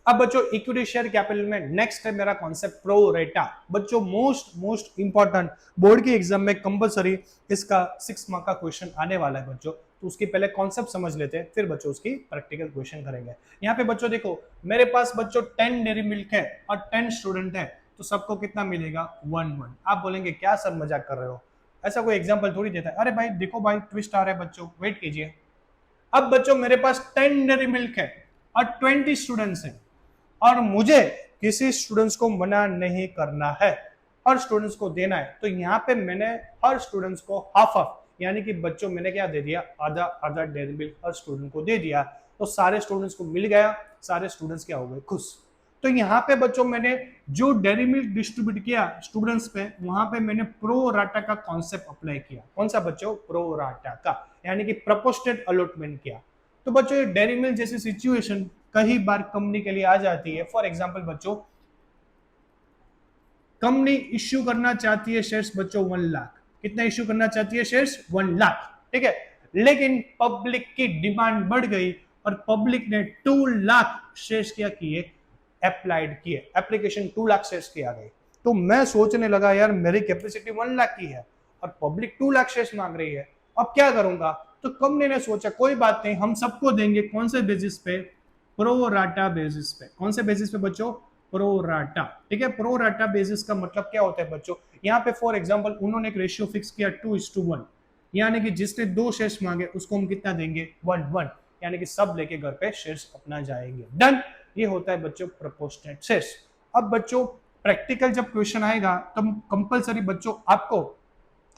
अब बच्चों equity share capital में नेक्स्ट है मेरा कॉन्सेप्ट प्रो रेटा। बच्चों मोस्ट इंपॉर्टेंट बोर्ड की एग्जाम में कंपलसरी इसका 6 मार्क का क्वेश्चन आने वाला है बच्चों, तो उसकी पहले कॉन्सेप्ट समझ लेते हैं, फिर बच्चों उसकी प्रैक्टिकल क्वेश्चन करेंगे। यहाँ पे बच्चों देखो, मेरे पास बच्चों 10 डेयरी मिल्क है और 10 स्टूडेंट है, तो सबको कितना मिलेगा 1-1। आप बोलेंगे क्या सर मजाक कर रहे हो, ऐसा कोई एग्जाम्पल थोड़ी देता है। अरे भाई देखो भाई, ट्विस्ट आ रहा है बच्चों, वेट कीजिए। अब बच्चों मेरे पास 10 डेयरी मिल्क है और 20 स्टूडेंट्स हैं, और मुझे किसी स्टूडेंट्स को मना नहीं करना है, हर स्टूडेंट्स को देना है। तो यहाँ पे मैंने हर स्टूडेंट्स को हाफ हाफ, यानी कि बच्चों मैंने क्या दे दिया, आधा आधा डेयरी मिल्क हर स्टूडेंट को दे दिया। तो सारे स्टूडेंट्स को मिल गया, सारे स्टूडेंट्स क्या हो गए, खुश। तो यहाँ पे बच्चों मैंने जो डेयरी मिल्क डिस्ट्रीब्यूट किया स्टूडेंट्स पे, वहां पे मैंने प्रो राटा का कॉन्सेप्ट अप्लाई किया। कौन सा बच्चों, प्रो राटा का, यानी कि प्रोपोर्शनल अलॉटमेंट किया। तो बच्चों ये डेयरी मिल्क जैसी सिचुएशन कई बार कंपनी के लिए आ जाती है। फॉर एग्जांपल बच्चों, कंपनी इश्यू करना चाहती है शेयर्स बच्चों 1 लाख। कितना इश्यू करना चाहती है शेयर्स, 1 लाख, ठीक है। लेकिन पब्लिक की डिमांड बढ़ गई और पब्लिक ने 2 लाख शेयर्स क्या किए, अप्लाइड किए, एप्लीकेशन 2 लाख शेयर्स की आ गई। तो मैं सोचने लगा यार मेरी कैपेसिटी 1 लाख की है और पब्लिक 2 लाख शेयर्स मांग रही है, अब क्या करूंगा। तो कंपनी ने सोचा कोई बात नहीं, हम सबको देंगे। कौन से बेसिस पे, प्रो राटा बेसिस पे। कौन से बेसिस पे बच्चों, प्रो राटा, ठीक है। प्रो राटा बेसिस का मतलब क्या होता है बच्चों, यहाँ पे फॉर एग्जांपल उन्होंने एक रेशियो फिक्स किया 2:1, यानी कि जिसने 2 शेयर्स मांगे उसको हम कितना देंगे, 1:1, यानी कि सब लेके घर पे शेयर्स अपना जाएंगे। डन, ये होता है बच्चों प्रोपोर्शनेट शेयर्स। अब बच्चों प्रैक्टिकल जब क्वेश्चन आएगा तब कंपलसरी बच्चों आपको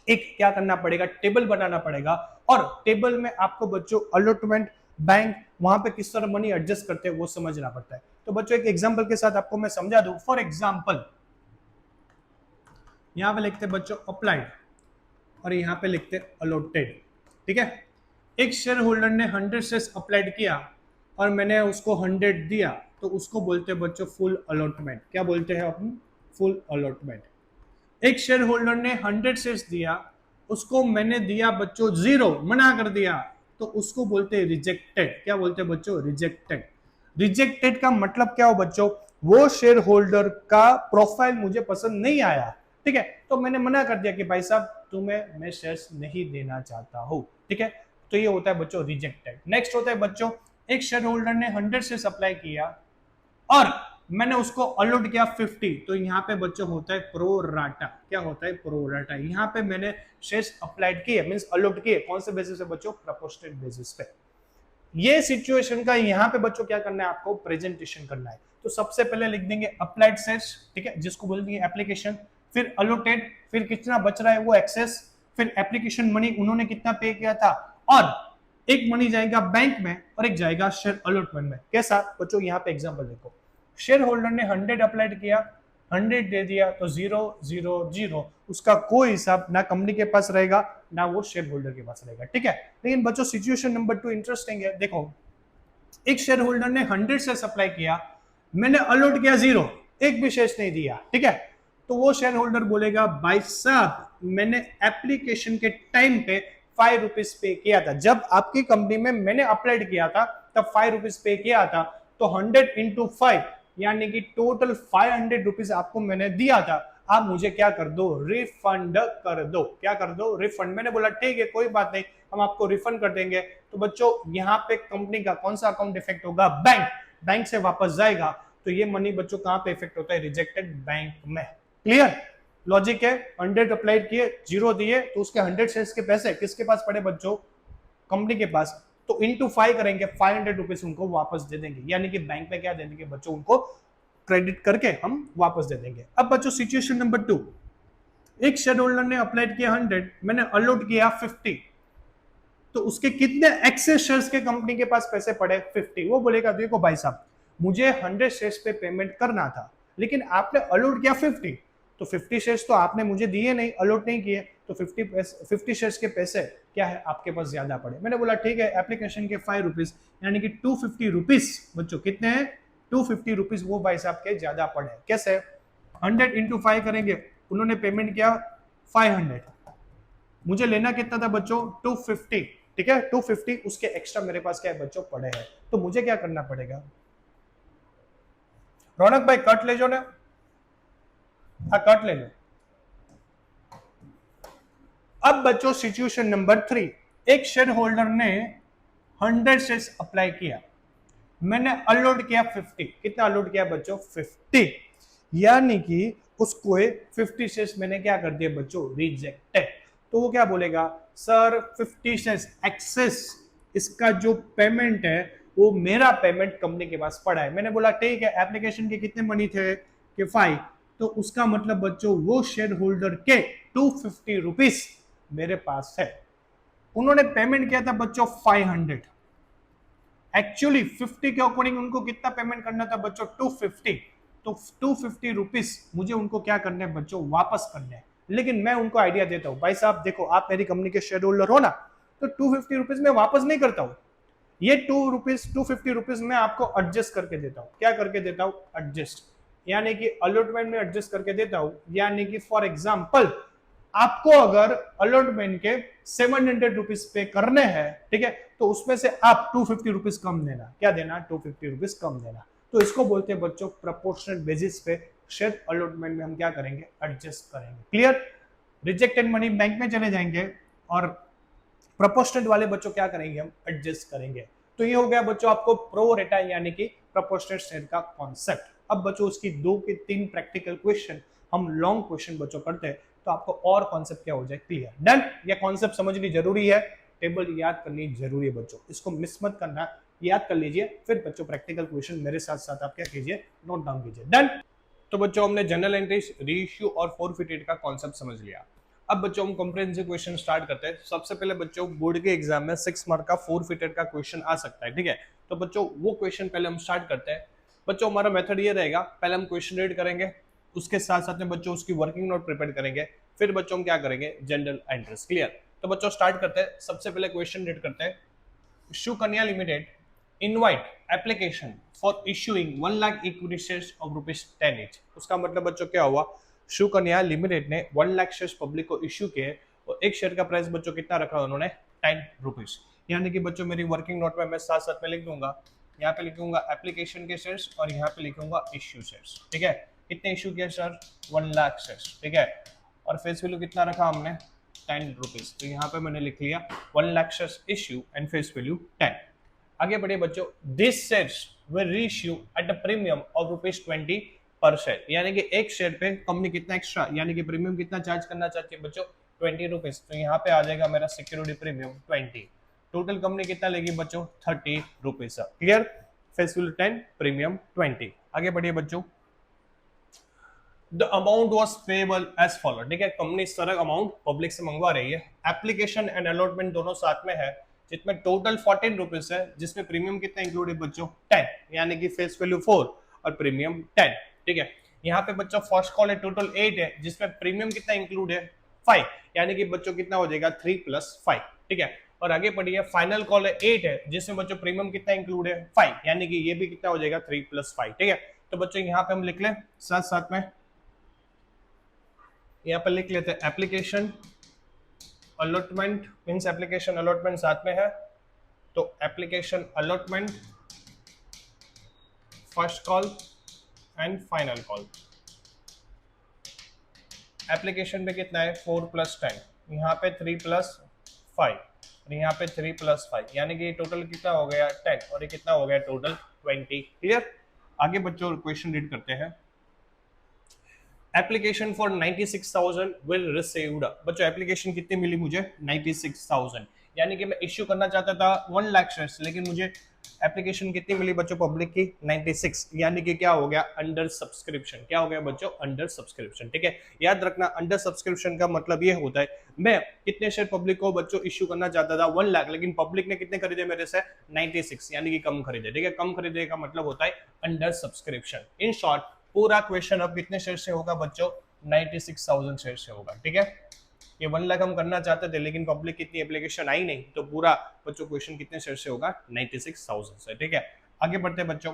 एक क्या करना पड़ेगा, टेबल बनाना पड़ेगा, और टेबल में आपको बच्चों अलॉटमेंट, बैंक, वहां पे किस तरह मनी एडजस्ट करते हैं वो समझना पड़ता है। तो बच्चों एक एग्जांपल के साथ आपको मैं समझा दूं। फॉर एग्जांपल यहां पे लिखते बच्चों अप्लाइड और यहां पे लिखते अलॉटेड, ठीक है। एक शेयर होल्डर ने 100 शेयर्स अप्लाइड किया और मैंने उसको 100 दिया, तो उसको बोलते हैं बच्चों फुल अलॉटमेंट। क्या बोलते हैं अपन, फुल अलॉटमेंट। एक शेयर होल्डर ने 100 शेयर्स दिया, उसको मैंने दिया बच्चों 0, मना कर दिया, तो उसको बोलते हैं रिजेक्टेड। क्या बोलते हैं बच्चों, रिजेक्टेड। रिजेक्टेड का मतलब क्या हो बच्चों, वो शेयर होल्डर का प्रोफाइल मुझे पसंद नहीं आया, ठीक है, तो मैंने मना कर दिया कि भाई साहब तुम्हें मैं शेयर्स नहीं देना चाहता हूं, ठीक है। तो ये होता है बच्चों रिजेक्टेड। नेक्स्ट होता है बच्चों, एक शेयर होल्डर ने 100 शेयर्स अप्लाई किया और मैंने उसको अलॉट किया 50, तो यहाँ पे बच्चों होता है प्रो राटा। क्या होता है, प्रो राटा। यहाँ पे मैंने शेयर्स अप्लाइड किए, मींस अलॉट किए, कौन से बेसिस पे बच्चों, प्रोपोर्शनल बेसिस पे। ये सिचुएशन का यहाँ पे बच्चों क्या करना है, आपको प्रेजेंटेशन करना है। तो सबसे पहले लिख देंगे अप्लाइड शेयर्स, ठीक है, जिसको बोल देंगे एप्लीकेशन, फिर अलॉटेड, फिर कितना बच रहा है वो एक्सेस, फिर एप्लीकेशन मनी उन्होंने कितना पे किया था, और एक मनी जाएगा बैंक में और एक जाएगा शेयर अलॉटमेंट में। कैसा बच्चों, यहाँ पे एग्जांपल देखो, शेयर होल्डर ने 100 अप्लाइड किया, 100 दे दिया, तो 0 0 0, उसका कोई हिसाब ना कंपनी के पास रहेगा ना वो शेयर होल्डर के पास रहेगा, ठीक है। लेकिन बच्चों सिचुएशन नंबर 2 इंटरेस्टिंग है। देखो एक शेयर होल्डर ने 100 शेयर सप्लाई किया, मैंने अलॉट किया 0, एक भी शेयर नहीं दिया, ठीक है। तो वो शेयर होल्डर बोलेगा भाई साहब मैंने एप्लीकेशन के टाइम पे 5 रुपीज पे किया था, जब आपकी कंपनी में मैंने अप्लाइड किया था तब 5 रुपीज पे किया था, तो 100 इंटू 5 यानी कि टोटल 500 रुपीज आपको मैंने दिया था, आप मुझे क्या कर दो, रिफंड कर दो। क्या कर दो, रिफंड। मैंने बोला ठीक है कोई बात नहीं, हम आपको रिफंड कर देंगे। तो बच्चों यहाँ पे कंपनी का कौन सा अकाउंट इफेक्ट होगा, बैंक, बैंक से वापस जाएगा। तो ये मनी बच्चों कहां पे इफेक्ट होता है, रिजेक्टेड बैंक में। क्लियर लॉजिक है। 100 अप्लाइड किए, 0 दिए, तो उसके 100 शेयर्स के पैसे किसके पास पड़े बच्चों, कंपनी के पास, तो इंटू 5 करेंगे, 500 रुपीज उनको वापस दे देंगे, यानी कि बैंक में क्या दे देंगे बच्चों, उनको क्रेडिट करके हम वापस दे देंगे। अब बच्चों सिचुएशन नंबर 2, एक शेयर होल्डर ने अप्लाइड किया 100, मैंने अलॉट किया 50, तो उसके कितने एक्सेस शेयर्स के कंपनी के पास पैसे पड़े, 50। वो बोलेगा देखो भाई साहब मुझे 100 शेयर्स पे पेमेंट करना था, लेकिन आपने अलॉट किया 50, तो 50 शेयर्स तो आपने मुझे दिए नहीं, अलॉट नहीं किए, तो 50 शेयर्स के पैसे क्या है आपके पास ज्यादा पड़े। मैंने बोला ठीक है, एप्लीकेशन के 5 रुपीज यानी कि 250 रुपीज बच्चों कितने हैं, 250 रुपीज वो भाई साहब के ज्यादा पड़े। कैसे, 100 इंटू 5 करेंगे, उन्होंने पेमेंट किया 500, मुझे लेना कितना था बच्चों, 250, ठीक है, 250, उसके एक्स्ट्रा मेरे पास क्या है बच्चों पड़े हैं, तो मुझे क्या करना पड़ेगा, रौनक भाई कट ले जो ने, हाँ कट ले लो। अब बच्चों सिचुएशन नंबर 3, एक शेयर होल्डर ने 100 शेयर्स अप्लाई किया, मैंने अनलोड किया 50। कितना अनलोड किया बच्चों? 50। यानी कि उसको 50 शेयर्स मैंने क्या कर दिया बच्चों? रिजेक्टेड। तो वो क्या बोलेगा? सर 50 शेयर्स एक्सेस, इसका जो पेमेंट है वो मेरा पेमेंट कंपनी के पास पड़ा है। मैंने बोला ठीक है, एप्लीकेशन के कितने मनी थे कि 5, तो उसका मतलब बच्चों वो शेयर होल्डर के 250 रुपीज मेरे पास है। उन्होंने पेमेंट किया था बच्चों 500। एक्चुअली 50 के अकॉर्डिंग उनको कितना पेमेंट करना था बच्चों? 250। तो 250 रुपीज मुझे उनको क्या करने हैं बच्चों? वापस करने हैं। लेकिन मैं उनको आइडिया देता हूं, भाई साहब देखो आप मेरी कंपनी के शेयर होल्डर हो ना, तो 250 रुपीज मैं वापस नहीं करता हूं, ये 250 रुपीज मैं आपको एडजस्ट करके देता हूं। क्या करके देता हूं? एडजस्ट, यानी कि अलॉटमेंट में एडजस्ट करके देता हूं। यानी कि फॉर एग्जाम्पल आपको अगर अलॉटमेंट के 700 रुपीज पे करने हैं, ठीक है, तो उसमें से आप 250 रुपीज कम देना। क्या देना? 250 रुपीज कम देना। तो इसको बोलते हैं बच्चों प्रोपोर्शनल बेसिस पे शेयर अलॉटमेंट में हम क्या करेंगे? एडजस्ट करेंगे। क्लियर? रिजेक्टेड मनी बैंक में चले जाएंगे और प्रोपोर्शनल वाले बच्चों क्या करेंगे? हम एडजस्ट करेंगे। तो ये हो गया बच्चों आपको प्रो रेटा यानी कि प्रोपोर्शनल शेयर का कॉन्सेप्ट। अब बच्चों उसकी 2 के 3 प्रैक्टिकल क्वेश्चन हम लॉन्ग क्वेश्चन बच्चों करते हैं, तो आपको और कॉन्सेप्ट क्या हो जाए? क्लियर। डन? ये कॉन्सेप्ट समझनी जरूरी है, टेबल याद करनी जरूरी है बच्चों, इसको मिस मत करना, याद कर लीजिए। फिर बच्चों प्रैक्टिकल क्वेश्चन मेरे साथ साथ आप क्या कीजिए? नोट डाउन कीजिए। डन? तो बच्चों हमने जनरल एंट्रीज, रीइश्यू और फोरफिटेड का कॉन्सेप्ट समझ लिया। अब बच्चों हम कॉम्प्रिहेंसिव क्वेश्चन स्टार्ट करते हैं। सबसे पहले बच्चों बोर्ड के एग्जाम में 6 मार्क का फोरफिटेड का क्वेश्चन आ सकता है, ठीक है। तो बच्चों वो क्वेश्चन पहले हम स्टार्ट करते हैं। बच्चों हमारा मेथड ये रहेगा, पहले हम क्वेश्चन रीड करेंगे, उसके साथ साथ में बच्चों उसकी वर्किंग नोट प्रिपेयर करेंगे, फिर बच्चों हम क्या करेंगे? General entries. क्लियर? तो बच्चों स्टार्ट करते हैं। सबसे पहले क्वेश्चन रीड करते हैं। Sukanya limited invite application for issuing 1 lakh equity shares of ₹10 each। उसका मतलब बच्चों क्या हुआ? शुकन्या लिमिटेड ने 1 लाख शेयर्स पब्लिक को इश्यू किए और एक शेयर का प्राइस बच्चों कितना रखा उन्होंने? 10 रुपीज। यानी कि बच्चों मेरी वर्किंग नोट में मैं साथ साथ में लिख दूंगा, यहाँ पे लिखूंगा एप्लीकेशन के शेयर्स और यहाँ पे लिखूंगा इश्यू शेयर्स, ठीक है। कितने इश्यू किया सर? 1 लाख शेयर्स, ठीक है। और फेस वैल्यू कितना रखा हमने? 10 रुपीज। तो यहाँ पे मैंने लिख लिया 1 lakh shares issue and face value 10। आगे बढ़िए बच्चों, this shares will reissue at a premium of ₹20 पर शेयर। यानी कि एक शेयर पे कंपनी कितना एक्स्ट्रा यानी कि प्रीमियम कितना चार्ज करना चाहती है बच्चों? 20 रुपीज। तो यहाँ पे आ जाएगा मेरा सिक्योरिटी प्रीमियम 20। टोटल कंपनी कितना लेगी बच्चों? 30 rupees. Clear? Face value 10, premium 20। आगे बढ़िए बच्चों, the amount was payable as follow, ठीक है। कंपनी इस तरह अमाउंट पब्लिक से मंगवा रही है, एप्लीकेशन एंड अलॉटमेंट दोनों साथ में है, जिसमें टोटल 14 रुपीज है, जिसमें प्रीमियम कितना इंक्लूड है बच्चों? 10, यानी कि फेस वैल्यू 4 और प्रीमियम 10, ठीक है। यहाँ पे बच्चों फर्स्ट कॉल है टोटल 8 है, जिसमें प्रीमियम कितना इंक्लूड है? 5, यानी कि बच्चों कितना हो जाएगा? 3 + 5, ठीक है। और आगे बढ़िए, फाइनल कॉल है 8 है, जिसमें बच्चों प्रीमियम कितना इंक्लूड है? 5, यानी कि ये भी कितना हो जाएगा? 3 + 5, ठीक है। तो बच्चों यहाँ पे हम लिख लें साथ साथ में, यहाँ पर लिख लेते हैं application allotment, means application allotment साथ में है, तो application allotment, first call and final call. Application पे कितना है? 4 + 10, यहाँ पे 3 + 5 और यहाँ पे 3 + 5, यानी कि टोटल कितना हो गया? 10 और ये कितना हो गया? टोटल 20। क्लियर? आगे बच्चों क्वेश्चन रीड करते हैं। Application for 96,000 will received. बच्चों एप्लीकेशन कितनी मिली मुझे? 96,000, यानी कि मैं इश्यू करना चाहता था 1 लाख शेयर्स, लेकिन मुझे एप्लीकेशन कितनी मिली बच्चों पब्लिक की? 96, यानी कि क्या हो गया? Under subscription. क्या हो गया बच्चों? अंडर सब्सक्रिप्शन, ठीक है। याद रखना अंडर सब्सक्रिप्शन का मतलब ये होता है, मैं कितने शेयर पब्लिक को बच्चों इश्यू करना चाहता था? 1 लाख, लेकिन पब्लिक ने कितने खरीदे मेरे से? 96, यानी कि कम खरीदे, ठीक है। कम खरीदे का मतलब होता है अंडर सब्सक्रिप्शन। इन शॉर्ट पूरा क्वेश्चन अब कितने शेयर से होगा बच्चों? 96,000 शेयर से होगा, ठीक है। ये 1 लाख हम करना चाहते थे, लेकिन पब्लिक कितनी एप्लीकेशन आई नहीं, तो पूरा बच्चों क्वेश्चन कितने शेयर से होगा? 96,000 से, ठीक है। आगे बढ़ते हैं बच्चों।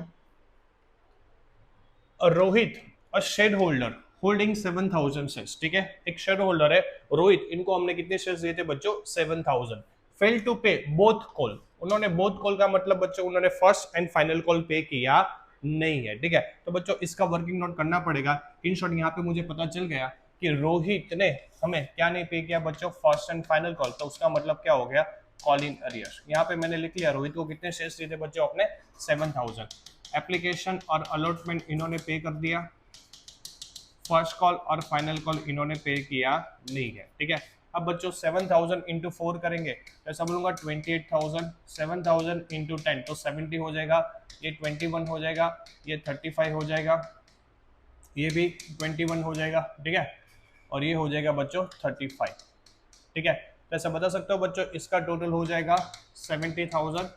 Rohit a share holder holding 7,000 shares, ठीक है। एक शेयर होल्डर है रोहित, इनको हमने कितने शेयर्स दिए थे बच्चों? 7,000। फेल टू पे बोथ कॉल, उन्होंने बोथ कॉल का मतलब बच्चों उन्होंने फर्स्ट एंड फाइनल कॉल पे किया नहीं है, ठीक है। तो बच्चों इसका वर्किंग नोट करना पड़ेगा। इन शॉर्ट यहाँ पे मुझे पता चल गया कि रोहित ने हमें क्या नहीं पे किया बच्चों, फर्स्ट एंड फाइनल कॉल, तो उसका मतलब क्या हो गया, कॉल इन अरियर्स। यहाँ पे मैंने लिख लिया रोहित को कितने शेयर्स दिए थे बच्चों अपने, 7000। एप्लीकेशन और अलॉटमेंट इन्होंने पे कर दिया, फर्स्ट कॉल और फाइनल कॉल इन्होंने पे किया नहीं है, ठीक है। अब बच्चों 7000 इंटू 4 करेंगे तो ऐसा बोलूंगा 28,000, 7000 इंटू 10 तो 70 हो जाएगा, ये 21 हो जाएगा, ये 35 हो जाएगा, ये भी 21 हो जाएगा, ठीक है, और ये हो जाएगा बच्चों 35, ठीक है। तो ऐसा बता सकते हो बच्चों इसका टोटल हो जाएगा 70,000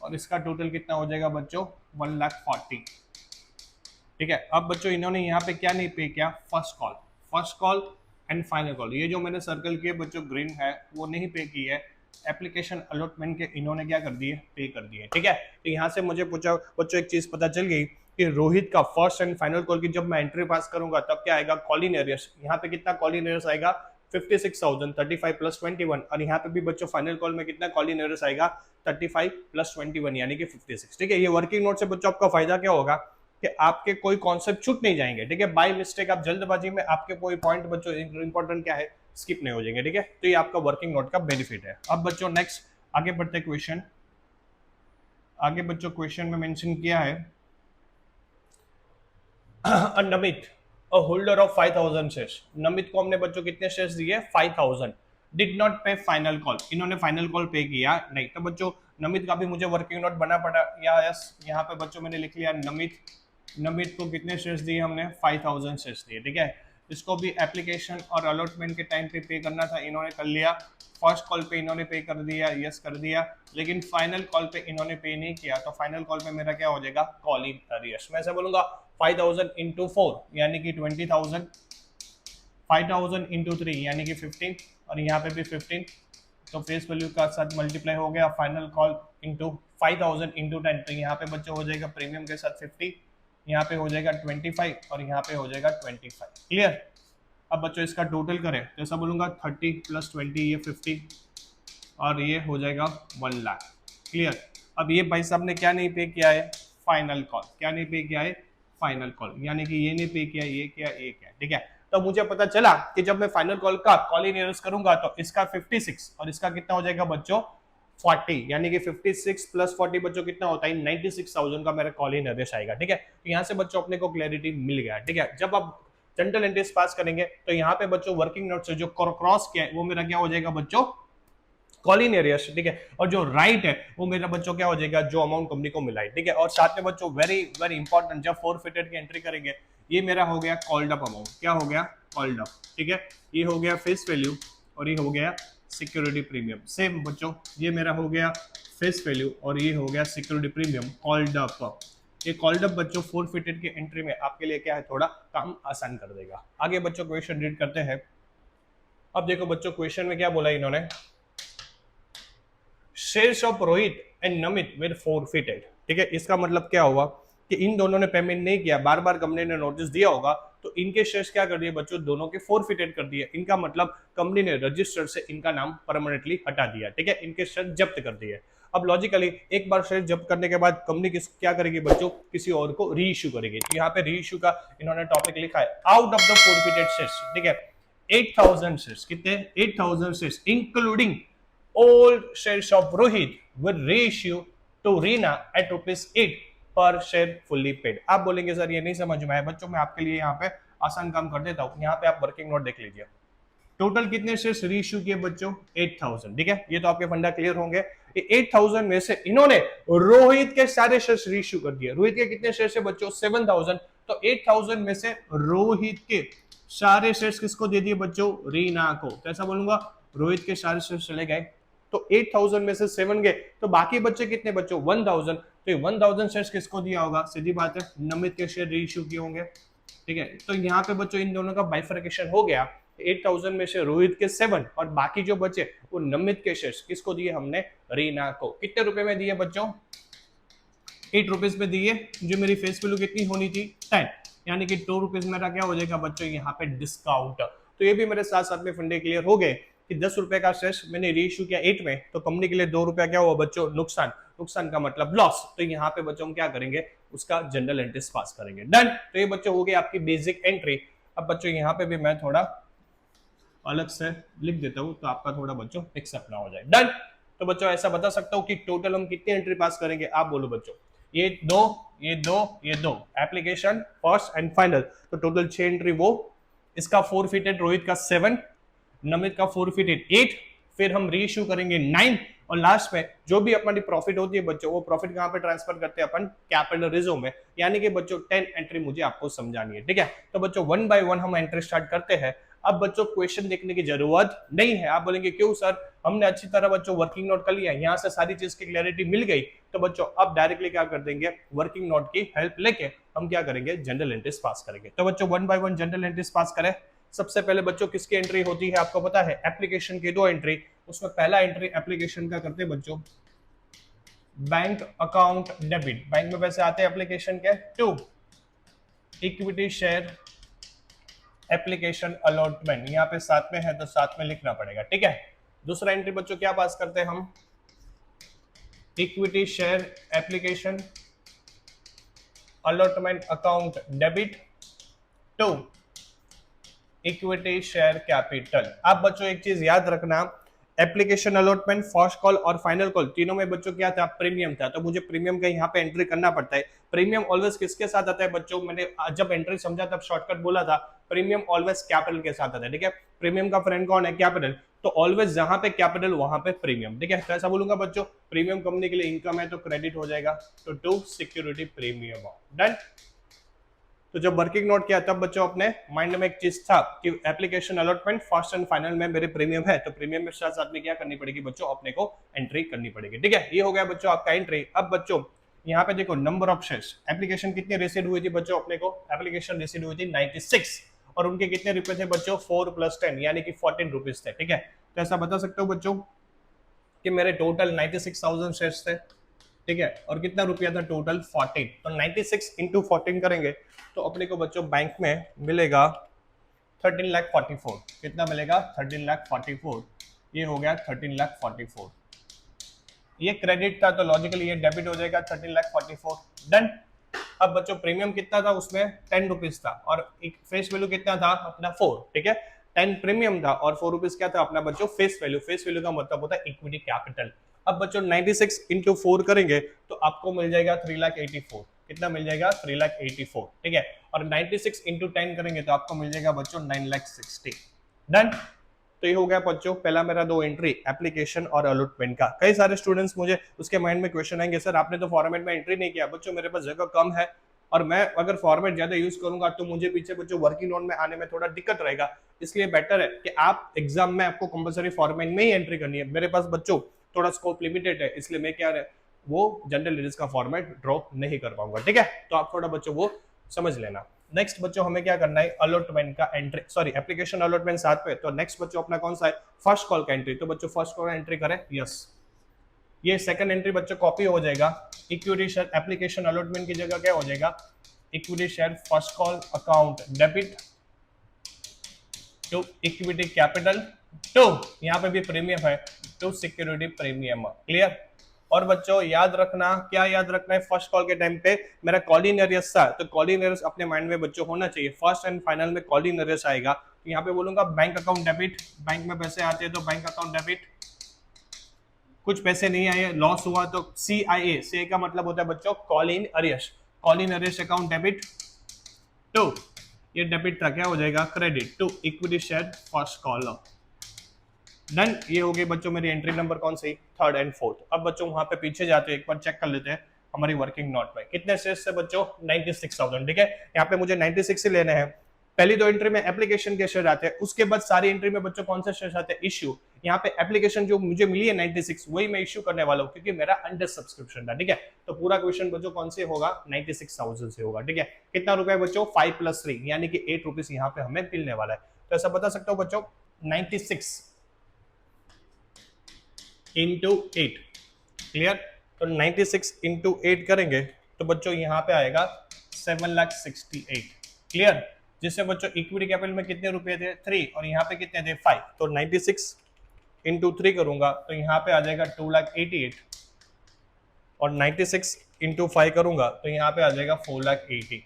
और इसका टोटल कितना हो जाएगा बच्चों 1,40,000, ठीक है। अब बच्चों इन्होंने यहाँ पे क्या नहीं पे किया, first call and final call, ये जो मैंने सर्कल किए बच्चों ग्रीन है वो नहीं पे की है। एप्लीकेशन अलॉटमेंट के इन्होंने क्या कर दिए, पे कर दिए, ठीक है। तो यहाँ से मुझे पूछा बच्चों एक चीज पता चल गई कि रोहित का फर्स्ट एंड फाइनल कॉल की जब मैं एंट्री पास करूंगा तब क्या आएगा, कॉल इन एरियर्स। यहाँ पे कितना कॉल इन एरियर्स आएगा, 56,000, 35 प्लस 21, और यहाँ पे भी बच्चों फाइनल कॉल में कितना कॉल इन एरियर्स आएगा, 35 प्लस 21 यानी कि 56, ठीक है। ये वर्किंग नोट से बच्चों आपका फायदा क्या होगा कि आपके कोई कॉन्सेप्ट छूट नहीं जाएंगे, ठीक है। बाय मिस्टेक आप जल्दबाजी में आपके कोई पॉइंट बच्चों इंपॉर्टेंट क्या है स्किप नहीं हो जाएंगे, ठीक है। तो ये आपका वर्किंग नोट का बेनिफिट है। अब बच्चों नेक्स्ट आगे बढ़ते क्वेश्चन, आगे बच्चों क्वेश्चन में मेंशन किया है नमित अ होल्डर ऑफ 5000 शेयर्स, नमित को हमने बच्चों कितने शेयर्स दिए, 5000, डिड नॉट पे फाइनल कॉल, इन्होंने फाइनल कॉल पे किया नहीं, तो बच्चों नमित का भी मुझे वर्किंग नोट बना पड़ा या यस, यहाँ पे बच्चों मैंने लिख लिया नमित को कितने शेयर्स दिए हमने, 5000 शेयर्स दिए, ठीक है। इसको भी एप्लीकेशन और अलॉटमेंट के टाइम पे करना था, इन्होंने कर लिया। फर्स्ट कॉल पे इन्होंने पे कर दिया, यस कर दिया, लेकिन फाइनल कॉल पे इन्होंने पे नहीं किया, तो फाइनल कॉल पे मेरा क्या हो जाएगा, कॉल इन अरियर्स। मैं ऐसा बोलूंगा 5000 इंटू 4 यानी कि 20,000, 5000 इंटू 3 यानी कि 15, और यहाँ पे भी 15, तो फेस वैल्यू का साथ मल्टीप्लाई हो गया, फाइनल कॉल इंटू 5000 इंटू 10, तो यहाँ पे बच्चों हो जाएगा प्रीमियम के साथ 50, यहाँ पे हो जाएगा 25 और यहाँ पे हो जाएगा 25, क्लियर। अब बच्चों इसका टोटल करें तो ऐसा बोलूंगा 30 प्लस 20 ये 50 और ये हो जाएगा 1 लाख, क्लियर। अब ये भाई साहब ने क्या नहीं पे किया है, फाइनल कॉल, क्या नहीं पे किया है, फाइनल कॉल, यानी कि ये नहीं पे किया, ये क्या, ये क्या, ठीक है। तो मुझे पता चला कि जब मैं फाइनल कॉल का कॉल इन एरियर्स करूंगा तो इसका 56 और इसका कितना हो जाएगा बच्चों 40, यानी कि 56 प्लस 40 बच्चों कितना होता है, 96,000 का मेरा कॉल इन एरियर्स आएगा, ठीक है। तो यहाँ से बच्चों अपने को क्लैरिटी मिल गया, ठीक है। जब आप जनरल एंट्रीज पास करेंगे तो यहाँ पे बच्चों वर्किंग नोट से जो क्रॉस किया है वो मेरा क्या हो जाएगा बच्चों, कॉल इन एरियर्स, ठीक है। और जो राइट है वो मेरा बच्चों क्या हो जाएगा, जो अमाउंट कंपनी को मिला है, ठीक है। और साथ में बच्चों वेरी वेरी इंपॉर्टेंट, जब फोरफिटेड की एंट्री करेंगे ये मेरा हो गया कॉल्ड अप अमाउंट, क्या हो गया, कॉल्ड अप, ठीक है। ये हो गया फेस वैल्यू और ये हो गया सिक्योरिटी प्रीमियम, सेम बच्चों ये मेरा हो गया फेस वैल्यू और ये हो गया सिक्योरिटी प्रीमियम, कॉल्ड अप। ये कॉल्ड अप बच्चों फोरफिटेड की एंट्री में आपके लिए क्या है, थोड़ा काम आसान कर देगा। आगे बच्चों क्वेश्चन रीड करते हैं। अब देखो बच्चों क्वेश्चन में क्या बोला इन्होंने, shares of Rohit and Namit with forfeited, ठीक है। इसका मतलब क्या हुआ कि इन दोनों ने पेमेंट नहीं किया, बार बार कंपनी ने नोटिस दिया होगा तो इनके शेयर्स क्या कर दिए बच्चों, दोनों के फोरफिटेड कर दिए। इनका मतलब कंपनी ने रजिस्टर से इनका नाम परमानेंटली हटा दिया, ठीक है, इनके शेयर जब्त कर दिए। अब लॉजिकली एक बार शेयर जब्त करने के बाद कंपनी क्या करेगी बच्चों, किसी और को री इश्यू करेगी। तो यहाँ पे री इश्यू का इन्होंने टॉपिक लिखा है, out of the forfeited shares, ठीक है, 8,000 शेयर्स, कितने 8,000 shares including old shares of Rohit will reissue to Reena at ₹8 per share fully paid। आप बोलेंगे सर ये नहीं समझ में आया, बच्चों मैं आपके लिए यहाँ पे आसान काम कर देता हूँ। यहाँ पे आप वर्किंग नोट देख लीजिए, टोटल कितने शेयर्स रीइश्यू किए बच्चों, 8,000, ठीक है। ये तो आपके फंडा क्लियर होंगे। 8,000 में से इन्होंने रोहित के सारे शेयर्स रीइश्यू कर दिए। रोहित के कितने शेयर्स है बच्चों, 7,000, तो 8,000 में से रोहित के सारे शेयर्स किसको दे दिए बच्चों, रीना को। कैसा बोलूंगा, रोहित के सारे शेयर्स चले गए, तो 8,000 में से 7 गए, तो बाकी बच्चे कितने बच्चों 1,000, तो 1,000 शेयर्स किसको दिया होगा, सीधी बात है नमित के शेयर रीइश्यू किए होंगे, ठीक है। तो यहाँ पे बच्चों इन दोनों का बाइफर्केशन हो गया, 8,000 में से रोहित के 7 और बाकी जो बचे वो नमित के शेयर्स किसको दिए हमने, रीना को। कितने रुपए में दिए बच्चों, 8 रुपीज में दिए, जो मेरी फेस वैल्यू कितनी होनी थी 10, यानी कि 2 रुपीज मेरा क्या हो जाएगा बच्चों यहाँ पे डिस्काउंट। तो ये भी मेरे साथ साथ में फंडे क्लियर हो गए कि 10 रुपए का शेयर मैंने रीइश्यू किया 8 में, तो कंपनी के लिए 2 रुपया क्या हुआ बच्चों, नुकसान, नुकसान का मतलब लॉस। तो यहाँ पे बच्चों हम क्या करेंगे, उसका जनरल एंट्रीज पास करेंगे। डन। तो ये बच्चों हो गई आपकी बेसिक एंट्री। अब बच्चों यहाँ पे भी मैं थोड़ा अलग से लिख देता हूँ तो आपका थोड़ा बच्चों एक्सेप्ट ना हो जाए। डन। तो बच्चों ऐसा बता सकता हूँ कि टोटल हम कितनी एंट्री पास करेंगे, आप बोलो बच्चों। ये दो, ये दो, ये दो, एप्लीकेशन फर्स्ट एंड फाइनल, तो टोटल 6 एंट्री। वो इसका फोरफिटेड रोहित का 7, नमित का फोरफिटेड 8, फिर हम री इश्यू करेंगे 9, और लास्ट में जो भी अपनी प्रॉफिट होती है बच्चों, वो प्रॉफिट कहां पे ट्रांसफर करते हैं अपन, कैपिटल रिजर्व में। यानी कि बच्चों 10 एंट्री मुझे आपको समझानी है, ठीक है। तो बच्चों 1 बाय 1 हम एंट्री स्टार्ट करते हैं। अब बच्चों क्वेश्चन देखने की जरूरत नहीं है। आप बोलेंगे क्यों सर, हमने अच्छी तरह बच्चों वर्किंग नोट कर लिया, यहाँ से सारी चीज की क्लैरिटी मिल गई। तो बच्चों अब डायरेक्टली क्या कर देंगे, वर्किंग नोट की हेल्प लेके हम क्या करेंगे, जनरल एंट्रीज पास करेंगे। तो बच्चों 1 बाय 1 जनरल एंट्रीज पास करें। सबसे पहले बच्चों किसकी एंट्री होती है आपको पता है, एप्लीकेशन की 2 एंट्री। उसमें पहला एंट्री एप्लीकेशन का करते हैं बच्चों, बैंक अकाउंट डेबिट, बैंक में पैसे आते हैं एप्लीकेशन के। 2 इक्विटी शेयर एप्लीकेशन अलॉटमेंट, यहाँ पे साथ में है तो साथ में लिखना पड़ेगा, ठीक है। दूसरा एंट्री बच्चों क्या पास करते हैं हम, equity share application allotment account debit. 2 equity share capital. अब बच्चों एक चीज याद रखना, एप्लीकेशन अलॉटमेंट, फर्स्ट कॉल और फाइनल कॉल, तीनों में बच्चों क्या था, प्रीमियम था। तो मुझे प्रीमियम का यहाँ पे एंट्री करना पड़ता है। प्रीमियम ऑलवेज किसके साथ आता है बच्चों, मैंने जब एंट्री समझा तब शॉर्टकट बोला था, प्रीमियम ऑलवेज कैपिटल के साथ आता है, ठीक है। प्रीमियम का फ्रेंड कौन है, कैपिटल। तो ऑलवेज जहां पे कैपिटल वहां पे प्रीमियम, ठीक है। तो ऐसा बोलूंगा बच्चों, प्रीमियम कंपनी के लिए इनकम है तो क्रेडिट हो जाएगा, तो 2 सिक्योरिटी प्रीमियम। डन। तो जब वर्किंग नोट किया तब बच्चों अपने माइंड में एक चीज था कि application allotment first and final में मेरे प्रीमियम है, तो प्रीमियम में साथ साथ में क्या करनी पड़ेगी बच्चों, अपने को एंट्री करनी पड़ेगी, ठीक है। ये हो गया बच्चों आपका एंट्री। अब बच्चों यहाँ पे देखो नंबर ऑफ शेयर्स, एप्लीकेशन कितनी रिसीव हुई थी बच्चों, अपने को एप्लीकेशन रिसीव हुई थी 96, और उनके कितने रुपए थे बच्चों, 4 + 10 यानी कि 14 रुपीज थे, ठीक है। तो ऐसा बता सकते हो बच्चों कि मेरे टोटल 96,000 शेयर्स थे, ठीक है, और कितना रुपया था टोटल 14। तो 96 इंटू 14 करेंगे तो अपने को बच्चों बैंक में मिलेगा 13,44,000। कितना मिलेगा, 13,44,000। ये हो गया 13,44,000। ये क्रेडिट था तो लॉजिकली ये डेबिट हो जाएगा 13,44,000। डन। अब बच्चों प्रीमियम कितना था, उसमें 10 रुपीज था, और एक फेस वैल्यू कितना था अपना 4, ठीक है। 10 प्रीमियम था और 4 रुपीज क्या था अपना बच्चों फेस वैल्यू। फेस वैल्यू का मतलब होता है इक्विटी कैपिटल। अब बच्चों 96 इंटू 4 करेंगे तो आपको मिल जाएगा 3,84,000। कितना मिल जाएगा, 3,84,000, ठीक है। और 96 इंटू 10 करेंगे तो आपको मिल जाएगा बच्चों 9,60,000। डन। तो ये हो गया बच्चों पहला मेरा 2 एंट्री एप्लीकेशन और अलॉटमेंट का। कई सारे स्टूडेंट्स मुझे उसके माइंड में क्वेश्चन आएंगे, सर आपने तो फॉर्मेट में एंट्री नहीं किया। बच्चों मेरे पास जगह कम है और मैं अगर फॉर्मेट ज्यादा यूज करूंगा तो मुझे पीछे बच्चों वर्किंग नोट में आने में थोड़ा दिक्कत रहेगा। इसलिए बेटर है कि आप एग्जाम में आपको कंपलसरी फॉर्मेट में ही एंट्री करनी है। मेरे पास बच्चों थोड़ा स्कोप लिमिटेड है, इसलिए मैं क्या है वो जनरल एंट्रीज का फॉर्मेट ड्रॉ नहीं कर पाऊंगा, ठीक है। तो आप थोड़ा बच्चों वो समझ लेना। नेक्स्ट बच्चों हमें क्या करना है, अलॉटमेंट का एंट्री, सॉरी एप्लीकेशन अलॉटमेंट साथ पे। तो नेक्स्ट बच्चों अपना कौन सा है, फर्स्ट कॉल का एंट्री। तो बच्चों फर्स्ट कॉल एंट्री करें, यस। ये सेकंड एंट्री बच्चों कॉपी हो जाएगा, इक्विटी शेयर एप्लीकेशन अलॉटमेंट की जगह क्या हो जाएगा, equity share first call account debit to equity capital to, यहाँ पे भी प्रीमियम है, टू सिक्योरिटी प्रीमियम। क्लियर। और बच्चों याद रखना, क्या याद रखना है, फर्स्ट कॉल के टाइम पे मेरा कॉलिंग एरियस था, तो कॉलिंग एरियस अपने माइंड में बच्चों होना चाहिए। फर्स्ट एंड फाइनल में कॉलिंग एरियस आएगा, तो यहाँ पे बोलूंगा बैंक अकाउंट डेबिट, बैंक में पैसे आते हैं तो बैंक अकाउंट डेबिट। कुछ पैसे नहीं आए, लॉस हुआ तो CIA, CIA का मतलब होता है बच्चों calling arrears, calling arrears account debit to, ये डेबिट था क्या हो जाएगा credit to equity share first call. Done. ये हो गई बच्चों मेरी एंट्री नंबर कौन सी, थर्ड एंड फोर्थ। अब बच्चों वहां पे पीछे जाते हैं, एक बार चेक कर लेते हैं हमारी वर्किंग नोट में कितने शेयर्स से बच्चों 96,000, ठीक है। यहाँ पे मुझे 96 ही लेने हैं। पहली 2 एंट्री में एप्लीकेशन के शेयर आते हैं, उसके बाद सारी एंट्री में बच्चों कौन से शेयर आते हैं, इश्यू। यहाँ पे एप्लीकेशन जो मुझे मिली है 96 वही मैं इश्यू करने वाला हूँ क्योंकि मेरा अंडर सब्सक्रिप्शन था, ठीक है। तो पूरा क्वेश्चन बच्चों कौन से होगा, 96,000 से होगा, ठीक है। कितना रुपए बच्चों, 5 + 3 यानी कि 8 रुपीज यहाँ पे हमें मिलने वाला है। तो ऐसा बता सकता हूँ बच्चों 96 इंटू 8। क्लियर। तो 96 इंटू 8 करेंगे तो बच्चों यहाँ पे आएगा 7,68,000। क्लियर। जिससे बच्चों इक्विटी कैपिटल में कितने रुपए थे 3 और यहाँ पे कितने थे 5। तो 96 इंटू 3 करूंगा तो यहाँ पे आ जाएगा 2,88,000 और 96 इंटू 5 करूंगा तो यहाँ पे आ जाएगा 4,80,000।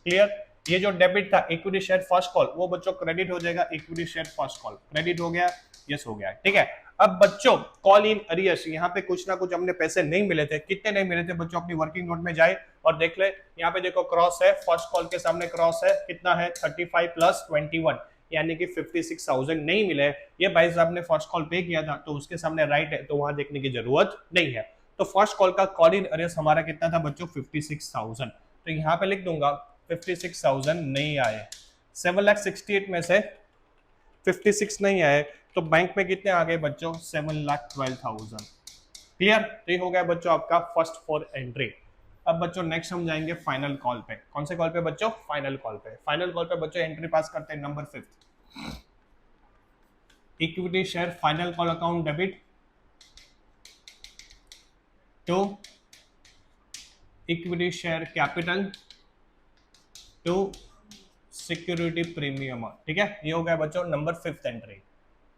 क्लियर। ये जो डेबिट था इक्विटी शेयर फर्स्ट कॉल, वो बच्चों क्रेडिट हो जाएगा equity share first call. Credit हो गया, यस हो गया, ठीक है। अब बच्चों कॉल इन अरियर्स, यहाँ पे कुछ ना कुछ हमने पैसे नहीं मिले थे। कितने नहीं मिले थे बच्चों? अपनी वर्किंग नोट में जाए और देख ले। यहाँ पे देखो क्रॉस है, फर्स्ट कॉल के सामने क्रॉस है, कितना है 35 प्लस 21 यानी कि 56,000 नहीं मिले। ये भाई साहब ने फर्स्ट कॉल पे किया था तो उसके सामने राइट है, तो वहां देखने की जरूरत नहीं है। तो फर्स्ट कॉल का कॉल इन अरियर्स हमारा कितना था बच्चों? 56,000। तो यहाँ पे लिख दूंगा 56,000 नहीं आए। 7,68,000 में से 56 नहीं आए तो बैंक में कितने आ गए बच्चों? 7,12,000। क्लियर। तो ये हो गया बच्चों आपका फर्स्ट 4 एंट्री। अब बच्चों नेक्स्ट हम जाएंगे फाइनल कॉल पे। कौन से कॉल पे बच्चों? फाइनल कॉल पे। फाइनल कॉल पे बच्चों एंट्री पास करते हैं number 5, equity share final call account debit to equity share capital to security premium. ठीक है, ये हो गया बच्चों नंबर 5 एंट्री।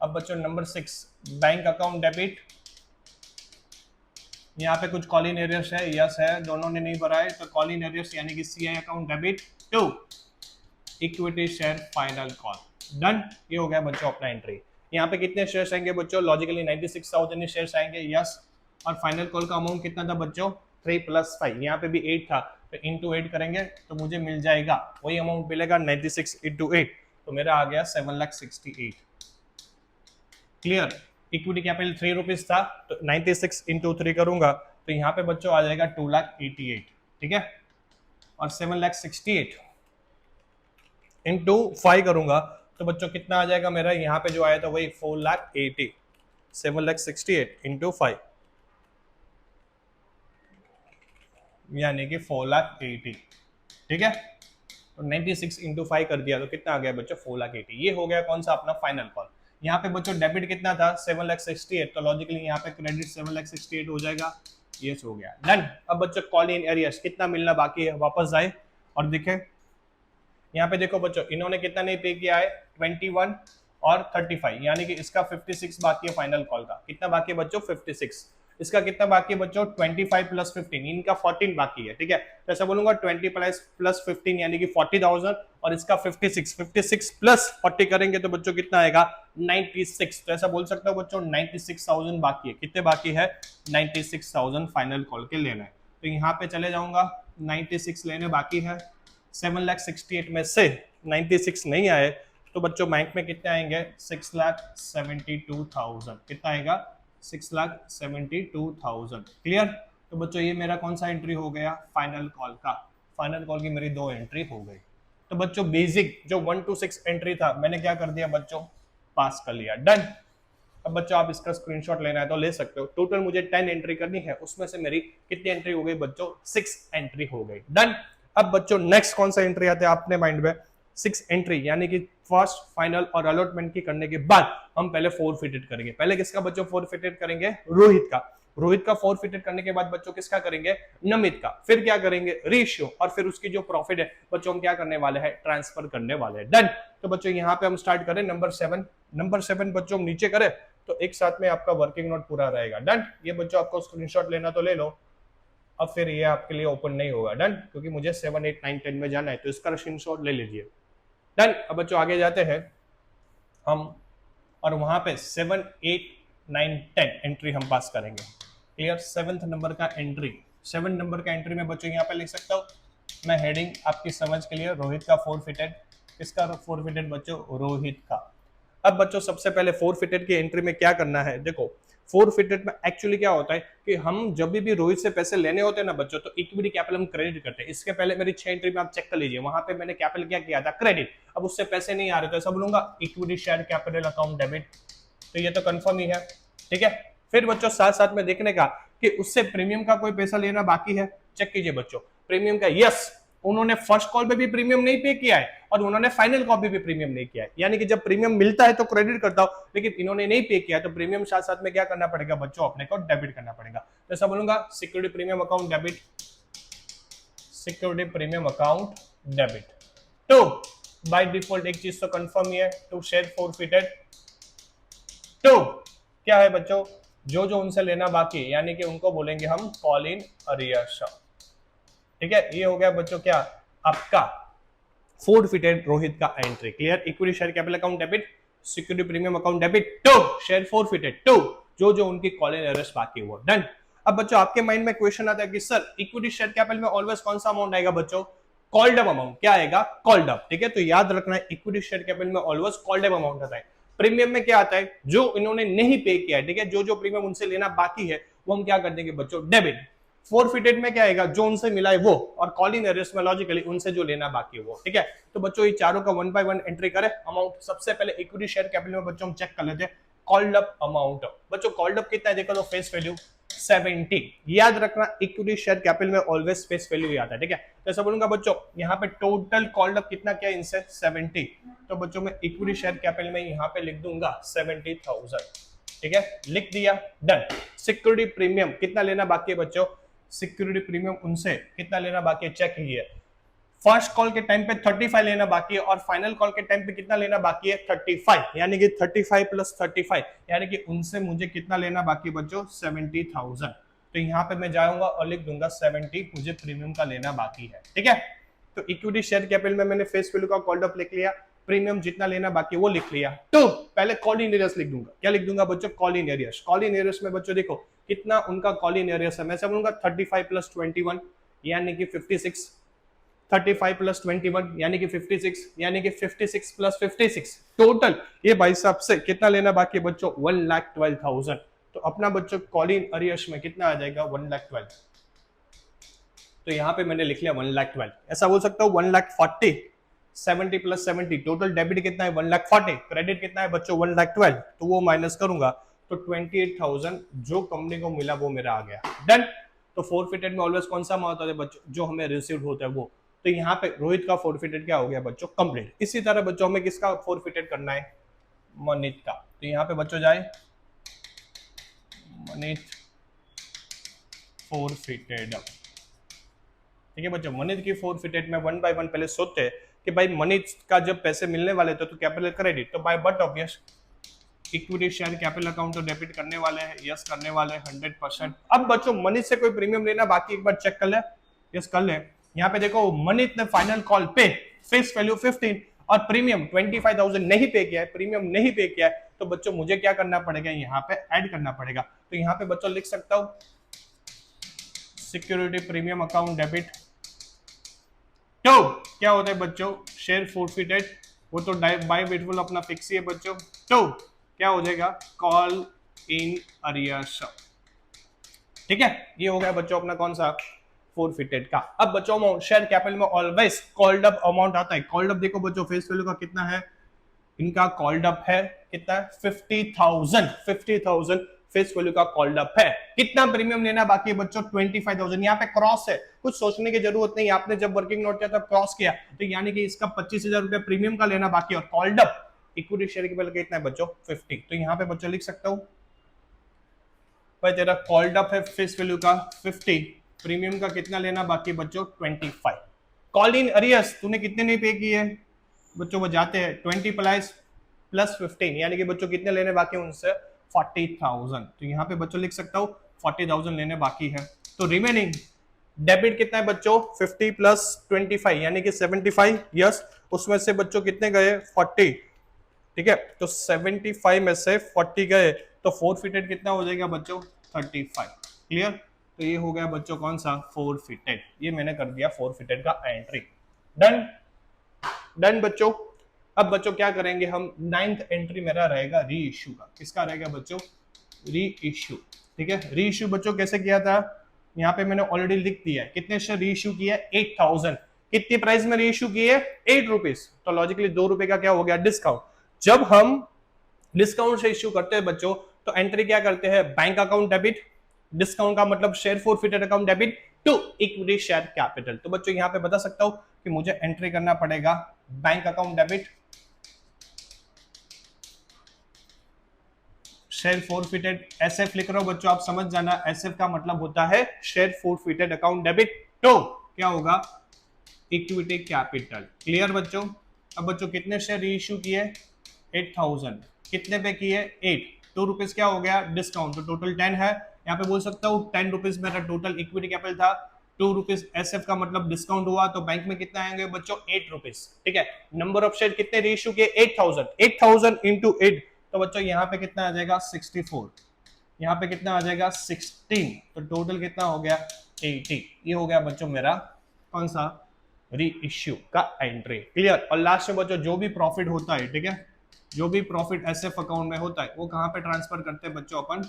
अब बच्चों नंबर 6 बैंक अकाउंट डेबिट। यहाँ पे कुछ कॉल इन एरियर्स है, यस है, दोनों ने नहीं भरा है तो कॉल इन एरियर्स यानी कि CI account debit to equity share final call. Done. ये हो गया बच्चों अपना एंट्री। यहाँ पे कितने शेयर्स आएंगे बच्चों? लॉजिकली 96,000 शेयर्स आएंगे, यस। और फाइनल कॉल का अमाउंट कितना था बच्चों? 3 + 5, यहाँ पे भी 8 था तो इंटू 8 करेंगे तो मुझे मिल जाएगा वही अमाउंट मिलेगा 96 × 8, तो मेरा आ गया 7,68,000। क्लियर। इक्विटी कैपिटल 3 रुपीज था तो 96 × 3 करूंगा तो यहाँ पे बच्चों आ जाएगा 2,88,000। ठीक है। और 7,68,000 × 5 करूंगा तो बच्चों कितना आ जाएगा मेरा? यहाँ पे जो आया था वही 4,80,000। 7,68,000 × 5 यानी कि 4,80,000। ठीक है। तो 96 × 5 कर दिया तो कितना आ गया बच्चों? 4,80,000। ये हो गया कौन सा? अपना फाइनल कॉल। यहाँ पे बच्चों डेबिट कितना था? 7,68,000, तो लॉजिकली यहाँ पे क्रेडिट 7,68,000 हो जाएगा, ये हो गया। डन। अब बच्चों कॉल इन एरियर्स कितना मिलना बाकी है? वापस जाए और देखें, यहाँ पे देखो बच्चों इन्होंने कितना नहीं पे किया है? 21 और 35 यानी कि इसका 56 बाकी है फाइनल कॉल का। कितना बाकी है बच्चों? 56। इसका कितना बाकी है बच्चों? 25 + 15, इनका 14 बाकी है। ठीक है, तो ऐसा बोलूंगा 20 + 15 यानी कि 40,000 और इसका 56 + 40 करेंगे तो बच्चों कितना आएगा? 96। तो ऐसा बोल सकता हूँ बच्चों 96,000 बाकी है। कितने बाकी है? 96,000 फाइनल कॉल के लेना है। तो यहाँ पे चले जाऊंगा, 96 लेने बाकी है। 7,68,000 में से 96 नहीं आए तो बच्चों बैंक में कितने आएंगे? 6,72,000। कितना आएगा? 6,72,000। क्लियर। तो बच्चों ये मेरा कौन सा एंट्री हो गया? फाइनल कॉल का। फाइनल कॉल की मेरी 2 एंट्री हो गई। तो बच्चों बेसिक जो 1 to 6 एंट्री था मैंने क्या कर दिया बच्चों? पास कर लिया। डन। अब बच्चों आप इसका स्क्रीनशॉट लेना है तो ले सकते हो। टोटल मुझे 10 एंट्री करनी है, उसमें से मेरी कितनी एंट्री हो गई बच्चों? 6 एंट्री हो गई। डन। अब बच्चों नेक्स्ट कौन सा एंट्री आता है आपने माइंड में? 6 एंट्री यानी कि फर्स्ट, फाइनल और अलॉटमेंट की करने के बाद हम पहले फोरफिटेड करेंगे। पहले किसका बच्चों फोरफिटेड करेंगे? रोहित का। रोहित का फोरफिटेड करने के बाद बच्चों किसका करेंगे? नमित का। फिर क्या करेंगे? रेशियो। और फिर उसकी जो प्रॉफिट है बच्चों हम क्या करने वाले हैं? ट्रांसफर करने वाले हैं। डन। तो बच्चों यहाँ पे हम स्टार्ट करें नंबर 7। नंबर 7 बच्चों हम नीचे करें तो एक साथ में आपका वर्किंग नोट पूरा रहेगा। डन। ये बच्चों आपको स्क्रीनशॉट लेना तो ले लो, अब फिर ये आपके लिए ओपन नहीं होगा। डन। क्योंकि मुझे 7, 8, 9, 10 में जाना है तो इसका स्क्रीनशॉट ले लीजिए। डन। अब बच्चों आगे जाते हैं हम और वहां पे 7, 8, 9, 10 एंट्री हम पास करेंगे। क्लियर। 7th नंबर का एंट्री, 7 नंबर का एंट्री में बच्चों यहाँ पे लिख सकता हूँ मैं हेडिंग आपकी समझ के लिए, रोहित का फोरफिटेड। किसका फोरफिटेड बच्चों? रोहित का। अब बच्चों सबसे पहले फोरफिटेड की एंट्री में क्या करना है? देखो फोरफिटेड में एक्चुअली क्या होता है कि हम जब भी रोहित से पैसे लेने होते हैं ना बच्चों तो इक्विटी कैपिटल हम क्रेडिट करते हैं। इसके पहले मेरी 6 एंट्री में आप चेक कर लीजिए, वहां पे मैंने कैपिटल क्या किया था? क्रेडिट। अब उससे पैसे नहीं आ रहे तो ऐसा बोलूंगा equity share capital account debit. तो ये तो कंफर्म ही है। ठीक है। फिर बच्चों साथ साथ में देखने का कि उससे प्रीमियम का कोई पैसा लेना बाकी है, चेक कीजिए बच्चों। प्रीमियम का यस, उन्होंने फर्स्ट कॉल पे भी प्रीमियम नहीं पे किया है और उन्होंने फाइनल कॉल पे भी प्रीमियम नहीं किया है। यानी कि जब प्रीमियम मिलता है तो क्रेडिट करता हूं, लेकिन इन्होंने नहीं पे किया है तो प्रीमियम साथ साथ में क्या करना पड़ेगा बच्चों? अपने को डेबिट करना पड़ेगा। तो ऐसा बोलूंगा security premium account debit, security premium account debit. तो बाय डिफॉल्ट एक चीज तो कंफर्म ही है, टू शेयर फोरफिटेड। तो क्या है बच्चों? जो जो उनसे लेना बाकी है यानी कि उनको बोलेंगे हम कॉल इन अरियर्स। ठीक है, ये हो गया बच्चों क्या आपका फोरफिटेड रोहित का entry. Clear, equity share capital account debit, security premium account debit, to share forfeited, to जो जो उनकी कॉलिंग एरर्स बाकी हुआ, डन। अब बच्चों आपके माइंड में क्वेश्चन आता है कि सर इक्विटी शेयर कैपिटल में ऑलवेज कौन सा अमाउंट आएगा बच्चों, कॉल्ड अप अमाउंट। क्या आएगा, कॉल्ड अप। ठीक है, तो याद रखना है इक्विटी शेयर कैपिटल में ऑलवेज कॉल्ड अप अमाउंट आता है। प्रीमियम में क्या आता है, जो इन्होंने नहीं पे किया है, ठीक है, जो जो प्रीमियम उनसे लेना बाकी है वो हम क्या कर देंगे बच्चों, डेबिट। फोरफिटेड में क्या आएगा, जो उनसे मिला है वो, और कॉलिंग एरर्स में लॉजिकली उनसे जो लेना बाकी है वो। ठीक है, तो बच्चों ये चारों का 1 बाय 1 एंट्री करें अमाउंट। सबसे पहले इक्विटी शेयर कैपिटल में बच्चों हम चेक कर लेते हैं कॉल्ड अप अमाउंट। बच्चों कॉल्ड अप कितना है देखो तो फेस वैल्यू 70। याद रखना इक्विटी शेयर कैपिटल में ऑलवेज फेस वैल्यू ही आता है। ठीक है, तो ऐसा बोलूंगा बच्चों यहाँ पे टोटल कॉल्ड अप कितना क्या इनसे 70। तो बच्चों मैं इक्विटी शेयर कैपिटल में यहाँ पे लिख दूंगा 70,000। ठीक है, लिख दिया, डन। सिक्योरिटी प्रीमियम कितना लेना बाकी है बच्चों, सिक्योरिटी प्रीमियम उनसे कितना लेना बाकी है, चेक कीजिए। फर्स्ट कॉल के टाइम पे 35 लेना बाकी है और फाइनल कॉल के टाइम पे कितना लेना बाकी है 35, यानी कि 35 प्लस 35, यानी कि उनसे मुझे कितना लेना बाकी है बच्चों 70,000। तो यहाँ पे मैं जाऊंगा और लिख दूंगा 70 मुझे प्रीमियम का लेना बाकी है। ठीक है, तो इक्विटी शेयर कैपिटल में मैंने फेस वैल्यू का कॉल्ड अप लिख लिया, प्रीमियम जितना लेना बाकी वो लिख लिया। तो पहले कॉल इन एरियर्स लिख दूंगा, क्या लिख दूंगा बच्चों, call in arrears. Call in arrears में बच्चों देखो कितना उनका कॉल इन एरियर्स है, मैं समझूंगा 35 प्लस 21 यानी कि 56, 35 प्लस 21 यानी कि 56, यानी कि 56 प्लस 56 टोटल ये भाई साहब से कितना लेना बाकी है बच्चों 1,12,000। तो अपना बच्चों कॉल इन एरियर्स में कितना आ जाएगा 1,12,000। तो यहाँ पे मैंने लिख लिया 1,12,000। ऐसा बोल सकता हूँ 1,40,000, 70 प्लस 70 टोटल डेबिट कितना है 1,40,000, क्रेडिट कितना है बच्चों 1,12,000, तो वो माइनस करूंगा तो 28,000 जो कंपनी को मिला वो मेरा आ गया, डन। तो फोरफिटेड में ऑलवेज कौन सा अमाउंट होता है बच्चों, जो हमें रिसीव होता है वो। तो यहाँ पे रोहित का फोरफिटेड क्या हो गया बच्चों, कंप्लीट। इसी तरह बच्चों हमें किसका फोरफिटेड करना है, मनीत का। तो यहाँ पे बच्चों जाए मनीत फोरफिटेड। ठीक है बच्चों, मनीत की फोरफिटेड में 1 बाय 1 पहले सोचते हैं कि भाई मनीत का जब पैसे मिलने वाले थे तो कैपिटल क्रेडिट, तो by but obvious equity share capital account तो डेबिट करने वाले हैं, यस करने वाले हैं 100%। अब बच्चों मनीत से कोई प्रीमियम लेना बाकी एक बार चेक कर ले, यस कर ले। यहाँ पे देखो मनीत ने फाइनल कॉल पे फेस वैल्यू 15 और प्रीमियम 25,000 नहीं पे किया है, प्रीमियम नहीं पे किया है, तो बच्चों मुझे क्या करना पड़ेगा, यहाँ पे ऐड करना पड़ेगा। तो यहाँ पे बच्चों लिख सकता हूँ सिक्योरिटी प्रीमियम अकाउंट डेबिट, तो क्या होता है बच्चों शेयर फोरफिटेड, वो तो बाय विड्रॉल अपना फिक्स ही है बच्चों। तो क्या हो जाएगा कॉल इन अरियर्स। ठीक है, ये हो गया बच्चों अपना कौन सा फोरफिटेड का। अब बच्चों शेयर कैपिटल में ऑलवेज कॉल्ड अप अमाउंट आता है। कॉल्ड अप देखो बच्चों फेस वैल्यू का कितना है, इनका कॉल्ड अप है कितना है 50,000 फेस वैल्यू का कॉल्ड अप है। कितना प्रीमियम लेना बाकी है बच्चों 25,000। यहाँ पे क्रॉस है, कुछ सोचने की जरूरत नहीं, आपने जब वर्किंग नोट किया तब क्रॉस किया, तो यानी कि इसका 25,000 रुपया प्रीमियम का लेना बाकी है और कॉल्ड अप इक्विटी शेयर के पहले कितना है बच्चों 50। तो यहाँ पे बच्चों लिख सकता हूँ भाई तेरा कॉल्ड अप है फेस वैल्यू का 50, प्रीमियम का कितना लेना बाकी बच्चों 25। कॉल इन अरियर्स तूने कितने नहीं पे किए बच्चों, वो जाते हैं 20 प्लस 15 यानी कि बच्चों कितने लेने बाकी है उनसे 40,000। तो यहाँ पे बच्चों लिख सकता हूँ 40,000 लेने बाकी है। तो रिमेनिंग डेबिट कितना है बच्चों 50 प्लस 25 यानी कि 75, यस। उसमें से बच्चों कितने गए 40, ठीक है, तो 75 में से 40 गए तो फोरफिटेड कितना हो जाएगा बच्चों 35। क्लियर, तो ये हो गया बच्चों कौन सा फोरफिटेड, ये मैंने कर दिया फोरफिटेड का एंट्री, डन। डन बच्चों। अब बच्चों क्या करेंगे हम, 9th एंट्री मेरा रहेगा री इश्यू का। किसका रहेगा बच्चों, री इश्यू। ठीक है, री इश्यू बच्चों कैसे किया था, यहाँ पे मैंने ऑलरेडी लिख दिया है कितने शेयर री इश्यू किया 8,000। कितनी प्राइस में री इश्यू किए 8 रुपीज, तो लॉजिकली 2 रुपए का क्या हो गया डिस्काउंट। जब हम डिस्काउंट से इश्यू करते हैं बच्चों तो एंट्री क्या करते हैं, बैंक अकाउंट डेबिट, डिस्काउंट का मतलब share forfeited account debit to equity share capital. तो बच्चों यहाँ पे बता सकता हूं कि मुझे एंट्री करना पड़ेगा bank account debit share forfeited, SF लिख रहा हूं बच्चों, आप समझ जाना एसएफ का मतलब होता है share forfeited account debit to क्या होगा इक्विटी कैपिटल। क्लियर बच्चों। अब बच्चों कितने शेयर रीइश्यू किए 8,000, कितने पे किए 8, 2 रुपीज क्या हो गया डिस्काउंट, तो टोटल 10 है। यहाँ पे बोल सकता हूँ 10 रुपीज मेरा टोटल इक्विटी कैपिटल था, ₹2 एसएफ का मतलब डिस्काउंट हुआ तो बैंक में कितना आएंगे बच्चों ₹8, ठीक है। नंबर ऑफ शेयर कितने रीइश्यू किए 8000 इंटू 8 तो बच्चों यहाँ पे कितना आ जाएगा 64, यहाँ पे कितना आ जाएगा 16, तो टोटल कितना हो गया 80। ये हो गया बच्चों मेरा कौन सा री इश्यू का एंट्री, क्लियर। और लास्ट में बच्चों जो भी प्रॉफिट होता है, ठीक है, जो भी प्रॉफिट एसएफ अकाउंट में होता है वो कहाँ पे ट्रांसफर करते हैं बच्चों अपन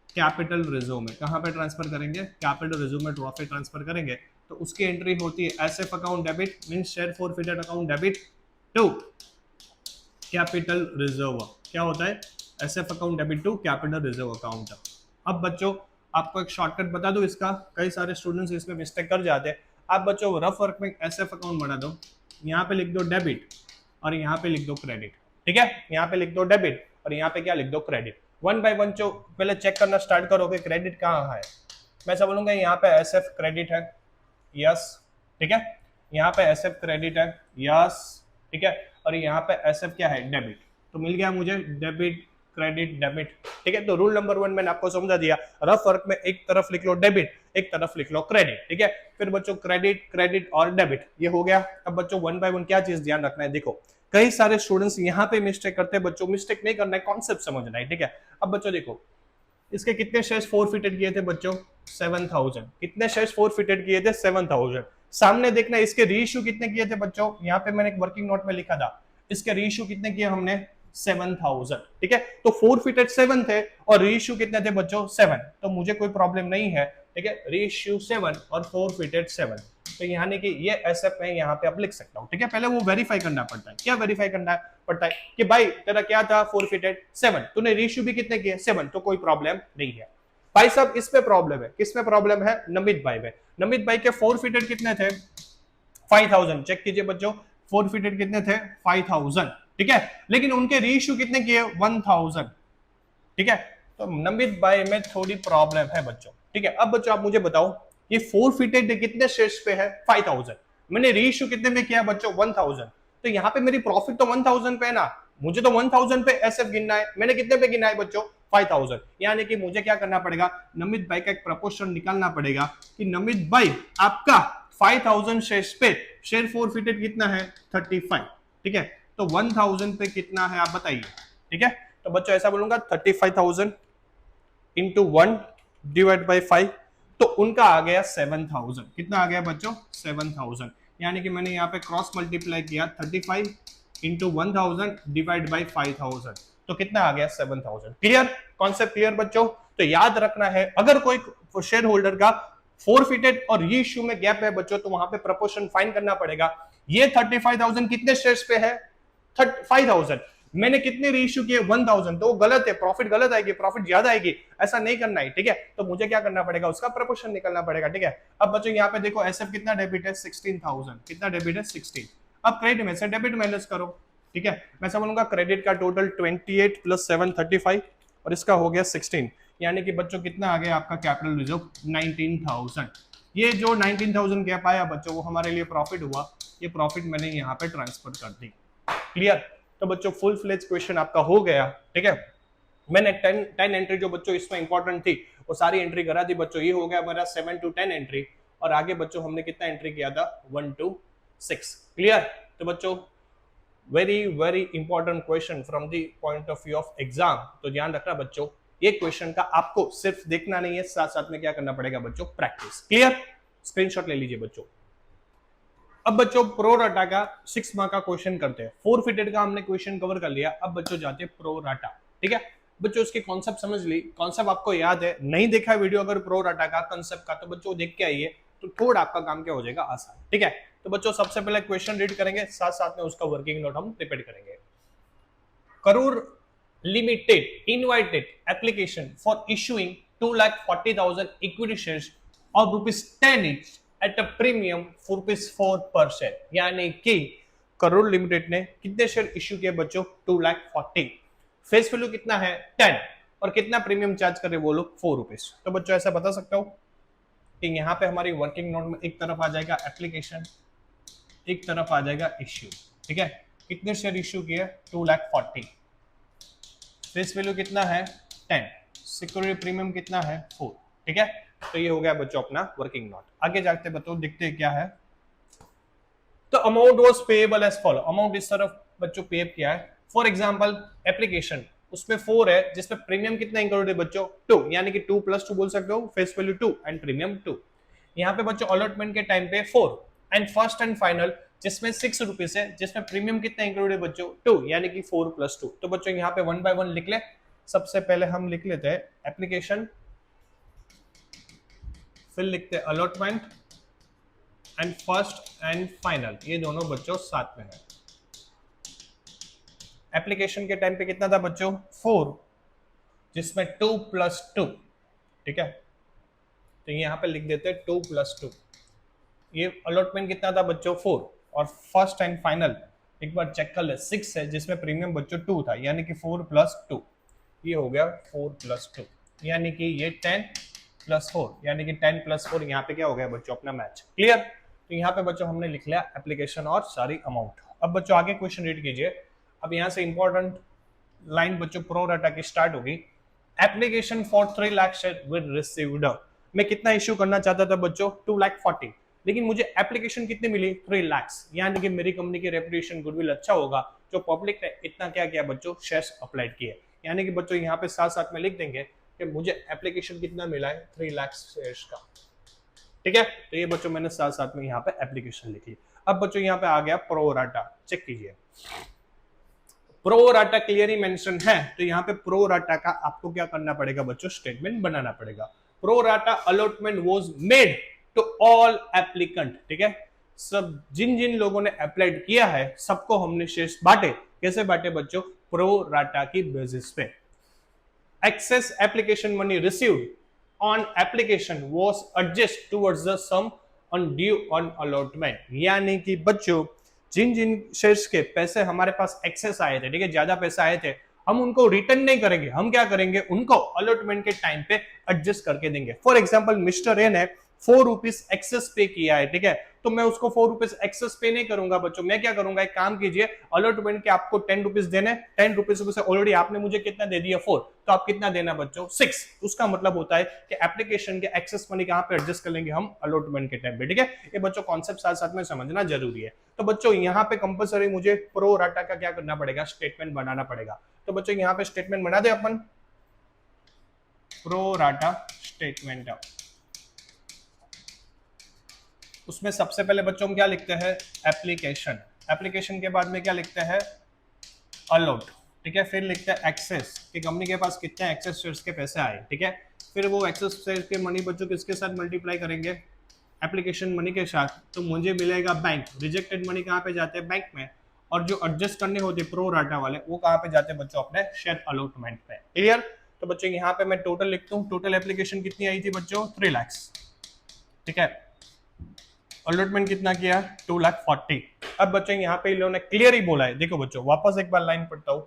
कैपिटल रिजर्व में। कहाँ पे ट्रांसफर करेंगे कैपिटल रिजर्व में प्रॉफिट ट्रांसफर करेंगे तो उसकी एंट्री होती है SF account debit mean share forfeited account debit to capital reserve. क्या होता है SF account debit to capital reserve account. अब बच्चों आपको एक शॉर्टकट बता दो इसका, कई सारे स्टूडेंट्स इसमें मिस्टेक कर जाते हैं। आप बच्चों रफ वर्क में एसएफ अकाउंट बना दो, यहाँ पे लिख दो डेबिट और यहाँ पे लिख दो क्रेडिट, ठीक है। यहाँ पे लिख दो डेबिट और यहाँ पे क्या लिख दो क्रेडिट। वन बाय वन जो पहले चेक करना स्टार्ट करोगे क्रेडिट कहाँ है, मैं ऐसा बोलूंगा यहाँ पे एसएफ क्रेडिट है, यस, ठीक है। यहाँ पे एसएफ क्रेडिट है, यस, ठीक है। और यहाँ पे एसएफ क्या है डेबिट, तो मिल गया मुझे डेबिट क्रेडिट डेबिट, ठीक है। तो रूल नंबर 1 मैंने आपको समझा दिया, रफ वर्क में एक तरफ लिख लो डेबिट एक तरफ लिख लो क्रेडिट, ठीक है। फिर बच्चों क्रेडिट क्रेडिट और डेबिट ये हो गया। अब बच्चों वन बाय वन क्या चीज ध्यान रखना है, देखो कई सारे स्टूडेंट्स यहाँ पे मिस्टेक करते हैं बच्चों, मिस्टेक नहीं करना है, कॉन्सेप्ट समझना है, ठीक है। अब बच्चों देखो इसके कितने शेयर्स फॉरफिटेड किए थे बच्चों 7000, कितने शेयर्स फॉरफिटेड किए थे 7000। सामने देखना इसके रीइश्यू कितने किए थे बच्चों, यहाँ पे मैंने एक वर्किंग नोट में लिखा था इसके रीइश्यू कितने किए हमने 7000, ठीक है। तो फॉरफिटेड 7 थे और रीइश्यू कितने थे बच्चों 7, तो मुझे कोई प्रॉब्लम नहीं है, ठीक है। रीइश्यू 7 और फॉरफिटेड 7, तो यानी कि ये एसएफ मैं यहाँ पे अब लिख सकता हूँ, ठीक है। पहले वो वेरीफाई करना पड़ता है, क्या वेरीफाई करना पड़ता है कि भाई तेरा क्या था फॉरफिटेड 7, तूने रीइश्यू भी कितने किए 7, तो कोई प्रॉब्लम नहीं है। भाई साहब इस पे प्रॉब्लम है, किस में प्रॉब्लम है नमित भाई में। नमित भाई के फॉरफिटेड कितने थे 5000, चेक कीजिए बच्चों फॉरफिटेड कितने थे 5000, ठीक है। लेकिन उनके रीइश्यू कितने किए 1000, ठीक है। तो नमित भाई में थोड़ी प्रॉब्लम है बच्चों, ठीक है। अब बच्चों आप मुझे बताओ ये फॉरफिटेड कितने शेयर्स पे है 5000, मैंने रीइश्यू कितने में किया बच्चों 1000, तो यहाँ पे मेरी प्रॉफिट तो 1000 पे है ना, मुझे तो 1000 पे एसएफ गिनना है, मैंने कितने पे गिना है बच्चों 5000, यानी कि मुझे क्या करना पड़ेगा नमित भाई का एक प्रपोर्शन निकालना पड़ेगा कि नमित भाई आपका 5000 शेयर्स पे शेयर फॉरफिटेड कितना है 35, ठीक है। तो 1000 पे कितना है आप बताइए, ठीक है। तो बच्चों ऐसा बोलूंगा 35000 इंटू 1 डिवाइड बाई 5, तो उनका आ गया 7000, कितना आ गया बच्चों 7000, यानी कि मैंने यहाँ पे क्रॉस मल्टीप्लाई किया 35 इंटू 1000 डिवाइड बाई 5000, तो कितना आ गया 7000। क्लियर, कॉन्सेप्ट क्लियर बच्चों। तो याद रखना है अगर कोई शेयर होल्डर का फॉरफिटेड और रीइश्यू में गैप है बच्चों तो वहां पे प्रपोर्शन फाइंड करना पड़ेगा। ये 35000 कितने शेयर्स पे है 5000, मैंने कितने रीइश्यू किए 1000, तो वो गलत है, प्रॉफिट गलत आएगी, प्रॉफिट ज्यादा आएगी, ऐसा नहीं करना है, ठीक है। तो मुझे क्या करना पड़ेगा उसका प्रपोर्शन निकलना पड़ेगा, ठीक है। अब बच्चों यहाँ पे देखो एसएफ कितना डेबिट है 16000, कितना डेबिट है 16, अब क्रेडिट में से डेबिट माइनस करो, ठीक है। मैं ऐसा बोलूंगा क्रेडिट का टोटल 28 प्लस 7 35 और इसका हो गया 16, यानी कि बच्चों कितना आ गया आपका कैपिटल रिजर्व 19000। ये जो 19000 गैप आया बच्चों वो हमारे लिए प्रॉफिट हुआ, ये प्रॉफिट मैंने यहाँ पे ट्रांसफर कर दी। क्लियर, तो बच्चों फुल फ्लेज क्वेश्चन आपका हो गया, ठीक है। मैंने 10 एंट्री जो बच्चों इसमें इंपॉर्टेंट थी वो सारी एंट्री करा दी बच्चों, ये हो गया हमारा 7 to 10 एंट्री, और आगे बच्चों हमने कितना एंट्री किया था 1 to 6। क्लियर, तो बच्चों very very important question from the point of view of exam, तो ध्यान रखना बच्चों ये क्वेश्चन का आपको सिर्फ देखना नहीं है, साथ साथ में क्या करना पड़ेगा बच्चों प्रैक्टिस। क्लियर, स्क्रीनशॉट ले लीजिए बच्चों। अब बच्चों प्रो राटा का 6 मार्क का क्वेश्चन करते हैं, फॉरफिटेड का हमने क्वेश्चन कवर कर लिया, अब बच्चों जाते हैं प्रो राटा, ठीक है। बच्चों उसके कॉन्सेप्ट समझ ली, कॉन्सेप्ट आपको याद है, नहीं देखा वीडियो अगर प्रो राटा का कॉन्सेप्ट का तो बच्चों देख के आइए, तो थोड़ा आपका काम क्या हो जाएगा आसान, ठीक है। तो बच्चों सबसे पहले क्वेश्चन रीड करेंगे, साथ साथ में उसका वर्किंग नोट हम प्रिपेयर करेंगे। Karur limited invited application for issuing 2,40,000 equity shares और ₹10 each एट अ प्रीमियम ₹4 पर शेयर, यानी कि करोड़ लिमिटेड ने कितने शेयर इश्यू किए बच्चों 2,40,000, फेस वैल्यू कितना है 10 और कितना प्रीमियम चार्ज करे वो लोग ₹4। तो बच्चों ऐसा बता सकता हूं कि यहाँ पे हमारी वर्किंग नोट में एक तरफ आ जाएगा एप्लीकेशन, एक तरफ आ जाएगा इश्यू, ठीक है। कितने शेयर इश्यू किए 2,40,000, फेस वैल्यू कितना है 10, सिक्योरिटी प्रीमियम कितना है 4, ठीक है। तो ये हो गया बच्चों अपना वर्किंग नोट। आगे जाते बच्चों देखते हैं क्या है। तो amount was payable as follow, amount इस तरफ बच्चों पे किया है। फॉर एग्जांपल एप्लीकेशन, उसमें 4 है जिसमें प्रीमियम कितना इंक्लूडेड है बच्चों 2, यानी कि 2 + 2 बोल सकते हो, फेस वैल्यू 2 एंड प्रीमियम 2। यहाँ पे बच्चों अलॉटमेंट के टाइम पे 4 एंड फर्स्ट एंड फाइनल जिसमें 6 रुपीज है, जिसमें प्रीमियम कितना इंक्लूडेड है बच्चों 2, यानी कि 4 + 2। तो बच्चों यहाँ पे 1 बाय 1 लिख ले। सबसे पहले हम लिख लेते हैं एप्लीकेशन, फिर लिखते हैं allotment and first and final, ये दोनों बच्चों साथ में है। एप्लीकेशन के टाइम पे कितना था बच्चों 4, जिसमें 2 + 2, ठीक है। तो यहाँ पे लिख देते हैं 2 + 2। ये अलॉटमेंट कितना था बच्चों 4, और फर्स्ट एंड फाइनल एक बार चेक कर ले 6 है, जिसमें प्रीमियम बच्चों 2 था, यानी कि 4 + 2, ये हो गया 4 + 2, यानी कि ये 10 + 4, यानी कि 10 + 4 यहाँ पे क्या हो गया बच्चों अपना मैच। क्लियर। तो यहाँ पे बच्चों हमने लिख लिया एप्लीकेशन और सारी अमाउंट। अब बच्चों आगे क्वेश्चन रीड कीजिए। अब यहाँ से इंपॉर्टेंट लाइन बच्चों प्रो डाटा की स्टार्ट होगी। Application for 3 lakh share with received, मैं कितना इश्यू करना चाहता था बच्चों 2,40,000, लेकिन मुझे एप्लीकेशन कितनी मिली 3 लाख, यानी कि मेरी कंपनी की रेपुटेशन गुडविल अच्छा होगा, जो पब्लिक ने इतना क्या किया बच्चों शेयर्स अप्लाइड किए, यानी कि बच्चों यहाँ पे साथ साथ में लिख देंगे कि मुझे एप्लीकेशन कितना मिला है 3 लाख शेयर्स का, ठीक है। तो ये बच्चों मैंने साथ साथ में यहाँ पे एप्लीकेशन लिखी। अब बच्चों यहाँ पे आ गया प्रो राटा, चेक कीजिए प्रो राटा क्लियरली मेंशन है, तो यहाँ पे प्रो राटा का आपको क्या करना पड़ेगा बच्चों स्टेटमेंट बनाना पड़ेगा। Pro rata allotment was made to all applicant, ठीक है। सब जिन जिन लोगों ने अप्लाइड किया है सबको हमने शेयर्स बांटे। कैसे बांटे बच्चों प्रो राटा की बेसिस पे। Excess application money received on application was adjust towards the sum on due on allotment, यानी कि बच्चों जिन जिन शेयर्स के पैसे हमारे पास एक्सेस आए थे, ठीक है, ज्यादा पैसे आए थे, हम उनको रिटर्न नहीं करेंगे, हम क्या करेंगे उनको अलॉटमेंट के टाइम पे एडजस्ट करके देंगे। फॉर एग्जांपल मिस्टर ए ने 4 रुपीज एक्सेस पे किया है, ठीक है, तो मैं उसको 4 रुपीज एक्सेस पे नहीं करूंगा बच्चों, मैं क्या करूंगा एक काम कीजिए, अलॉटमेंट के आपको 10 रुपीज देने, 10 रुपीज में से ऑलरेडी आपने मुझे कितना दे दिया 4, तो आप कितना देना बच्चों 6। उसका मतलब होता है कि एप्लीकेशन के एक्सेस मनी कहां पे एडजस्ट कर लेंगे हम अलॉटमेंट के टाइम पे, ठीक है। ये बच्चों कॉन्सेप्ट साथ साथ में समझना जरूरी है। तो बच्चों यहाँ पे कंपलसरी मुझे प्रो राटा का क्या करना पड़ेगा स्टेटमेंट बनाना पड़ेगा। तो बच्चों यहाँ पे स्टेटमेंट बना दे अपन, प्रो राटा स्टेटमेंट। उसमें सबसे पहले बच्चों हम क्या लिखते हैं एप्लीकेशन, एप्लीकेशन के बाद में क्या लिखते हैं अलॉट, ठीक है, फिर लिखते हैं एक्सेस कि कंपनी के पास कितने एक्सेस शेयर्स के पैसे आए, ठीक है, फिर वो एक्सेस शेयर्स के मनी बच्चों किसके साथ मल्टीप्लाई करेंगे एप्लीकेशन मनी के साथ, तो मुझे मिलेगा बैंक। रिजेक्टेड मनी कहाँ पे जाते हैं बैंक में, और जो एडजस्ट करने होते प्रो राटा वाले वो कहाँ पे जाते हैं बच्चों अपने शेयर अलॉटमेंट पे। क्लियर। तो बच्चों यहाँ पे मैं टोटल लिखता हूँ, टोटल एप्लीकेशन कितनी आई थी बच्चों 3 लाख, ठीक है, अलॉटमेंट कितना किया 2,40,000। अब बच्चों यहाँ पे इन्होंने क्लियर ही बोला है, देखो बच्चों वापस एक बार लाइन पढ़ता हूं,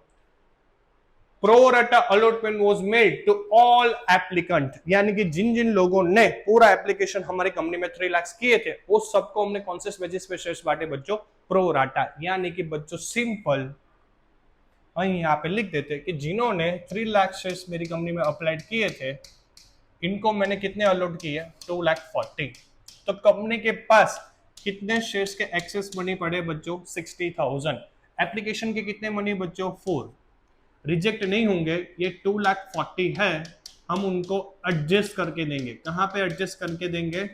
pro rata allotment was made to all applicant, यानी कि जिन जिन लोगों ने पूरा एप्लीकेशन हमारी कंपनी में 3 लाख किए थे वो सबको हमने कौन से बेसिस पे शेयर्स बांटे बच्चों प्रो राटा, यानी कि बच्चों सिंपल यहाँ पे लिख देते कि जिन्होंने 3 लाख शेयर्स मेरी कंपनी में अप्लाइड किए थे इनको मैंने कितने अलॉट किए 2,40,000। तो कंपनी के पास कितने शेयर्स के एक्सेस मनी पड़े बच्चों 60,000। एप्लीकेशन के कितने मनी बच्चों 4, रिजेक्ट नहीं होंगे, ये 2,40,000 है, हम उनको एडजस्ट करके देंगे। कहां पे एडजस्ट करके देंगे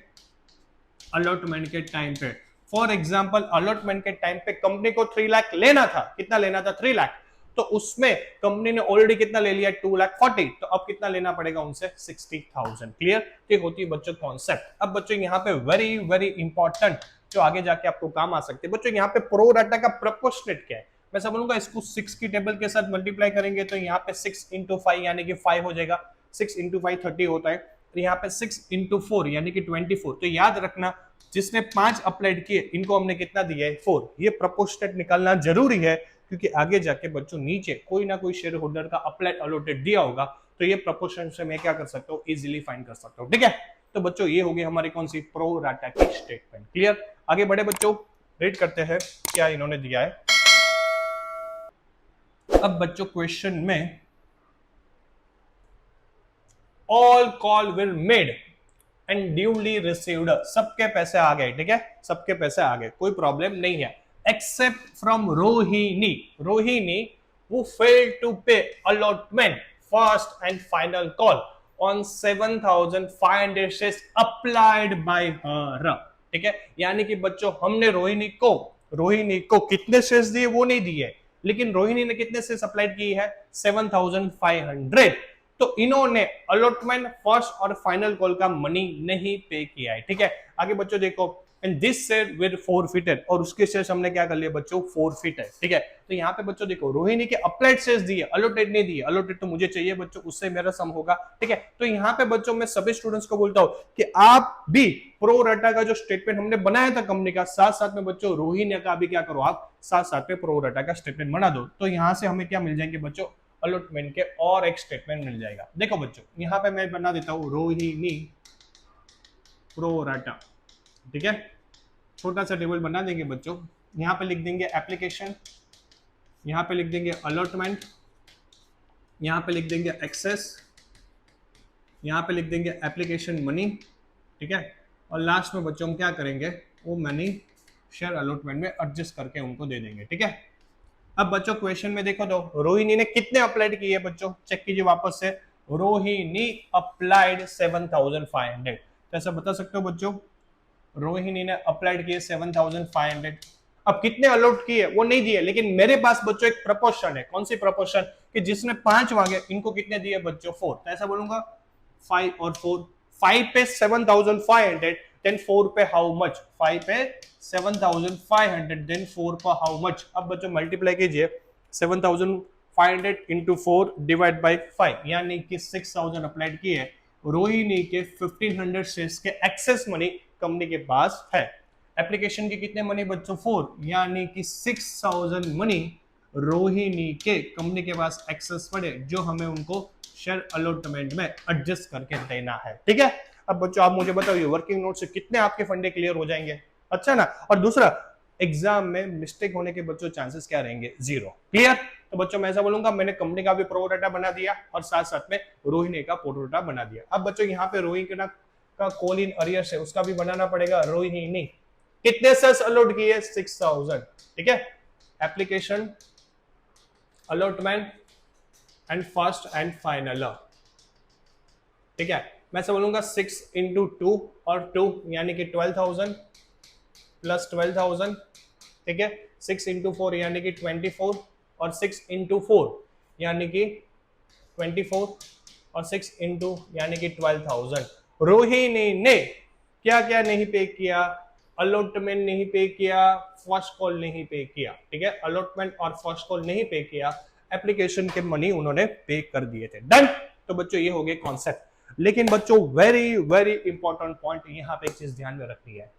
अलॉटमेंट के टाइम पे। फॉर एग्जांपल अलॉटमेंट के टाइम पे कंपनी को 3 लाख लेना था, कितना लेना था 3 लाख, तो उसमें कंपनी ने ऑलरेडी कितना ले लिया 2,40,000, तो अब कितना लेना पड़ेगा उनसे 60,000। क्लियर। ये होती है बच्चों कॉन्सेप्ट। अब बच्चों यहाँ पे वेरी वेरी इंपॉर्टेंट जो आगे जाके आपको काम आ सकते हैं बच्चों, यहाँ पे प्रो राटा का प्रोपोर्शनेट क्या है, मैं समझूंगा इसको 6 की टेबल के साथ मल्टीप्लाई करेंगे तो यहाँ पे 6 × 5 यानी कि 5 हो जाएगा, 6 × 5 30 होता है, तो यहाँ पे 6 × 4 यानी कि 24। तो याद रखना जिसने 5 अप्लाइड किए इनको हमने कितना दिया है 4। ये प्रोपोर्शनेट निकालना जरूरी है क्योंकि आगे जाके बच्चों नीचे कोई ना कोई शेयर होल्डर का अप्लाइड अलॉटेड दिया होगा, तो ये प्रोपोर्शन से मैं क्या कर सकता हूँ इजीली फाइंड कर सकता हूँ, ठीक है। तो बच्चों ये होगी हमारी कौन सी प्रो राटा की स्टेटमेंट। क्लियर। आगे बढ़े बच्चों, रीड करते हैं क्या इन्होंने दिया है। अब बच्चों क्वेश्चन में all call will made and duly received, सबके पैसे आ गए, ठीक है, सबके पैसे आ गए, कोई प्रॉब्लम नहीं है, except from Rohini, Rohini who failed to pay allotment first and final call on 7,500 shares applied by her, ठीक है, यानी कि बच्चों हमने रोहिणी को कितने शेयर्स दिए वो नहीं दिए, लेकिन रोहिणी ने कितने शेयर्स अप्लाइड की है 7,500, तो इन्होंने अलॉटमेंट फर्स्ट और फाइनल कॉल का मनी नहीं पे किया है, ठीक है। आगे बच्चों देखो, and this share with forfeited, और उसके शेयर्स हमने क्या कर लिए बच्चों फॉरफिट है, ठीक है। तो यहाँ पे बच्चों देखो रोहिणी के अप्लाइड शेयर्स दिए, अलॉटेड नहीं दिए, अलॉटेड तो मुझे चाहिए बच्चों, उससे मेरा सम होगा, ठीक है। तो यहाँ पे बच्चों मैं सभी स्टूडेंट्स को बोलता हूँ कि आप भी प्रो रटा का जो स्टेटमेंट हमने बनाया था कंपनी का, साथ साथ में बच्चों रोहिणी का भी क्या करो आप साथ साथ में प्रो रटा का स्टेटमेंट बना दो, तो यहाँ से हमें क्या मिल जाएंगे बच्चों अलॉटमेंट के और एक स्टेटमेंट मिल जाएगा। देखो बच्चों यहाँ पे मैं बना देता हूँ रोहिणी प्रो रटा, ठीक है, छोटा सा टेबल बना देंगे बच्चों, यहाँ पे लिख देंगे एप्लीकेशन, यहाँ पे लिख देंगे अलॉटमेंट, यहाँ पे लिख देंगे एक्सेस, यहाँ पे लिख देंगे एप्लीकेशन मनी, ठीक है, और लास्ट में बच्चों हम क्या करेंगे वो मनी शेयर अलॉटमेंट में एडजस्ट करके उनको दे देंगे, ठीक है। अब बच्चों क्वेश्चन में देखो तो रोहिणी ने कितने अप्लाइड किए बच्चों, चेक कीजिए वापस से, रोहिणी अप्लाइड 7,500, तो ऐसा बता सकते हो बच्चों रोहिणी ने अप्लाइड किए 7,500, अब कितने अलॉट किए वो नहीं दिए, लेकिन मेरे पास बच्चों एक प्रपोर्शन है, कौन सी प्रपोर्शन कि जिसने 5 मांगे इनको कितने दिए बच्चों 4, तो ऐसा बोलूंगा 5 और 4, 5 पे 7,500 देन 4 पे हाउ मच, 5 पे 7,500 देन 4 पे हाउ मच। अब बच्चों मल्टीप्लाई कीजिए 7,500 इंटू 4 डिवाइड बाई 5, यानी कि 6,000 अप्लाइड किए, रोहिणी के 1,500 शेयर्स के एक्सेस मनी कंपनी के पास है, एप्लीकेशन के कितने मनी बच्चों 4, यानी कि 6,000 मनी रोहिणी के कंपनी के पास एक्सेस पड़े, जो हमें उनको शेयर अलॉटमेंट में एडजस्ट करके देना है, ठीक है। अब बच्चों आप मुझे बताइए वर्किंग नोट से कितने आपके फंडे क्लियर हो जाएंगे, अच्छा ना। और दूसरा एग्जाम में मिस्टेक होने के बच्चों चांसेस क्या रहेंगे 0, क्लियर। तो बच्चों मैं ऐसा बोलूंगा मैंने कंपनी का भी प्रोडाटा बना दिया और साथ साथ में रोहिणी का प्रोडाटा बना दिया। अब बच्चों यहाँ पे रोहिणी का कॉल इन अरियर्स है उसका भी बनाना पड़ेगा, रोहिणी कितने सेल्स अलॉट किए 6,000, ठीक है, application allotment and first and final, ठीक है। मैं से बोलूंगा 6 इंटू 2 और 2 यानी कि 12,000 प्लस 12,000, ठीक है, 6 इंटू 4 यानी कि 24 और 6 इंटू 4 यानी कि 24 और 6 इंटू यानी कि 12,000। रोहिणी ने क्या क्या नहीं पे किया, अलॉटमेंट नहीं पे किया, फर्स्ट कॉल नहीं पे किया, ठीक है, अलॉटमेंट और फर्स्ट कॉल नहीं पे किया, एप्लीकेशन के मनी उन्होंने पे कर दिए थे, डन। तो बच्चों ये हो गए कॉन्सेप्ट, लेकिन बच्चों वेरी वेरी इंपॉर्टेंट पॉइंट यहाँ पे एक चीज ध्यान में रखनी है,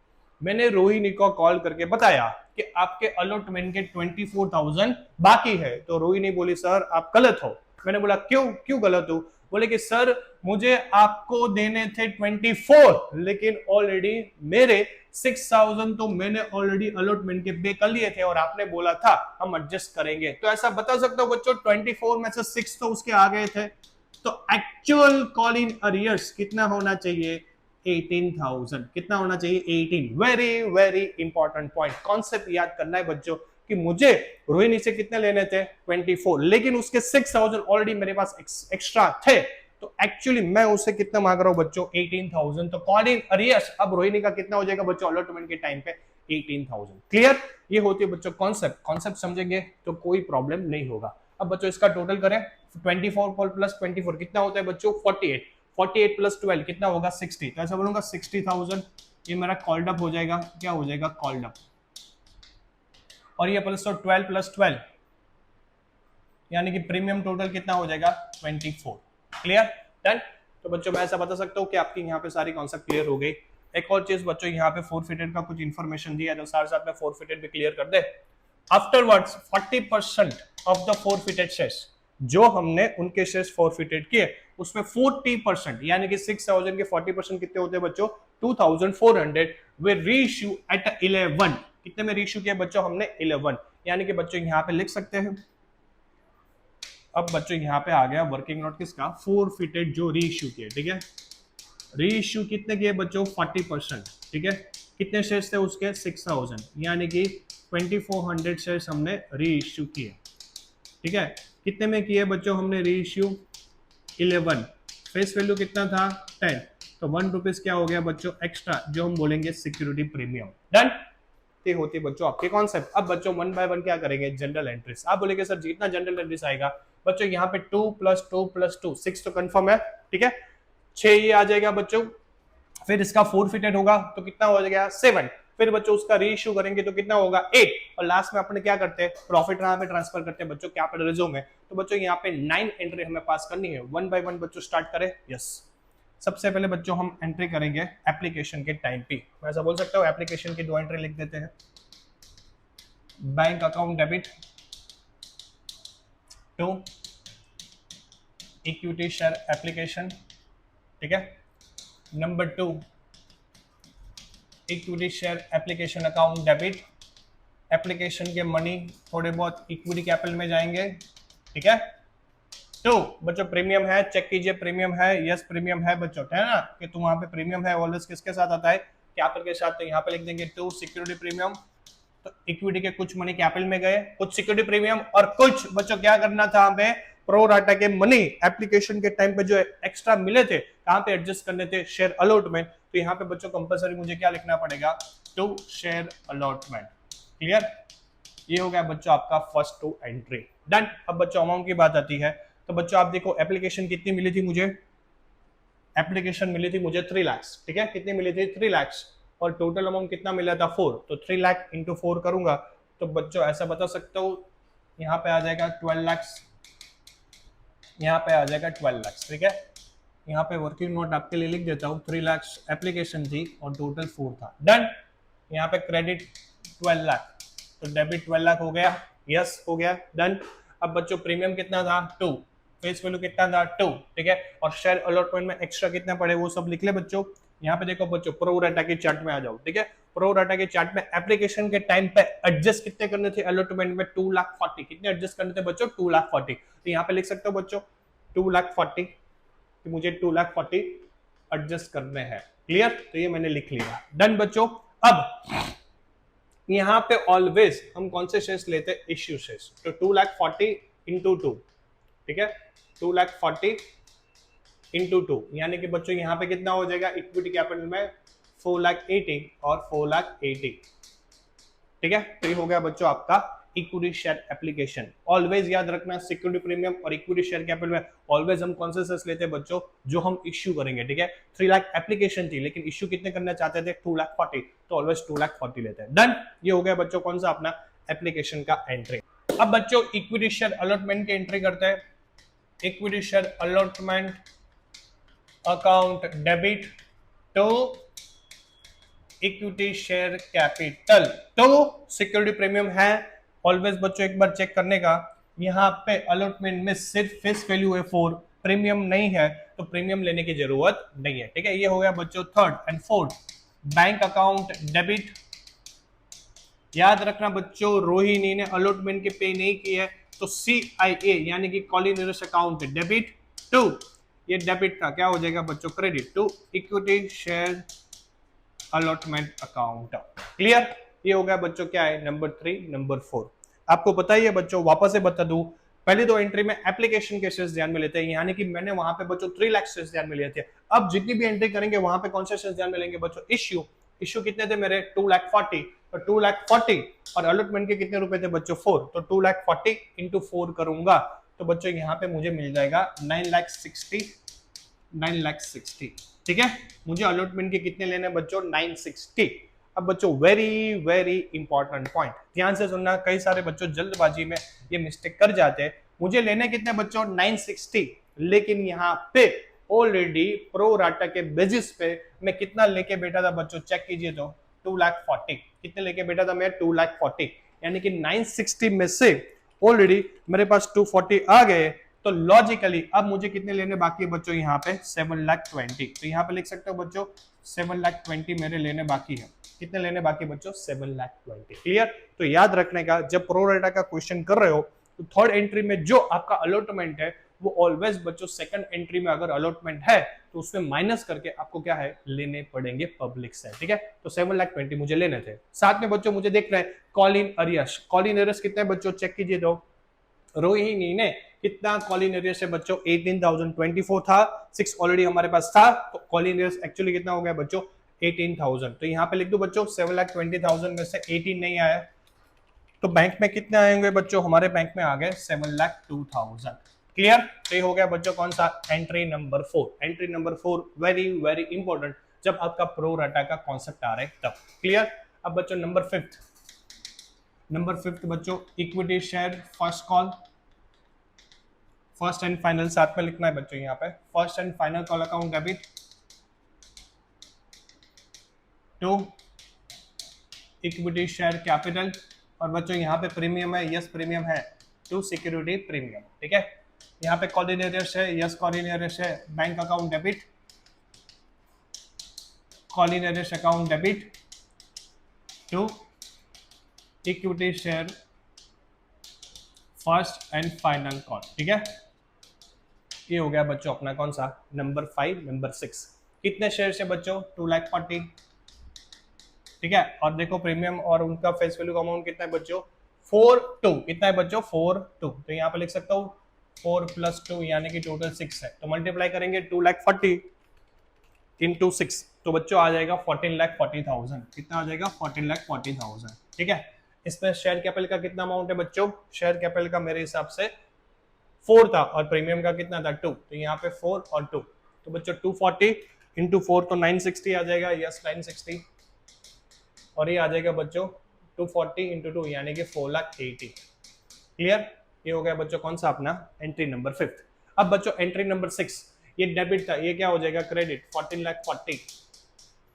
मैंने रोहिणी को कॉल करके बताया कि आपके अलॉटमेंट के 24,000 बाकी है, तो रोहिणी बोली सर आप गलत हो। मैंने बोला क्यों गलत हो, बोले कि सर मुझे आपको देने थे 24 लेकिन ऑलरेडी मेरे 6,000 तो मैंने ऑलरेडी अलॉटमेंट के पे कर लिए थे और आपने बोला था हम एडजस्ट करेंगे, तो ऐसा बता सकता हूं बच्चों 24 में से 6 तो उसके आ गए थे, तो एक्चुअल कॉल इन अरियर्स कितना होना चाहिए 18,000, कितना होना चाहिए 18। Very very important point, concept याद करना है बच्चों कि मुझे रोहिणी से कितने लेने थे 24 लेकिन उसके 6,000 ऑलरेडी मेरे पास एक्स्ट्रा थे, तो एक्चुअली मैं उससे कितना मांग रहा हूं बच्चों 18,000, तो कॉल इन अरियर्स अब रोहिणी का कितना हो जाएगा बच्चों अलॉटमेंट के टाइम पे 18,000, क्लियर। ये होती है बच्चों कॉन्सेप्ट समझेंगे तो कोई प्रॉब्लम नहीं होगा। अब बच्चों इसका टोटल करें 24 प्लस 24 कितना होता है बच्चों 48 प्लस 12 कितना होगा 60, तो ऐसा बोलूंगा 60,000 ये मेरा कॉल्ड अप हो जाएगा, क्या हो जाएगा कॉल्ड अप, और ये प्लस 12 प्लस 12 यानी कि प्रीमियम टोटल कितना हो जाएगा 24, क्लियर डन। तो बच्चों मैं ऐसा बता सकता हूँ कि आपकी यहाँ पे सारी कॉन्सेप्ट क्लियर हो गई। एक और चीज बच्चों यहाँ पे फॉरफिटेड का कुछ इन्फॉर्मेशन दिया है, तो साथ साथ में फॉरफिटेड भी क्लियर कर दे। Afterwards 40% of the forfeited shares जो हमने उनके शेयर्स फॉरफिटेड किए उसमें 40% यानी कि 6,000 के 40% कितने होते हैं बच्चों 2,400 वे रीइश्यू एट 11, कितने में रीइश्यू किया बच्चों हमने 11, यानी कि बच्चों यहाँ पे लिख सकते हैं। अब बच्चों यहाँ पे आ गया वर्किंग नोट किसका फॉरफिटेड जो रीइश्यू किए, ठीक है, री इश्यू कितने किए बच्चों 40%, ठीक है। कितने शेयर्स थे उसके 6000, यानी कि 2400 शेयर्स हमने री इश्यू किए, ठीक है। कितने में किए बच्चों हमने री इश्यू 11, फेस वैल्यू कितना था 10, तो 1 रुपीज क्या हो गया बच्चों एक्स्ट्रा, जो हम बोलेंगे सिक्योरिटी प्रीमियम। डन, ये होती है बच्चों आपके कॉन्सेप्ट। अब बच्चों 1 बाय 1 क्या करेंगे, जनरल एंट्रीज। आप बोलेंगे सर जितना जनरल एंट्रीज आएगा बच्चों यहाँ पे 2 + 2 + 2 6 तो कंफर्म है, ठीक है। 6 ये आ जाएगा बच्चों, फिर इसका फोरफिटेड होगा तो कितना हो जाएगा 7, फिर बच्चों उसका री इश्यू करेंगे तो कितना होगा 8, और लास्ट में अपने क्या करते हैं प्रॉफिट यहाँ पे ट्रांसफर करते हैं बच्चों कैपिटल रिजर्व में। तो बच्चों यहाँ पे 9 एंट्री हमें पास करनी है। 1 बाय 1 बच्चों स्टार्ट करें। यस, सबसे पहले बच्चों हम एंट्री करेंगे एप्लीकेशन के टाइम पे। मैं ऐसा बोल सकता हूँ एप्लीकेशन की 2 एंट्री लिख देते हैं। Bank account debit to equity share application, ठीक है। Number 2 equity share application account debit, application के मनी थोड़े बहुत इक्विटी कैपिटल में जाएंगे, ठीक है। 2 बच्चों प्रीमियम है, चेक कीजिए प्रीमियम है, यस प्रीमियम है बच्चों, है ना कि तुम वहां पे प्रीमियम है ऑलवेज किसके साथ आता है कैपिटल के साथ, तो यहाँ पे लिख देंगे 2 सिक्योरिटी प्रीमियम। तो इक्विटी के कुछ मनी कैपिटल में गए, कुछ सिक्योरिटी प्रीमियम, और कुछ बच्चों क्या करना था हमें प्रो राटा के मनी एप्लीकेशन के टाइम पे जो एक्स्ट्रा मिले थे कहां पे एडजस्ट करने थे शेयर अलॉटमेंट। तो यहाँ पे बच्चों कंपलसरी मुझे क्या लिखना पड़ेगा 2 शेयर अलॉटमेंट। क्लियर, ये हो गया बच्चों आपका फर्स्ट 2 एंट्री। डन। अब बच्चों अमाउंट की बात आती है, तो बच्चों आप देखो एप्लीकेशन कितनी मिली थी मुझे, एप्लीकेशन मिली थी मुझे 3 लाख, ठीक है। कितनी मिली थी 3 लाख, और टोटल अमाउंट कितना मिला था 4, तो 3 लाख इंटू 4 करूंगा तो बच्चों ऐसा बता सकता हूँ यहाँ पे आ जाएगा 12 लाख, यहाँ पे आ जाएगा 12 लाख, ठीक है। यहाँ पे वर्किंग नोट आपके लिए लिख देता हूँ, 3 लाख एप्लीकेशन थी और टोटल 4 था। डन। यहाँ पे क्रेडिट 12 लाख, तो डेबिट 12 लाख हो गया, यस हो गया, डन। अब बच्चों प्रीमियम कितना था 2, फेस वैल्यू कितना था 2, ठीक है। और शेयर अलॉटमेंट में एक्स्ट्रा कितना पड़े वो सब लिख ले बच्चों। यहाँ पे देखो बच्चों प्रो राटा के चार्ट में आ जाओ, ठीक है। प्रो राटा के चार्ट में एप्लीकेशन के टाइम पे एडजस्ट कितने करने थे अलॉटमेंट में 2,40,000, कितने एडजस्ट करने थे बच्चों 2,40,000। तो यहाँ पे लिख सकते हो बच्चों 2,40,000, कि मुझे 2,40,000 एडजस्ट करने हैं। क्लियर, तो ये मैंने लिख लिया। डन बच्चों। अब यहाँ पे ऑलवेज हम कौन से शेयर्स लेते हैं इश्यू शेयर्स, तो 2,40,000 इंटू 2, ठीक है। 2,40,000 इंटू 2 यानी कि बच्चों यहाँ पे कितना हो जाएगा इक्विटी कैपिटल में 4,80,000 और 4,80,000, ठीक है। तो ये हो गया बच्चों आपका इक्विटी शेयर एप्लीकेशन। ऑलवेज याद रखना सिक्योरिटी प्रीमियम और इक्विटी शेयर कैपिटल में ऑलवेज हम कौन से शेयर्स लेते हैं बच्चों जो हम इश्यू करेंगे, ठीक है। 3 लाख एप्लीकेशन थी लेकिन इश्यू कितने करना चाहते थे 2,40,000, तो ऑलवेज 2,40,000 लेते हैं। डन। ये हो गया बच्चों कौन सा अपना एप्लीकेशन का एंट्री। अब बच्चों इक्विटी शेयर अलॉटमेंट की एंट्री करते हैं। Equity share allotment account debit to equity share capital, तो सिक्योरिटी प्रीमियम है ऑलवेज बच्चों एक बार चेक करने का। यहाँ पे अलॉटमेंट में सिर्फ फेस वैल्यू है 4, प्रीमियम नहीं है, तो प्रीमियम लेने की जरूरत नहीं है, ठीक है। ये हो गया बच्चों third and fourth. Bank account debit, याद रखना बच्चों रोहिणी ने अलॉटमेंट के पे नहीं किए तो CIA यानी कि कॉलिनरस अकाउंट डेबिट टू, ये डेबिट था क्या हो जाएगा बच्चों credit to equity share allotment account. Clear, ये हो गया बच्चों क्या है नंबर 3 नंबर 4। आपको पता ही है बच्चों, वापस से बता दूं, पहले 2 एंट्री में एप्लीकेशन के शेयर्स ध्यान में लेते हैं, यानी कि मैंने वहां पे बच्चों 3 लाख शेयर्स ध्यान में लिए थे। अब जितनी भी एंट्री करेंगे वहां पे कौन से शेयर्स ध्यान में लेंगे बच्चों इश्यू। इश्यू कितने थे मेरे 2,40,000, तो 2,40,000 और अलॉटमेंट के कितने रुपए थे बच्चों 4, तो 2,40,000 इंटू 4 करूंगा तो बच्चों यहाँ पे मुझे मिल जाएगा 9,60,000, ठीक है। मुझे अलॉटमेंट के कितने लेने बच्चों 960। अब बच्चों वेरी वेरी इंपॉर्टेंट पॉइंट, ध्यान से सुनना, कई सारे बच्चों जल्दबाजी में ये मिस्टेक कर जाते हैं। मुझे लेने कितने बच्चों 960, लेकिन यहाँ पे ऑलरेडी प्रो राटा के बेसिस पे मैं कितना लेके बैठा था बच्चों चेक कीजिए तो 2,40,000, कितने लेके बैठा था मैं 2,40,000, यानी कि 960 में से ऑलरेडी मेरे पास 240 आ गए, तो लॉजिकली अब मुझे कितने लेने बाकी है बच्चों यहाँ पे 7,20,000, तो यहाँ पे लिख सकते हो बच्चों 7,20,000 मेरे लेने बाकी है। कितने लेने बाकी बच्चों 7,20,000। क्लियर, तो याद रखने का जब प्रो राटा का क्वेश्चन कर रहे हो तो थर्ड एंट्री में जो आपका अलॉटमेंट है वो ऑलवेज बच्चों सेकंड एंट्री में अगर अलॉटमेंट है तो उसमें माइनस करके आपको क्या है लेने पड़ेंगे पब्लिक से, ठीक है। तो 7,20,000 मुझे लेने थे। साथ में बच्चों मुझे देखना है call in arrears. Call in arrears कितने बच्चों चेक कीजिए। तो रोहिणी ने कितना कॉल इन अरियर्स है बच्चों 18,024 था, 6 ऑलरेडी हमारे पास था, तो कॉल इन अरियर्स एक्चुअली कितना हो गया बच्चों 18,000। तो यहाँ पे लिख दो बच्चों 7,20,000 में से 18 नहीं आया, तो बैंक में कितने आएंगे बच्चों, हमारे बैंक में आ गए 7,02,000। क्लियर। तो ये हो गया बच्चों कौन सा entry number 4। Entry number 4 very very important जब आपका प्रो राटा का कॉन्सेप्ट आ रहा है तब। क्लियर। अब बच्चों नंबर 5 बच्चों equity share first call, first and final साथ में लिखना है बच्चों। यहाँ पे first and final call account debit to equity share capital, और बच्चों यहाँ पे प्रीमियम है, यस प्रीमियम है, टू सिक्योरिटी प्रीमियम, ठीक है। यहाँ पे कॉल इन अरियर्स है, यस कॉल इन अरियर्स है, bank account debit, call in arrears account debit to equity share first and final call, ठीक है। ये हो गया बच्चों अपना कौन सा नंबर 5। नंबर 6 कितने शेयर से बच्चों 2,40,000, ठीक है। और देखो प्रीमियम और उनका फेस वैल्यू का अमाउंट कितना है बच्चों 4,2, कितना है बच्चों 4,2, तो यहाँ पे लिख सकता हूँ 4 + 2 यानी कि टोटल 6 है, तो मल्टीप्लाई करेंगे 2,40,000 इंटू 6, तो बच्चों आ जाएगा 14,40,000। कितना आ जाएगा 14,40,000, ठीक है। इसमें शेयर कैपिटल का कितना अमाउंट है बच्चों, शेयर कैपिटल का मेरे हिसाब से 4 था और प्रीमियम का कितना था 2, तो यहाँ पे 4 और 2, तो बच्चों 240 इंटू 4 तो 960 आ जाएगा, यस 960, और ये आ जाएगा बच्चों 240 इंटू 2 यानी कि 4,80,000। क्लियर। ये हो गया बच्चों कौन सा अपना एंट्री नंबर 5। अब बच्चों एंट्री नंबर 6 ये डेबिट था, ये क्या हो जाएगा क्रेडिट 14,40,000,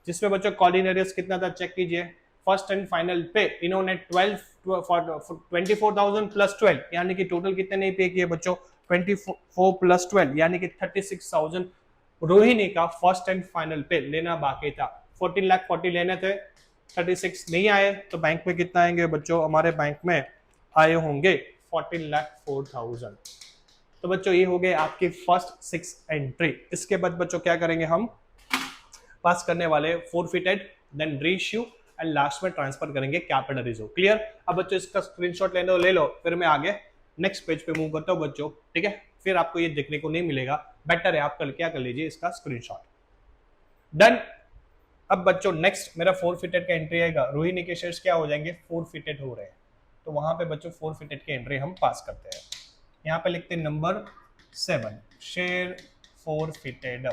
जिसमें बच्चों कॉल इन अरियर्स कितना था चेक कीजिए। फर्स्ट एंड फाइनल पे इन्होंने 24,000 + 12 यानी कि टोटल कितने नहीं पे किए बच्चों 24 + 12 यानी कि 36,000 रोहिणी का फर्स्ट एंड फाइनल पे लेना बाकी था। 14,40,000 लेने थे, 36 नहीं आए, तो बैंक में कितना आएंगे बच्चों, हमारे बैंक में आए होंगे 14,04,000। तो बच्चों ये हो गए आपकी फर्स्ट 6 एंट्री। इसके बाद बच्चों क्या करेंगे, हम पास करने वाले forfeited, then reissue and last में ट्रांसफर करेंगे कैपिटल रिजर्व। क्लियर। अब बच्चों इसका स्क्रीनशॉट ले लो, फिर मैं आगे नेक्स्ट पेज पे मूव करता हूँ बच्चों, ठीक है। फिर आपको ये देखने को नहीं मिलेगा, बेटर है आप कल क्या कर लीजिए इसका स्क्रीनशॉट। डन। अब बच्चों नेक्स्ट मेरा फोरफिटेड का एंट्री आएगा, रोहिणी के शेयर्स क्या हो जाएंगे फोरफिटेड हो रहे हैं, तो वहां पे बच्चों फोरफिटेड के एंट्री हम पास करते हैं। यहाँ पे लिखते हैं नंबर 7 शेयर फोरफिटेड,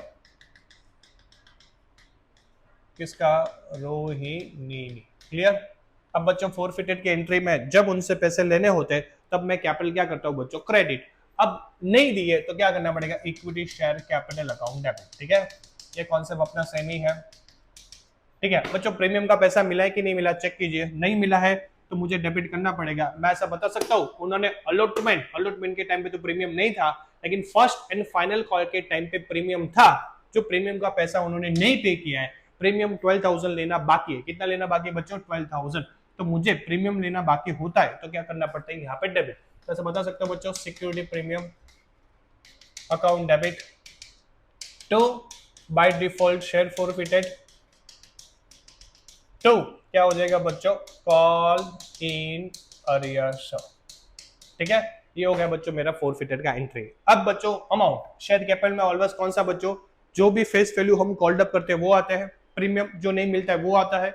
किसका रोहिणी। क्लियर। अब बच्चों फोरफिटेड के एंट्री में जब उनसे पैसे लेने होते तब मैं कैपिटल क्या करता हूँ बच्चों क्रेडिट, अब नहीं दिए तो क्या करना पड़ेगा equity share capital account debit, ठीक है। ये कॉन्सेप्ट अपना सेम ही है, ठीक है। बच्चों प्रीमियम का पैसा मिला है कि नहीं मिला चेक कीजिए, नहीं मिला है तो मुझे डेबिट करना पड़ेगा। मैं ऐसा बता सकता हूँ उन्होंने अलॉटमेंट के टाइम पे तो प्रीमियम नहीं था, लेकिन फर्स्ट एंड फाइनल कॉल के टाइम पे प्रीमियम था, जो प्रीमियम का पैसा उन्होंने नहीं पे किया है। प्रीमियम 12,000 लेना बाकी है, कितना लेना बाकी है बच्चों 12,000, तो मुझे प्रीमियम लेना बाकी होता है तो क्या करना पड़ता है यहाँ पे डेबिट। तो ऐसा बता सकता हूँ बच्चों security premium account debit to by default share forfeited to क्या हो जाएगा बच्चों कॉल इन अरियर्स, ठीक है। ये हो गया बच्चों मेरा फोरफिटेड का एंट्री। अब बच्चों अमाउंट शेयर कैपिटल में ऑलवेज कौन सा बच्चों जो भी फेस वैल्यू हम कॉल्ड अप करते हैं वो आता है, प्रीमियम जो नहीं मिलता है वो आता है,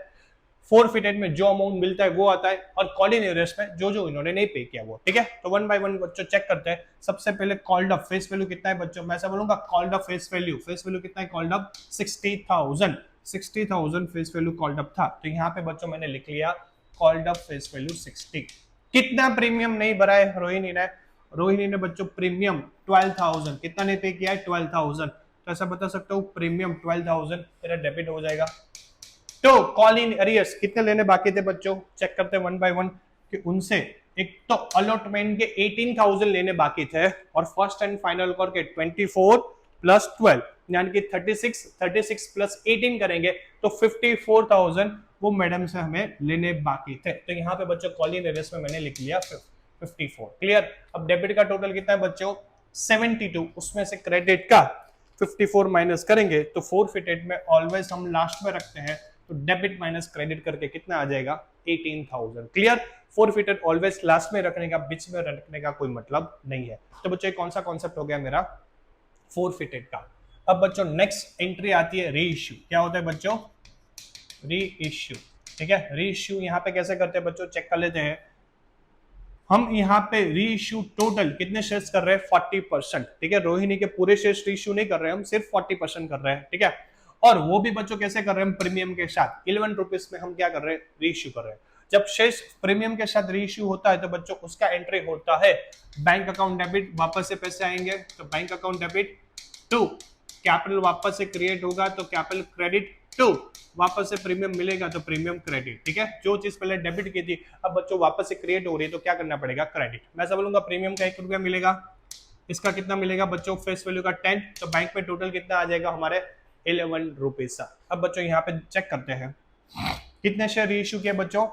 फोरफिटेड में जो अमाउंट मिलता है वो आता है, और कॉल इन अरियर्स में जो इन्होंने नहीं पे किया वो, ठीक है। तो 1 बाय 1 बच्चों चेक करते हैं। सबसे पहले कॉल्ड अप फेस वैल्यू कितना है बच्चों, मैं ऐसा बोलूंगा कॉल्ड अप फेस वैल्यू कितना है called up 60,000 face value called up था, तो यहाँ पे बच्चों मैंने लिख लिया कॉल्ड अप फेस वैल्यू 60। कितना प्रीमियम नहीं भरा है रोहिणी ने बच्चों प्रीमियम 12,000, कितना नहीं पे किया है 12,000, तो ऐसा बता सकता हूँ प्रीमियम 12,000 तेरा डेबिट हो जाएगा। तो कॉल इन अरियर्स कितने लेने बाकी थे बच्चों चेक करते हैं 1 बाय 1 कि उनसे एक तो अलॉटमेंट के 18,000 लेने बाकी थे, और फर्स्ट एंड फाइनल कॉल के 24 + 12 यानी कि 36 + 18 करेंगे तो 54,000 वो मैडम से हमें लेने बाकी थे। तो यहाँ पे बच्चों कॉल इन अरियर्स में मैंने लिख लिया 54। क्लियर। अब डेबिट का टोटल कितना है बच्चों 72, उसमें से क्रेडिट का 54 माइनस करेंगे तो फोरफिटेड में ऑलवेज हम लास्ट में रखते हैं, तो डेबिट माइनस क्रेडिट करके कितना आ जाएगा 18,000। क्लियर? फोरफिटेड ऑलवेज लास्ट में रखने का, बीच में रखने का कोई मतलब नहीं है। तो बच्चों कौन सा कॉन्सेप्ट हो गया मेरा फोरफिटेड का। अब बच्चों नेक्स्ट एंट्री आती है री इश्यू। क्या होता है बच्चों? री इश्यू। ठीक है, री इश्यू यहाँ पे कैसे करते हैं बच्चों, चेक कर लेते हैं। हम यहाँ पे री इश्यू टोटल कितने शेयर्स कर रहे हैं 40%। ठीक है, रोहिणी के पूरे शेयर्स री इश्यू नहीं कर रहे हैं, हम सिर्फ 40% कर रहे हैं। ठीक है, और वो भी बच्चों कैसे कर रहे हैं, प्रीमियम के साथ 11 रुपीज में हम क्या कर रहे हैं, री इश्यू कर रहे हैं। जब शेयर्स प्रीमियम के साथ री इश्यू होता है तो बच्चों उसका एंट्री होता है बैंक अकाउंट डेबिट, वापस से पैसे आएंगे तो bank account debit to, capital वापस से क्रिएट होगा तो कैपिटल क्रेडिट टू, वापस से प्रीमियम मिलेगा तो प्रीमियम क्रेडिट। ठीक है, जो चीज पहले डेबिट की थी अब बच्चों वापस से क्रिएट हो रही है तो क्या करना पड़ेगा, क्रेडिट। मैं ऐसा बोलूंगा प्रीमियम का 1 रुपया मिलेगा, इसका कितना मिलेगा बच्चों, फेस वैल्यू का 10, तो बैंक में टोटल कितना आ जाएगा हमारे 11 रुपीज। अब बच्चों यहाँ पे चेक करते हैं कितने शेयर रीइश्यू किए बच्चों,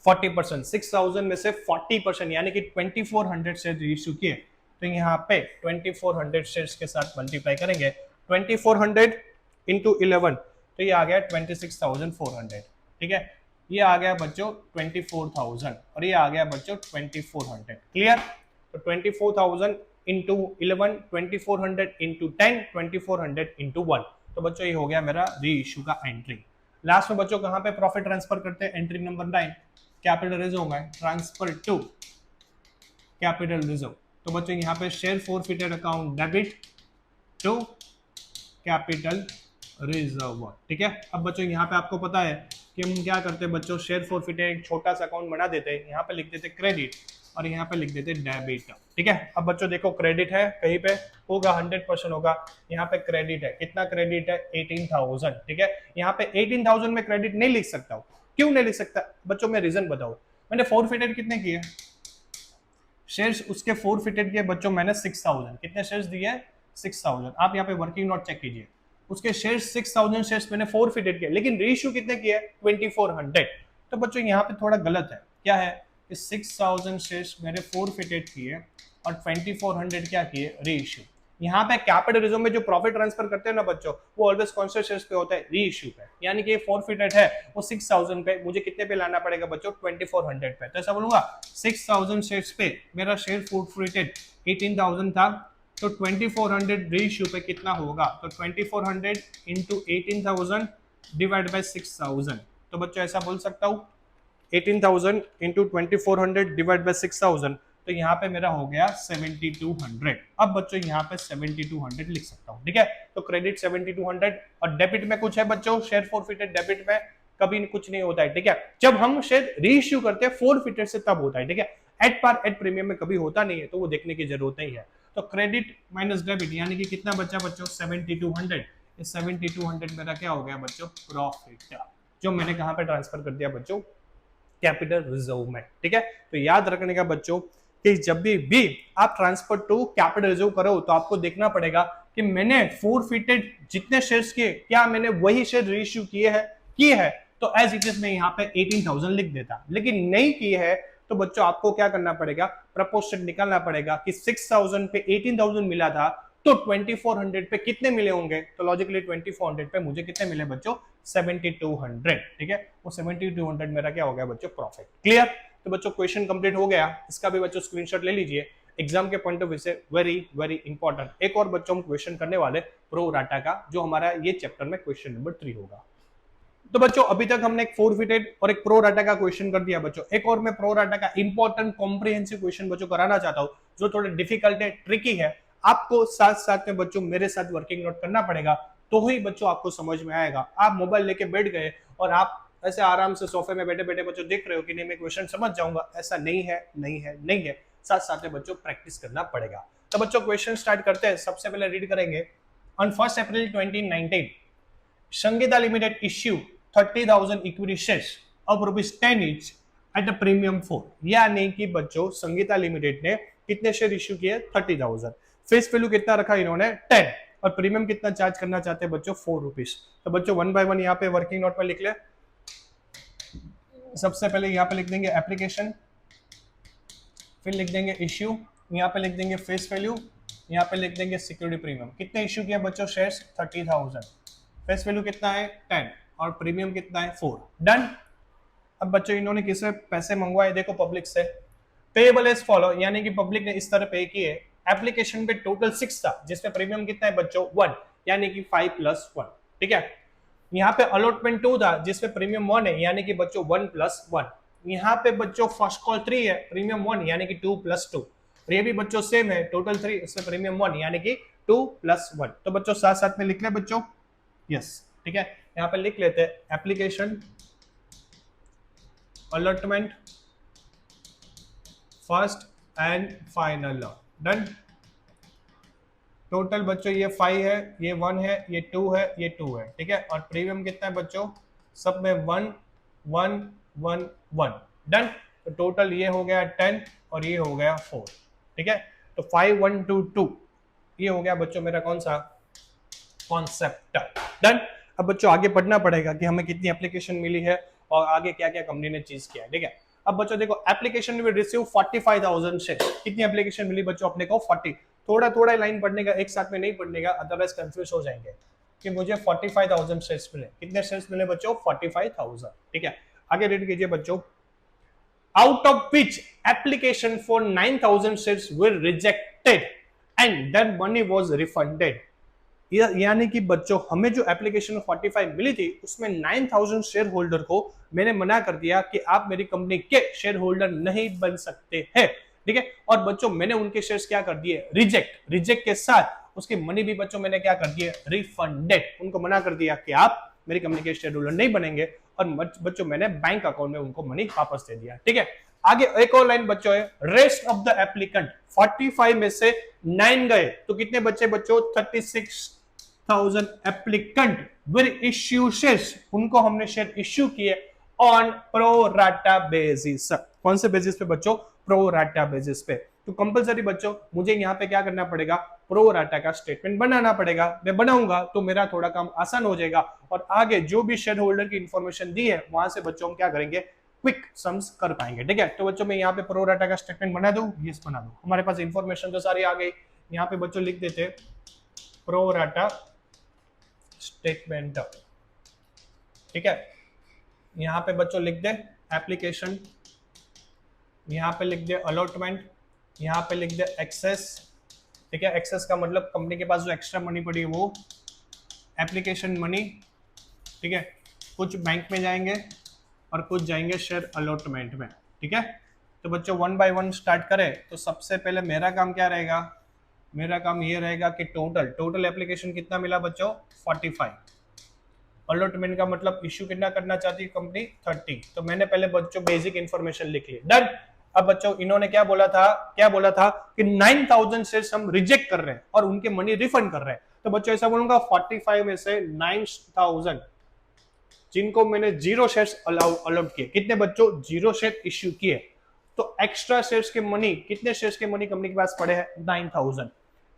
40%। 6,000 में से 40% यानी कि 2400 शेयर रीइश्यू किए, तो यहाँ पे 2400 शेयर्स के साथ मल्टीप्लाई करेंगे, 2400 इंटू 11 तो ये आ गया 26,400। ठीक है, ये आ गया बच्चों 24,000 और ये आ गया बच्चों 2400। क्लियर? तो 24,000 इंटू 11, 2400 इंटू 10, 2400 इंटू 1, तो बच्चों ये हो गया मेरा री इश्यू का एंट्री। लास्ट में बच्चों कहां पे प्रॉफिट ट्रांसफर करते हैं, एंट्री नंबर 9 कैपिटल रिजर्व में ट्रांसफर टू कैपिटल रिजर्व। तो बच्चों यहाँ पे share forfeited account debit to capital reserve. ठीक है, अब बच्चों यहाँ पे आपको पता है कि हम क्या करते हैं बच्चों, शेयर फोरफिटेड एक छोटा सा अकाउंट बना देते हैं, यहाँ पे लिख देते क्रेडिट और यहाँ पे लिख देते डेबिट। ठीक है, अब बच्चों देखो क्रेडिट है कहीं पे होगा 100% होगा, यहाँ पे क्रेडिट है, कितना क्रेडिट है 18,000। ठीक है, यहाँ पे 18,000 में क्रेडिट नहीं लिख सकता हूँ, क्यों नहीं लिख सकता बच्चों, मैं रीजन बताऊँ। मैंने फोरफिटेड कितने किए शेयर्स, उसके फोरफिटेड किए बच्चों मैंने 6,000, कितने शेयर्स दिए 6,000। आप यहाँ पे वर्किंग नोट चेक कीजिए, उसके शेयर्स 6,000 शेयर्स मैंने फोरफिटेड किए, लेकिन रेशियो कितने किए 2400। तो बच्चों यहाँ पे थोड़ा गलत है, क्या है कि 6,000 शेयर्स मेरे फोरफिटेड किए और 2400 क्या किए रेशियो। यहाँ पे कैपिटल रिजर्व में जो प्रॉफिट ट्रांसफर करते हैं ना बच्चों, वो ऑलवेज कौन से शेयर्स पे होता है, री इश्यू पे। यानी कि फोरफिटेड है वो 6,000 पे, मुझे कितने पे लाना पड़ेगा बच्चों 2400 पे। तो ऐसा बोलूंगा 6,000 शेयर्स पे मेरा शेयर फोरफिटेड 18,000 था, तो 2400 री इश्यू पे कितना होगा, तो 2400 इंटू 18,000 डिवाइड बाई 6,000। तो बच्चों ऐसा बोल सकता हूँ 18,000 इंटू 2400 डिवाइड बाई 6,000, तो यहाँ पे मेरा हो गया 7,200। अब बच्चों यहाँ पे 7,200 लिख सकता हूँ। ठीक है, तो क्रेडिट 7,200 और डेबिट में कुछ है बच्चों, शेयर फोरफिटेड डेबिट में कभी कुछ नहीं होता है। ठीक है, जब हम शेयर रीइश्यू करते हैं फोरफिटेड से तब होता है। ठीक है, एट पार एट प्रीमियम में कभी होता नहीं है, तो वो देखने की जरूरत नहीं है। तो क्रेडिट माइनस डेबिट यानी कि कितना बचा बच्चों 7,200। 7,200 मेरा क्या हो गया बच्चों, प्रॉफिट, जो मैंने कहां पे ट्रांसफर कर दिया बच्चों, कैपिटल रिजर्व में। ठीक है, तो याद रखने का बच्चों कि जब भी आप ट्रांसफर टू कैपिटल रिजर्व करो तो आपको देखना पड़ेगा कि मैंने फोरफिटेड जितने शेयर्स किए क्या मैंने वही शेयर रीइश्यू किए है, तो एज इट इज मैं यहाँ पे 18,000 लिख देता। लेकिन नहीं किए है तो बच्चों आपको क्या करना पड़ेगा, प्रपोर्शन निकालना पड़ेगा कि 6,000 पे 18,000 मिला था तो 2400 पे कितने मिले होंगे, तो लॉजिकली 2400 पे मुझे कितने मिले बच्चों 7,200। ठीक है, वो 7,200 मेरा क्या हो गया बच्चों, प्रॉफिट। क्लियर? तो बच्चों क्वेश्चन कंप्लीट हो गया, इसका भी बच्चों स्क्रीनशॉट ले लीजिए, एग्जाम के पॉइंट ऑफ व्यू से वेरी वेरी इंपॉर्टेंट। एक और बच्चों हम क्वेश्चन करने वाले प्रो राटा का, जो हमारा ये चैप्टर में क्वेश्चन नंबर 3 होगा। तो बच्चों अभी तक हमने एक फोरफिटेड और एक प्रो राटा का क्वेश्चन कर दिया बच्चों। एक और मैं प्रो राटा का इंपॉर्टेंट कॉम्प्रिहेंसिव क्वेश्चन बच्चों कराना चाहता हूं, जो थोड़ा डिफिकल्ट है, ट्रिकी है। आपको साथ साथ में बच्चों मेरे साथ वर्किंग नोट करना पड़ेगा, तो ही बच्चों आपको समझ में आएगा। आप मोबाइल लेके बैठ गए और आप ऐसे आराम से सोफे में बैठे बैठे बच्चों देख रहे हो कि नहीं मैं क्वेश्चन समझ जाऊंगा, ऐसा नहीं है, नहीं है, नहीं है। साथ साथ में बच्चों प्रैक्टिस करना पड़ेगा। तो बच्चों क्वेश्चन स्टार्ट करते हैं। सबसे पहले रीड करेंगे, on 1 April 2019 Sangeeta limited issue 30,000 equity shares of ₹10 each at a premium 4। यानी कि बच्चों संगीता लिमिटेड ने कितने शेयर इश्यू किए 30,000, फेस वैल्यू कितना रखा इन्होंने 10 और प्रीमियम कितना चार्ज करना चाहते हैं बच्चों 4 रुपीज। तो बच्चों 1 बाय 1 यहाँ पे वर्किंग नोट में लिख ले। सबसे पहले यहाँ पे लिख देंगे एप्लीकेशन, फिर लिख देंगे इश्यू, यहाँ पे लिख देंगे फेस वैल्यू यहाँ पे लिख देंगे सिक्योरिटी प्रीमियम। कितने इश्यू किया बच्चों शेयर्स? 30,000। फेस वैल्यू कितना है? 10 और प्रीमियम कितना है? 4। डन। अब बच्चों इन्होंने किससे पैसे मंगवाए? देखो पब्लिक से। पेएबल एज फॉलो, यानी कि पब्लिक ने इस तरह पे किए। एप्लीकेशन पे टोटल 6 था जिसमें प्रीमियम कितना है बच्चों? 1, यानी कि 5 + 1। ठीक है। यहाँ पे अलॉटमेंट 2 था जिसमें प्रीमियम 1 है, यानी कि बच्चों 1 + 1। यहाँ पे बच्चों फर्स्ट कॉल 3 है, प्रीमियम 1 यानी कि 2 + 2। और ये भी बच्चों सेम है, टोटल 3, इसमें प्रीमियम 1 यानी कि 2 + 1। तो बच्चों साथ साथ में लिख ले बच्चों। यस, ठीक है। यहाँ पे लिख लेते हैं application allotment first and final. Done. Total बच्चों ये 5 है, ये 1 है, ये 2 है, ये 2 है। ठीक है। और प्रीमियम कितना है बच्चों? सब में 1 1 1 1। डन। तो टोटल ये हो गया 10 और ये हो गया 4। ठीक है। तो 5 1 2 2 ये हो गया बच्चों मेरा कौन सा कॉन्सेप्ट। डन। अब बच्चों आगे पढ़ना पड़ेगा कि हमें कितनी एप्लीकेशन मिली है और आगे क्या क्या कंपनी ने चीज किया है। ठीक है। अब बच्चों देखो एप्लीकेशन विल रिसीव 45,000 शेयर्स। कितनी एप्लीकेशन मिली बच्चों अपने को? 40। थोड़ा थोड़ा लाइन पढ़ने का, एक साथ में नहीं पढ़ने का, अदरवाइज कंफ्यूज हो जाएंगे कि मुझे 45,000 शेयर्स मिले। कितने शेयर्स मिले बच्चों? 45,000। ठीक है। आगे रीड कीजिए बच्चों। Out of which application for 9,000 shares were rejected and then money was refunded. यानी कि बच्चों हमें जो एप्लीकेशन 45 मिली थी उसमें 9,000 शेयर होल्डर को मैंने मना कर दिया कि आप मेरी कंपनी के शेयर होल्डर नहीं बन सकते हैं। ठीक है। और बच्चों मैंने उनके शेयर्स क्या कर दिए? रिजेक्ट। रिजेक्ट के साथ उसकी मनी भी बच्चों मैंने क्या कर दिए? रिफंडेड। उनको मना कर दिया कि आप मेरी कंपनी के शेयर होल्डर नहीं बनेंगे और बच्चों मैंने बैंक अकाउंट में उनको मनी वापस दे दिया। ठीक है। आगे एक और लाइन बच्चों है, रेस्ट ऑफ द एप्लीकेंट 45 में से 9 गए तो कितने बच्चे बच्चों? 36,000 एप्लीकेंट विल इश्यू शेयर्स। उनको हमने शेयर इश्यू किए ऑन प्रो राटा बेसिस। कौन से बेसिस पे बच्चों? प्रो राटा बेसिस पे। तो कंपलसरी बच्चों मुझे यहाँ पे क्या करना पड़ेगा? प्रो राटा का स्टेटमेंट बनाना पड़ेगा। मैं बनाऊंगा तो मेरा थोड़ा काम आसान हो जाएगा और आगे जो भी शेयर होल्डर की इंफॉर्मेशन दी है वहां से बच्चों हम क्या करेंगे? क्विक सम्स कर पाएंगे। ठीक है। तो बच्चों मैं यहाँ पे प्रो राटा का स्टेटमेंट बना दूं? यस बना दूं। हमारे पास इंफॉर्मेशन तो सारी आ गई। यहाँ पे बच्चों लिख देते प्रो राटा स्टेटमेंट। ठीक है। यहाँ पे बच्चों लिख दे एप्लीकेशन, यहाँ पे लिख दे अलॉटमेंट, यहाँ पे लिख दे एक्सेस। ठीक है। एक्सेस का मतलब कंपनी के पास जो एक्स्ट्रा मनी पड़ी है वो, एप्लीकेशन मनी। ठीक है। कुछ बैंक में जाएंगे और कुछ जाएंगे शेयर अलॉटमेंट में। ठीक है। तो बच्चों 1 बाय 1 स्टार्ट करें तो सबसे पहले मेरा काम क्या रहेगा? मेरा काम ये रहेगा कि टोटल एप्लीकेशन कितना मिला बच्चों? 45। अलॉटमेंट का मतलब इश्यू कितना करना चाहती है कंपनी? 30। तो मैंने पहले बच्चों बेसिक इंफॉर्मेशन लिख ली। डन। अब बच्चों इन्होंने क्या बोला था कि 9,000 शेयर्स हम रिजेक्ट कर रहे हैं और उनके मनी रिफंड कर रहे हैं। तो बच्चों ऐसा बोलूंगा 45 में से 9,000 जिनको मैंने 0 शेयर्स अलॉट किए। कितने बच्चों? 0 शेयर इश्यू किए। तो एक्स्ट्रा शेयर्स के मनी, कितने शेयर्स के मनी कंपनी के पास पड़े हैं? 9,000।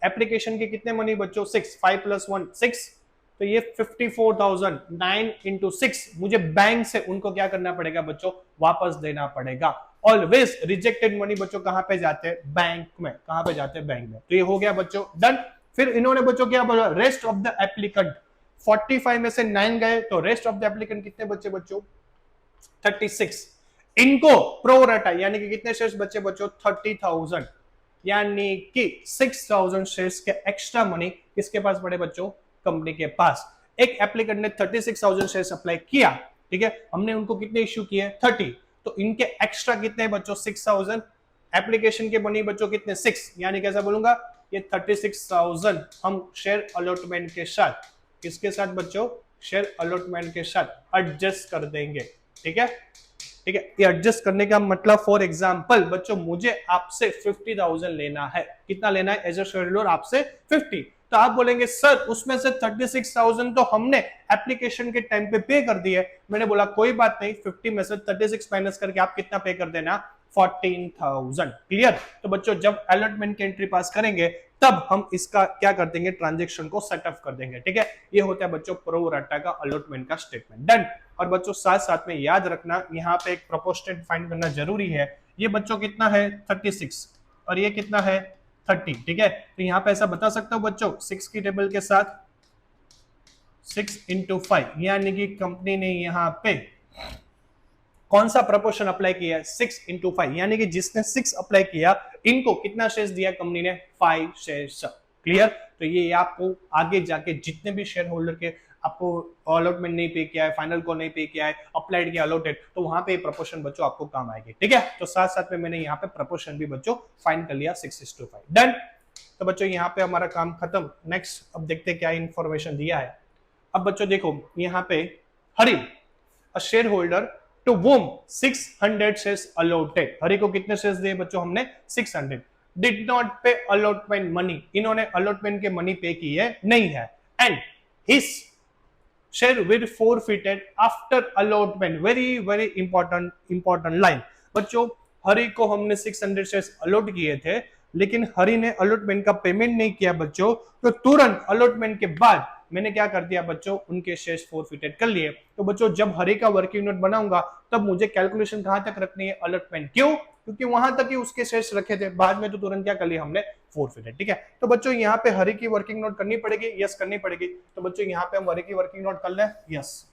एप्लीकेशन के कितने मनी बच्चों? 6। 5 + 1 6। तो ये 54,000। 9 × 6 मुझे बैंक से उनको क्या करना पड़ेगा बच्चों? वापस देना पड़ेगा। ऑलवेज रिजेक्टेड मनी बच्चों कहां पे जाते हैं? बैंक में। कहां पे जाते हैं? बैंक में। तो ये हो गया बच्चों डन। फिर इन्होंने बच्चों क्या बोला? रेस्ट ऑफ द एप्लीकेंट 45 में से 9 गए तो रेस्ट ऑफ द एप्लीकेंट कितने बच्चे बच्चों? 36। इनको प्रो राटा यानी कि कितने शेयर्स बचे बच्चों? 30,000, यानी कि 6,000 शेयर्स के एक्स्ट्रा मनी किसके पास पड़े बच्चों? कंपनी के पास। एक एप्लीकेंट ने 36,000 शेयर्स अप्लाई किया। ठीक है। हमने उनको कितने इश्यू किए? 30। तो इनके एक्स्ट्रा कितने बच्चों? 6,000। एप्लीकेशन के मनी बच्चों कितने? 6। यानी कैसा बोलूंगा? ये 36,000 हम शेयर अलॉटमेंट के साथ, किसके साथ बच्चों? शेयर अलॉटमेंट के साथ एडजस्ट कर देंगे। ठीक है। ठीक है। ये एडजस्ट करने का मतलब फॉर एग्जांपल बच्चों मुझे आपसे 50,000 लेना है। कितना लेना है एज अ शेयर होल्डर? आपसे 50। तो आप बोलेंगे सर उसमें से 36,000 तो हमने एप्लीकेशन के टाइम पे पे कर दिए। मैंने बोला कोई बात नहीं, 50 में से 36 माइनस करके आप कितना पे कर देना? 14,000। क्लियर। तो बच्चों जब अलॉटमेंट की एंट्री पास करेंगे तब हम इसका क्या कर देंगे? ट्रांजेक्शन को सेटअप कर देंगे। ठीक है। ये होता है बच्चों प्रो राटा का अलॉटमेंट का स्टेटमेंट। डन। और बच्चों साथ साथ में याद रखना यहाँ पे एक प्रोपोर्शनेट फाइंड करना जरूरी है। ये बच्चों कितना है? 36 और ये कितना है? 30, ठीक है। तो यहाँ पे ऐसा बता सकता हूँ बच्चों 6 की टेबल के साथ 6 into 5, यानी कि कंपनी ने यहाँ पे कौन सा प्रपोर्शन अप्लाई किया है 6 into 5, यानी कि जिसने 6 अप्लाई किया इनको कितना शेयर्स दिया कंपनी ने 5 शेयर्स। क्लियर। तो ये आपको आगे जाके जितने भी शेयर होल्डर के आपको अलॉटमेंट नहीं पे किया है, फाइनल को नहीं पे किया है, अप्लाइड किया अलॉटेड, तो वहां पे प्रपोर्शन बच्चों आपको काम आएगी, ठीक है। तो साथ साथ में मैंने यहाँ पे प्रपोर्शन भी बच्चों फाइंड कर लिया 6:5। डन। तो बच्चों यहाँ पे हमारा काम खत्म। नेक्स्ट अब देखते क्या इंफॉर्मेशन दिया है। अब बच्चों देखो यहाँ पे Hari a shareholder to whom 600 shares allotted. Hari को कितने शेयर्स दिए बच्चों हमने 600। Did not pay allotment money, इन्होंने अलॉटमेंट के मनी पे किए नहीं है। And his share will forfeited after allotment. Very important line बच्चों। हरी को हमने 600 शेयर्स अलॉट किए थे, लेकिन हरी ने अलॉटमेंट का पेमेंट नहीं किया बच्चों, तो तुरंत अलॉटमेंट के बाद मैंने क्या कर दिया बच्चों, उनके शेयर्स फोरफिटेड कर लिए। तो बच्चों जब हरी का वर्किंग नोट बनाऊंगा तब मुझे कैलकुलेशन कहां तक रखनी है, अलॉटमेंट। क्यों? क्योंकि वहां तक ही उसके शेयर्स रखे थे, बाद में तो तुरंत क्या कर लिया हमने, फोरफिटेड, ठीक है। तो बच्चों यहाँ पे हरी की वर्किंग नोट करनी पड़ेगी, यस करनी पड़ेगी। तो बच्चों यहाँ पे हम हरी की वर्किंग नोट कर ले, यस।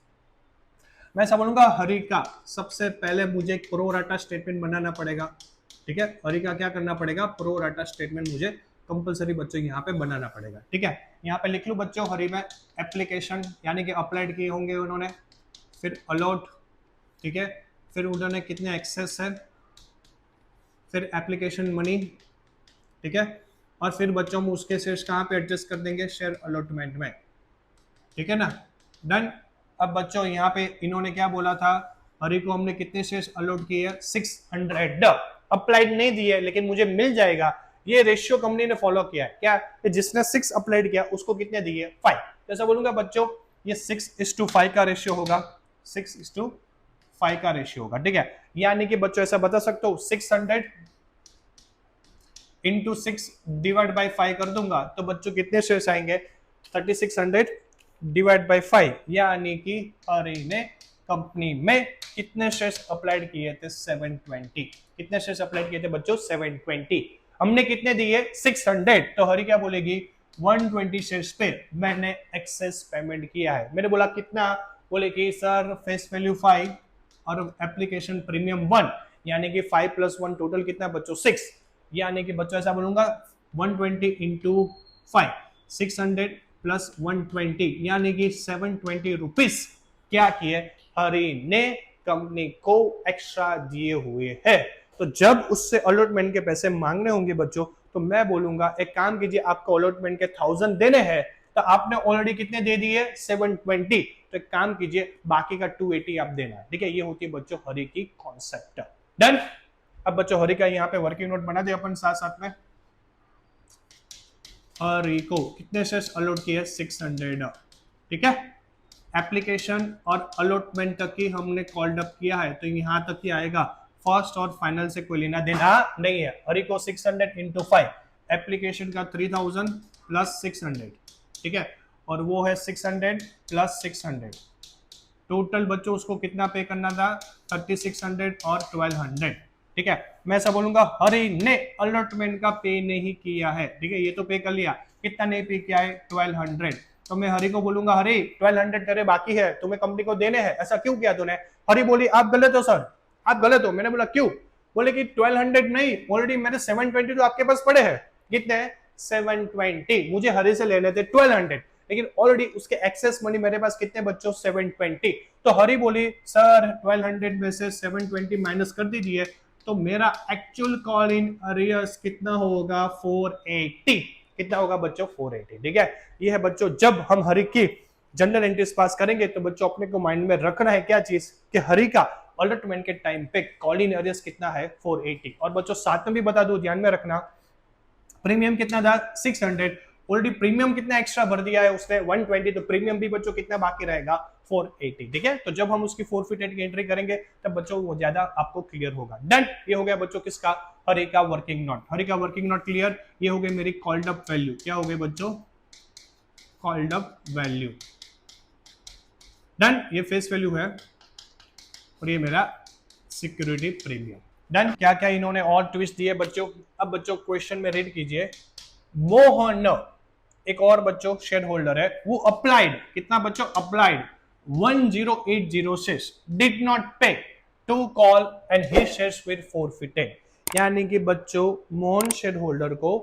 मैं ऐसा बोलूंगा हरी का सबसे पहले मुझे एक प्रो राटा स्टेटमेंट बनाना पड़ेगा, ठीक है। हरी का क्या करना पड़ेगा, प्रो राटा स्टेटमेंट मुझे कंपलसरी बच्चों यहाँ पे बनाना पड़ेगा, ठीक है। यहाँ पे लिख लूं बच्चों हरी में एप्लीकेशन यानी कि अप्लाइड किए होंगे उन्होंने, फिर अलॉट, ठीक है, फिर उन्होंने कितने एक्सेस है, फिर एप्लीकेशन मनी, ठीक है, और फिर बच्चों हम उसके शेयर्स कहाँ पे एडजस्ट कर देंगे, शेयर अलॉटमेंट में, ठीक है ना। डन। अब बच्चों यहाँ पे इन्होंने क्या बोला था, हरी को हमने कितने शेयर्स अलॉट किए, 600। अप्लाइड नहीं दिए लेकिन मुझे मिल जाएगा, ये रेशियो कंपनी ने फॉलो किया है क्या, जिसने 6 अप्लाइड किया उसको कितने दिए 5। जैसा बोलूंगा बच्चों ये 6:5 का रेशियो होगा, 6:5 का रेशियो होगा, ठीक है। यानी कि बच्चों ऐसा बता सकते हो 600 इंटू 6 डिवाइड बाई 5 कर दूंगा तो बच्चों कितने शेयर्स आएंगे, 3600 डिवाइड बाई 5, यानी कि हरी ने कंपनी में कितने शेयर्स अप्लाइड किए थे, 720। कितने शेयर्स अप्लाइड किए थे बच्चों, 720। हमने कितने दिए 600, तो हरी क्या बोलेगी 120 शेयर्स पे मैंने एक्सेस पेमेंट किया है। मैंने बोला कितना, बोले कि सर फेस वैल्यू 5 और एप्लीकेशन प्रीमियम 1, यानी कि 5 + 1 टोटल कितना बच्चों 6, यानी कि बच्चों ऐसा बोलूंगा 120 इंटू 5, 600 + 120, यानी कि 720 रुपीज क्या किए हरी ने कंपनी को एक्स्ट्रा दिए हुए हैं। तो जब उससे अलॉटमेंट के पैसे मांगने होंगे बच्चों तो मैं बोलूंगा एक काम कीजिए, आपको अलॉटमेंट के 1000 देने हैं तो आपने ऑलरेडी कितने दे दिए 720, तो एक काम कीजिए बाकी का 280 आप देना, ठीक है। ये होती है बच्चों हरी की कॉन्सेप्ट। डन। अब बच्चों हरी का यहाँ पे वर्किंग नोट बना दे अपन साथ साथ में। हरी को कितने शेयर्स अलॉट किए 600, ठीक है। एप्लीकेशन और अलॉटमेंट तक ही हमने कॉल्ड अप किया है, तो यहाँ तक ही आएगा, फर्स्ट और फाइनल से कोई लेना देना नहीं है। हरी को 600 इंटू 5, एप्लीकेशन का 3000 + 600, ठीक है, और वो है 600 + 600, टोटल बच्चों उसको कितना पे करना था 3600 और 1200, ठीक है। मैं ऐसा बोलूंगा हरी ने अलॉटमेंट का पे नहीं किया है, ठीक है, ये तो पे कर लिया, कितना नहीं पे किया है 1200, तो मैं हरी को बोलूंगा हरी 1200 तेरे बाकी है, तुम्हें कंपनी को देने हैं, ऐसा क्यों किया तूने। हरी बोली आप गलत हो सर, आप गलत हो। मैंने बोला क्यों, बोले कि 1200 नहीं, ऑलरेडी मेरे 720 तो आपके पास पड़े हैं। कितने 720, मुझे हरी से लेने थे 1200, लेकिन ऑलरेडी उसके एक्सेस मनी मेरे पास कितने बच्चों 720। तो हरी बोली सर 1200 में से 720 माइनस कर दीजिए, तो मेरा एक्चुअल कॉल इन अरियर्स कितना होगा 480। कितना होगा बच्चों 480, ठीक है। ये है बच्चों जब हम हरी की जनरल एंट्रीज पास करेंगे तो बच्चों अपने को माइंड में रखना है क्या चीज, कि हरी का अलॉटमेंट के टाइम पे कॉल इन अरियर्स कितना है 480। और बच्चों साथ में भी बता दो, ध्यान में रखना, प्रीमियम कितना था 600, ऑलरेडी प्रीमियम कितना एक्स्ट्रा भर दिया है उसने 120, तो प्रीमियम भी बच्चों कितना बाकी रहेगा 480, ठीक है। तो जब हम उसकी फोरफिटेड की एंट्री करेंगे तब बच्चों वो ज्यादा आपको क्लियर होगा। डन। ये हो गया बच्चों किसका, हरी का वर्किंग नोट। हरी का वर्किंग नोट क्लियर। ये हो गई मेरी कॉल्ड अप वैल्यू, क्या हो गई बच्चों कॉल्ड अप वैल्यू। डन। ये फेस वैल्यू है और ये मेरा सिक्योरिटी प्रीमियम, डन। क्या क्या इन्होंने और ट्विस्ट दिए बच्चों, अब बच्चों क्वेश्चन में रीड कीजिए। मोहन, एक और बच्चों शेयर होल्डर है, वो अप्लाइड, कितना बच्चों applied 10,806 did not pay to call and his shares were forfeited. यानी कि बच्चों मोहन शेयर होल्डर को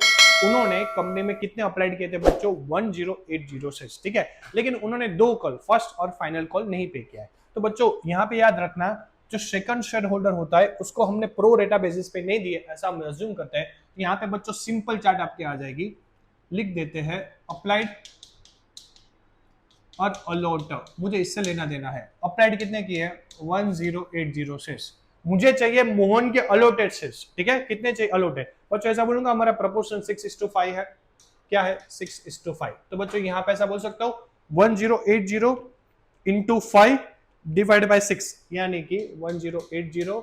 उन्होंने कंपनी में कितने अप्लाइड किए थे बच्चों 10,806, ठीक है, लेकिन उन्होंने 2 कॉल, फर्स्ट और फाइनल कॉल नहीं पे किया है। तो बच्चों यहाँ पे याद रखना, जो सेकंड शेयर होल्डर होता है उसको हमने प्रो रेटा बेसिस पे नहीं दिए, ऐसा हम अज्यूम करते हैं। यहाँ पे बच्चों सिंपल चार्ट आपके आ जाएगी, लिख देते हैं अप्लाइड और अलॉट, मुझे इससे लेना देना है। अप्लाइड कितने की है 10,806, मुझे चाहिए मोहन के अलॉटेड शेयर्स, ठीक है, कितने चाहिए अलॉटेड बच्चों, ऐसा बोलूंगा हमारा प्रोपोर्शन 6:5 है, क्या है 6:5। तो बच्चों यहाँ पे ऐसा बोल सकता हूँ 1080 इंटू 5 डिवाइड बाय 6, यानी कि 1080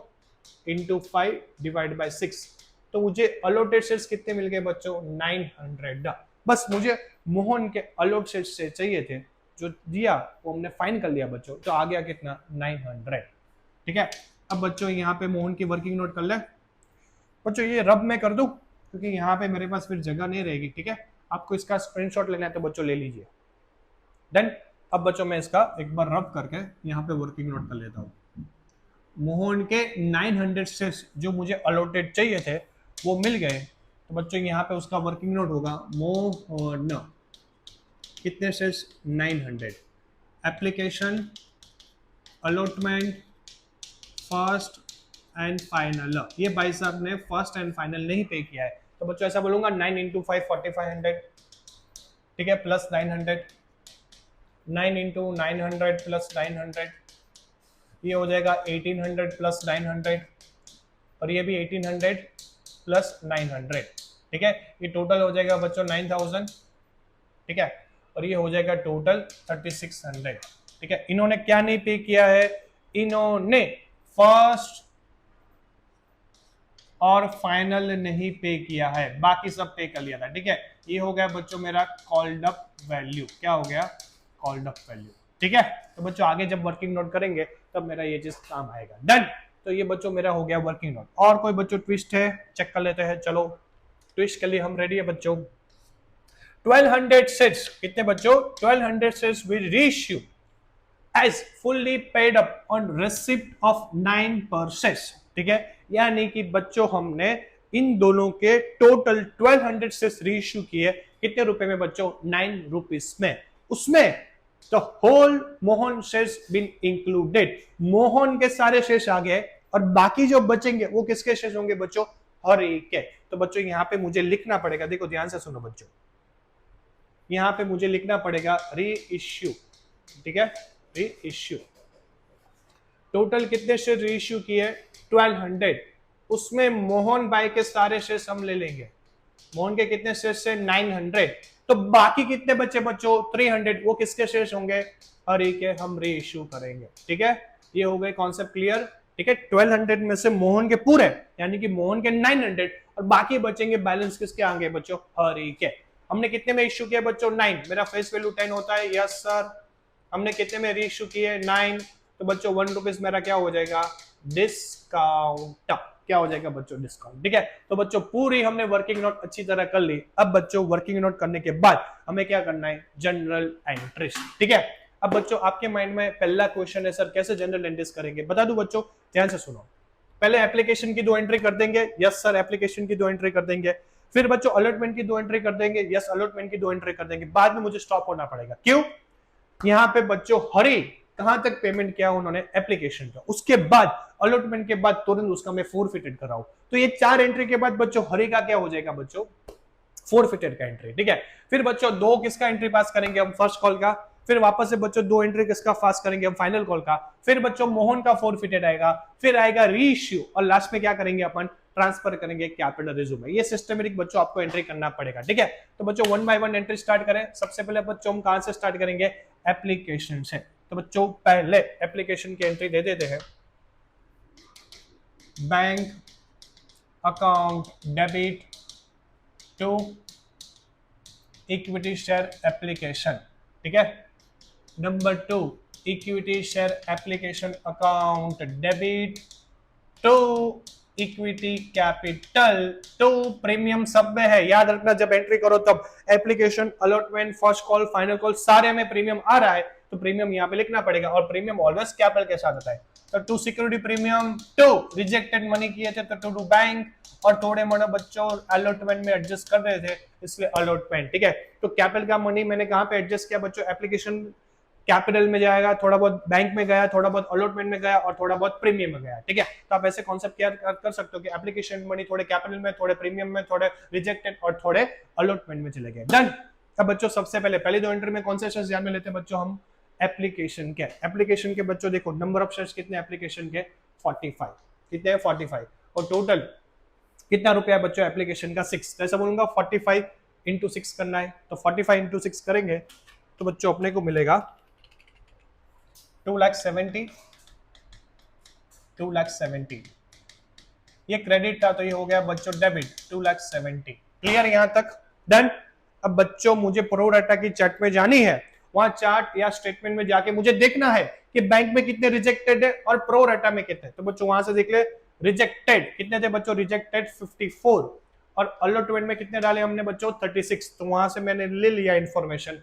इंटू 5 डिवाइड बाय 6। तो मुझे अलॉटेड शेयर्स कितने मिल गए बच्चों 900। बस मुझे मोहन के अलॉट शेयर्स से चाहिए थे, जो दिया वो हमने फाइन कर लिया बच्चों, तो आ गया कितना 900, ठीक है। अब बच्चों यहाँ पे मोहन की वर्किंग नोट कर ले बच्चों, ये रब मैं कर दूं क्योंकि यहाँ पे मेरे पास फिर जगह नहीं रहेगी, ठीक है। आपको इसका स्क्रीनशॉट लेना है तो बच्चों ले लीजिए। डन। अब बच्चों मैं इसका एक बार रब करके यहाँ पे वर्किंग नोट कर लेता हूँ। मोहन के 900 शेयर्स जो मुझे अलॉटेड चाहिए थे वो मिल गए, तो बच्चों यहाँ पे उसका वर्किंग नोट होगा मोहन कितने shares 900, application allotment first and final. ये भाई साहब ने फर्स्ट एंड फाइनल नहीं पे किया है, तो बच्चों ऐसा बोलूंगा 9 इंटू 5 4500, ठीक है, प्लस 900, 9 इंटू 900 प्लस 900, ये हो जाएगा 1800 प्लस 900, और ये भी 1800 प्लस 900, ठीक है, ये टोटल हो जाएगा बच्चों 9000, ठीक है, और ये हो जाएगा टोटल 3600, ठीक है। इन्होंने क्या नहीं पे किया है, इन्होंने फर्स्ट और फाइनल नहीं पे किया है, बाकी सब पे कर लिया था, ठीक है। ये हो गया बच्चों मेरा कॉल्ड अप वैल्यू, क्या हो गया कॉल्ड अप वैल्यू, ठीक है। तो बच्चों आगे जब वर्किंग नोट करेंगे तब मेरा ये चीज काम आएगा। डन। तो ये बच्चों मेरा हो गया वर्किंग नोट। और कोई बच्चों ट्विस्ट है चेक कर लेते हैं, चलो ट्विस्ट के लिए हम रेडी है बच्चों। 1200 शेयर्स कितने बच्चों 1200 shares will reissue as fully paid up on receipt of 9 percent, ठीक है। यानी कि बच्चों हमने इन दोनों के टोटल 1200 शेयर्स रीइश्यू किए, कितने रुपए में बच्चों 9 रुपीस में, उसमें the whole Mohan shares been included, Mohan के सारे शेयर्स आ गए, और बाकी जो बचेंगे वो किसके शेयर्स होंगे बच्चों हर एक के। तो बच्चों यहाँ पे मुझे लिखना पड़ेगा, देखो ध्यान से सुनो बच्चों, यहाँ पे मुझे लिखना पड़ेगा री इश्यू, ठीक है, री इश्यू। टोटल कितने शेयर री इश्यू किए 1200, उसमें मोहन भाई के सारे शेयर हम ले लेंगे, मोहन के कितने शेयर से 900, तो बाकी कितने बचे बच्चों 300, वो किसके शेयर होंगे हर एक के हम री इश्यू करेंगे, ठीक है। ये हो गए कॉन्सेप्ट क्लियर, ठीक है। 1200 में से मोहन के पूरे यानी कि मोहन के 900 और बाकी बचेंगे बैलेंस किसके आगे बच्चों हर एक के। हमने कितने में इश्यू किया बच्चों 9, मेरा फेस वैल्यू 10 होता है, यस सर। हमने कितने में री इश्यू किए 9, तो बच्चों 1 रुपीज मेरा क्या हो जाएगा डिस्काउंट, क्या हो जाएगा बच्चों डिस्काउंट, ठीक है। तो बच्चों पूरी हमने वर्किंग नोट अच्छी तरह कर ली। अब बच्चों वर्किंग नोट करने के बाद हमें क्या करना है जनरल एंट्रीज, ठीक है। अब बच्चों आपके माइंड में पहला क्वेश्चन है सर कैसे जनरल एंट्रीज करेंगे, बता दूं बच्चों ध्यान से सुनो। पहले एप्लीकेशन की 2 एंट्री कर देंगे, यस सर एप्लीकेशन की 2 एंट्री कर देंगे। फिर बच्चों अलॉटमेंट की 2 एंट्री कर देंगे, यस अलॉटमेंट की 2 एंट्री कर देंगे। बाद में मुझे स्टॉप होना पड़ेगा, क्यों, यहाँ पे बच्चों हरी कहां तक पेमेंट किया उन्होंने एप्लीकेशन का, उसके बाद अलॉटमेंट के बाद तुरंत उसका मैं फोरफिटेड कर रहा हूं। तो ये 4 एंट्री के बाद बच्चों हरी का क्या हो जाएगा बच्चों फोरफिटेड का एंट्री, ठीक है। फिर बच्चों 2 किसका एंट्री पास करेंगे हम फर्स्ट कॉल का, फिर वापस से बच्चों 2 एंट्री किसका पास करेंगे हम फाइनल कॉल का, फिर बच्चों मोहन का फोरफिटेड आएगा, फिर आएगा री इश्यू, और लास्ट में क्या करेंगे अपन ट्रांसफर करेंगे कैपिटल रिज्यूम में। ये सिस्टमेटिक बच्चों आपको एंट्री करना पड़ेगा, ठीक है। तो बच्चों 1 बाय 1 एंट्री स्टार्ट करें। सबसे पहले बच्चों हम कहां से स्टार्ट करेंगे एप्लीकेशन से। तो बच्चों पहले एप्लीकेशन की एंट्री दे देते हैं, bank account debit to equity share application, ठीक है। Number 2 equity share application account debit to equity capital to premium सब में है। याद रखना जब एंट्री करो तब application, allotment, first call, final call सारे में प्रीमियम आ रहा है तो प्रीमियम यहाँ पे लिखना पड़ेगा और प्रीमियम ऑलवेज कैपिटल के साथ आता है। तो to security premium, to rejected money किए थे तो टू बैंक, और थोड़े मोड़े बच्चों अलॉटमेंट में एडजस्ट कर रहे थे इसलिए अलॉटमेंट। ठीक है, तो कैपिटल का मनी मैंने कहां पे एडजस्ट किया बच्चों? एप्लीकेशन कैपिटल में जाएगा, थोड़ा बहुत बैंक में गया, थोड़ा बहुत अलॉटमेंट में गया और थोड़ा बहुत प्रीमियम में गया। ठीक है, तो आप ऐसे कॉन्सेप्ट कर सकते हो कि एप्लीकेशन मनी थोड़े कैपिटल में, थोड़े प्रीमियम में, थोड़े रिजेक्टेड और थोड़े अलॉटमेंट में चले गए। डन। अब बच्चों सबसे पहले दो एंट्री में कौन से शेयर्स ध्यान में लेते हैं बच्चों? हम एप्लीकेशन के बच्चों देखो नंबर ऑफ शेयर्स कितने एप्लीकेशन के? 45। कितने हैं? 45। और टोटल कितना रुपया है बच्चों एप्लीकेशन का? 6। तो ऐसा बोलूंगा 45 इंटू 6 करना है, तो 45 इंटू 6 करेंगे तो बच्चों अपने को मिलेगा 2,70,000। 2,70,000 ये क्रेडिट था तो ये हो गया बच्चों डेबिट 2,70,000। क्लियर यहां तक? डन। अब बच्चों मुझे प्रो रेटा की चार्ट में जानी है, वहां चार्ट या स्टेटमेंट में जाके मुझे देखना है कि बैंक में कितने रिजेक्टेड है और प्रो रेटा में कितने। तो बच्चों वहां से देख ले, रिजेक्टेड कितने थे बच्चों? रिजेक्टेड 54 और अलॉटमेंट में कितने डाले हमने बच्चों? 36। तो वहां से मैंने ले लिया इंफॉर्मेशन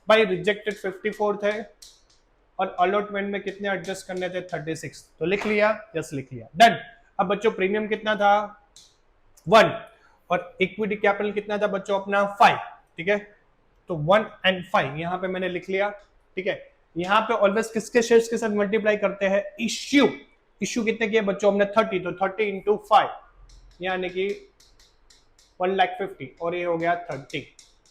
भाई, रिजेक्टेड 54 थे और अलॉटमेंट में कितने एडजस्ट करने थे? 36। तो लिख लिया, यस लिख लिया, डन। अब बच्चों प्रीमियम कितना था? 1 और इक्विटी कैपिटल कितना था बच्चों अपना? 5। ठीक है, तो 1 and 5 यहां पे मैंने लिख लिया। ठीक है, यहां पे ऑलवेज किसके शेयर्स के साथ मल्टीप्लाई करते हैं? इश्यू कितने किए बच्चों हमने? 30। तो 30 इंटू 5 यानी कि 1,50,000 और ये हो गया 30।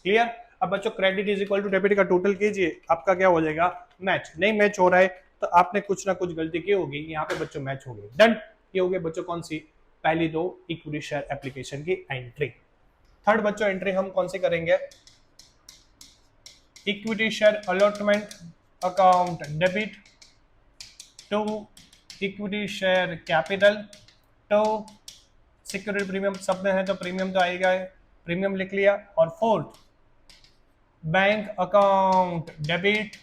क्लियर? अब बच्चों credit is equal to debit का टोटल कीजिए, आपका क्या हो जाएगा? मैच। नहीं मैच हो रहा है तो आपने कुछ ना कुछ गलती की होगी, यहाँ पे बच्चों मैच हो गई। डन। ये हो गया बच्चों कौन सी? पहली दो इक्विटी शेयर एप्लीकेशन की एंट्री। थर्ड बच्चों एंट्री हम कौन सी करेंगे? Equity share allotment account debit to equity share capital to security premium सब में है तो प्रीमियम तो आएगा, प्रीमियम लिख लिया। और फोर्थ बैंक अकाउंट डेबिट,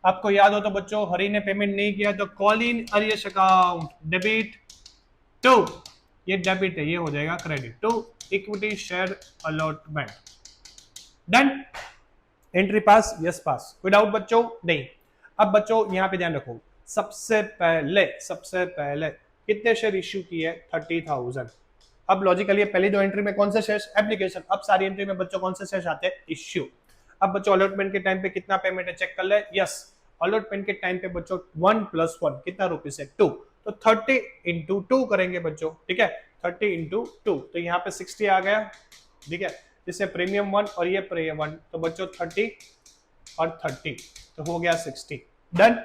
आपको याद हो तो बच्चों हरी ने पेमेंट नहीं किया तो call in arrears account debit to, ये डेबिट है ये हो जाएगा credit to equity share allotment. Done. Entry pass? Yes pass. कोई डाउट बच्चों? नहीं। अब बच्चों यहां पे ध्यान रखो, सबसे पहले कितने शेयर इश्यू किए? 30,000। अब लॉजिकली पहली दो एंट्री में कौन से शेयर? एप्लीकेशन। अब सारी एंट्री में बच्चों कौन से शेयर आते हैं? इश्यू। अब बच्चों अलॉटमेंट के टाइम पे कितना पेमेंट है चेक कर ले। यस, अलॉटमेंट के टाइम पे बच्चों 1 + 1 कितना रुपीस है? 2। तो 30 इंटू 2 करेंगे बच्चों। ठीक है, 30 इंटू 2 तो यहाँ पे 60 आ गया। ठीक है, जिससे प्रीमियम 1 और ये प्रीमियम 1 तो बच्चों 30 और 30 तो हो गया 60। डन।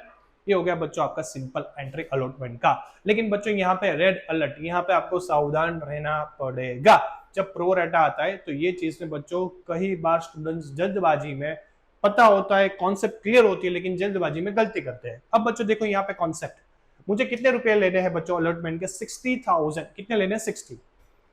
ये हो गया बच्चों आपका सिंपल एंट्री अलॉटमेंट का। लेकिन बच्चों यहाँ पे रेड अलर्ट, यहाँ पे आपको सावधान रहना पड़ेगा। जब प्रो रेटा आता है तो ये चीज में बच्चों कई बार स्टूडेंट्स जल्दबाजी में, पता होता है कॉन्सेप्ट क्लियर होती है लेकिन जल्दबाजी में गलती करते हैं। अब बच्चों देखो यहाँ पे कॉन्सेप्ट, मुझे कितने रुपए लेने हैं बच्चों अलॉटमेंट के? 60,000। कितने लेने? 60।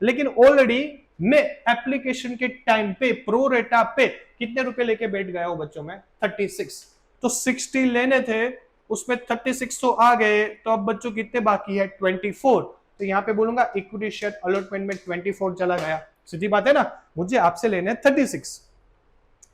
लेकिन ऑलरेडी मैं एप्लीकेशन के टाइम पे प्रो रेटा पे कितने रुपए लेके बैठ गया हूं बच्चों में? 36। तो 60 लेने थे, उसमें 36 तो आ गए, तो अब बच्चों कितने बाकी है? 24। तो यहाँ पे बोलूंगा इक्विटी शेयर अलॉटमेंट में 24 चला गया। सीधी बात है ना, मुझे आपसे लेने 36,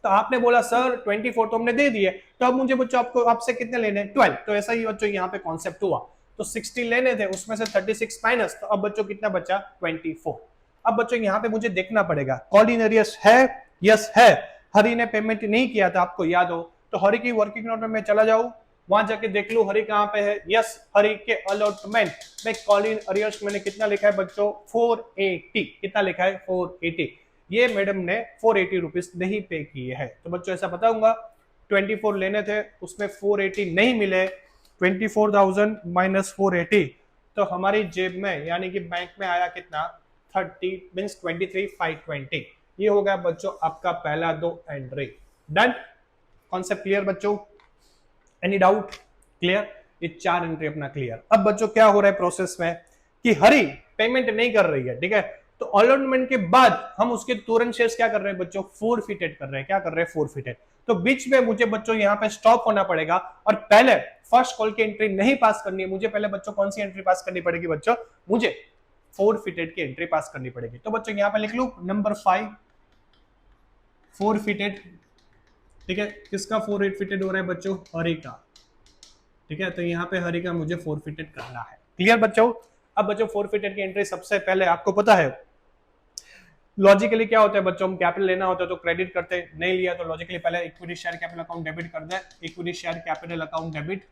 तो आपने बोला सर 24 तो हमने दे दिए, तो अब मुझे बच्चों आपको आपसे कितने लेने? 12। तो ऐसा ही बच्चों यहाँ पे कॉन्सेप्ट हुआ। तो 60 लेने थे, उसमें से 36 माइनस, तो अब बच्चों कितना बचा? 24। अब बच्चों यहाँ पे मुझे देखना पड़ेगा कॉल इन अरियर्स है? यस है। हरी ने पेमेंट नहीं किया था, आपको याद हो तो हरी की वर्किंग नोट में चला जाऊं, वहां जाके देख लू हरी कहां पे है। यस, हरी के अलॉटमेंट में कॉल इन अरियर्स मैंने कितना लिखा है बच्चों? 480। कितना लिखा है? 480। ये मैडम ने 480 रुपीज नहीं पे किए हैं, तो बच्चों ऐसा बताऊंगा 24 लेने थे, उसमें 480 नहीं मिले, 24,000 माइनस 480 तो हमारी जेब में यानी कि बैंक में आया कितना? 30 मींस 23,520। ये हो गया बच्चों आपका पहला दो एंट्री। डन। कॉन्सेप्ट क्लियर बच्चों? Any doubt? क्लियर? ये 4 एंट्री अपना क्लियर। अब बच्चों क्या हो रहा है प्रोसेस में कि हरी पेमेंट नहीं कर रही है। ठीक है, तो अलॉटमेंट के बाद हम उसके तुरंत शेयर्स क्या कर रहे हैं बच्चों, फोरफिटेड कर रहे हैं। क्या कर रहे हैं, फोरफिटेड। तो बीच में मुझे बच्चों यहाँ पे स्टॉप होना पड़ेगा और पहले फर्स्ट कॉल की एंट्री नहीं पास करनी है मुझे। पहले बच्चों कौन सी एंट्री पास करनी पड़ेगी बच्चों, मुझे फोरफिटेड की एंट्री पास करनी पड़ेगी। तो बच्चों यहाँ पे लिख लू नंबर 5 फोरफिटेड। ठीक है, किसका फोरफिटेड हो रहा है बच्चों, हरी का। ठीक है, तो यहाँ पे हरी का मुझे फोरफिटेड करना है। क्लियर बच्चों। अब बच्चों फोरफिटेड की एंट्री सबसे पहले आपको पता है लॉजिकली क्या होता है बच्चों, हम कैपिटल लेना होता है तो क्रेडिट करते हैं, नहीं लिया तो लॉजिकली पहले equity share capital account debit कर दे। Equity share capital account debit,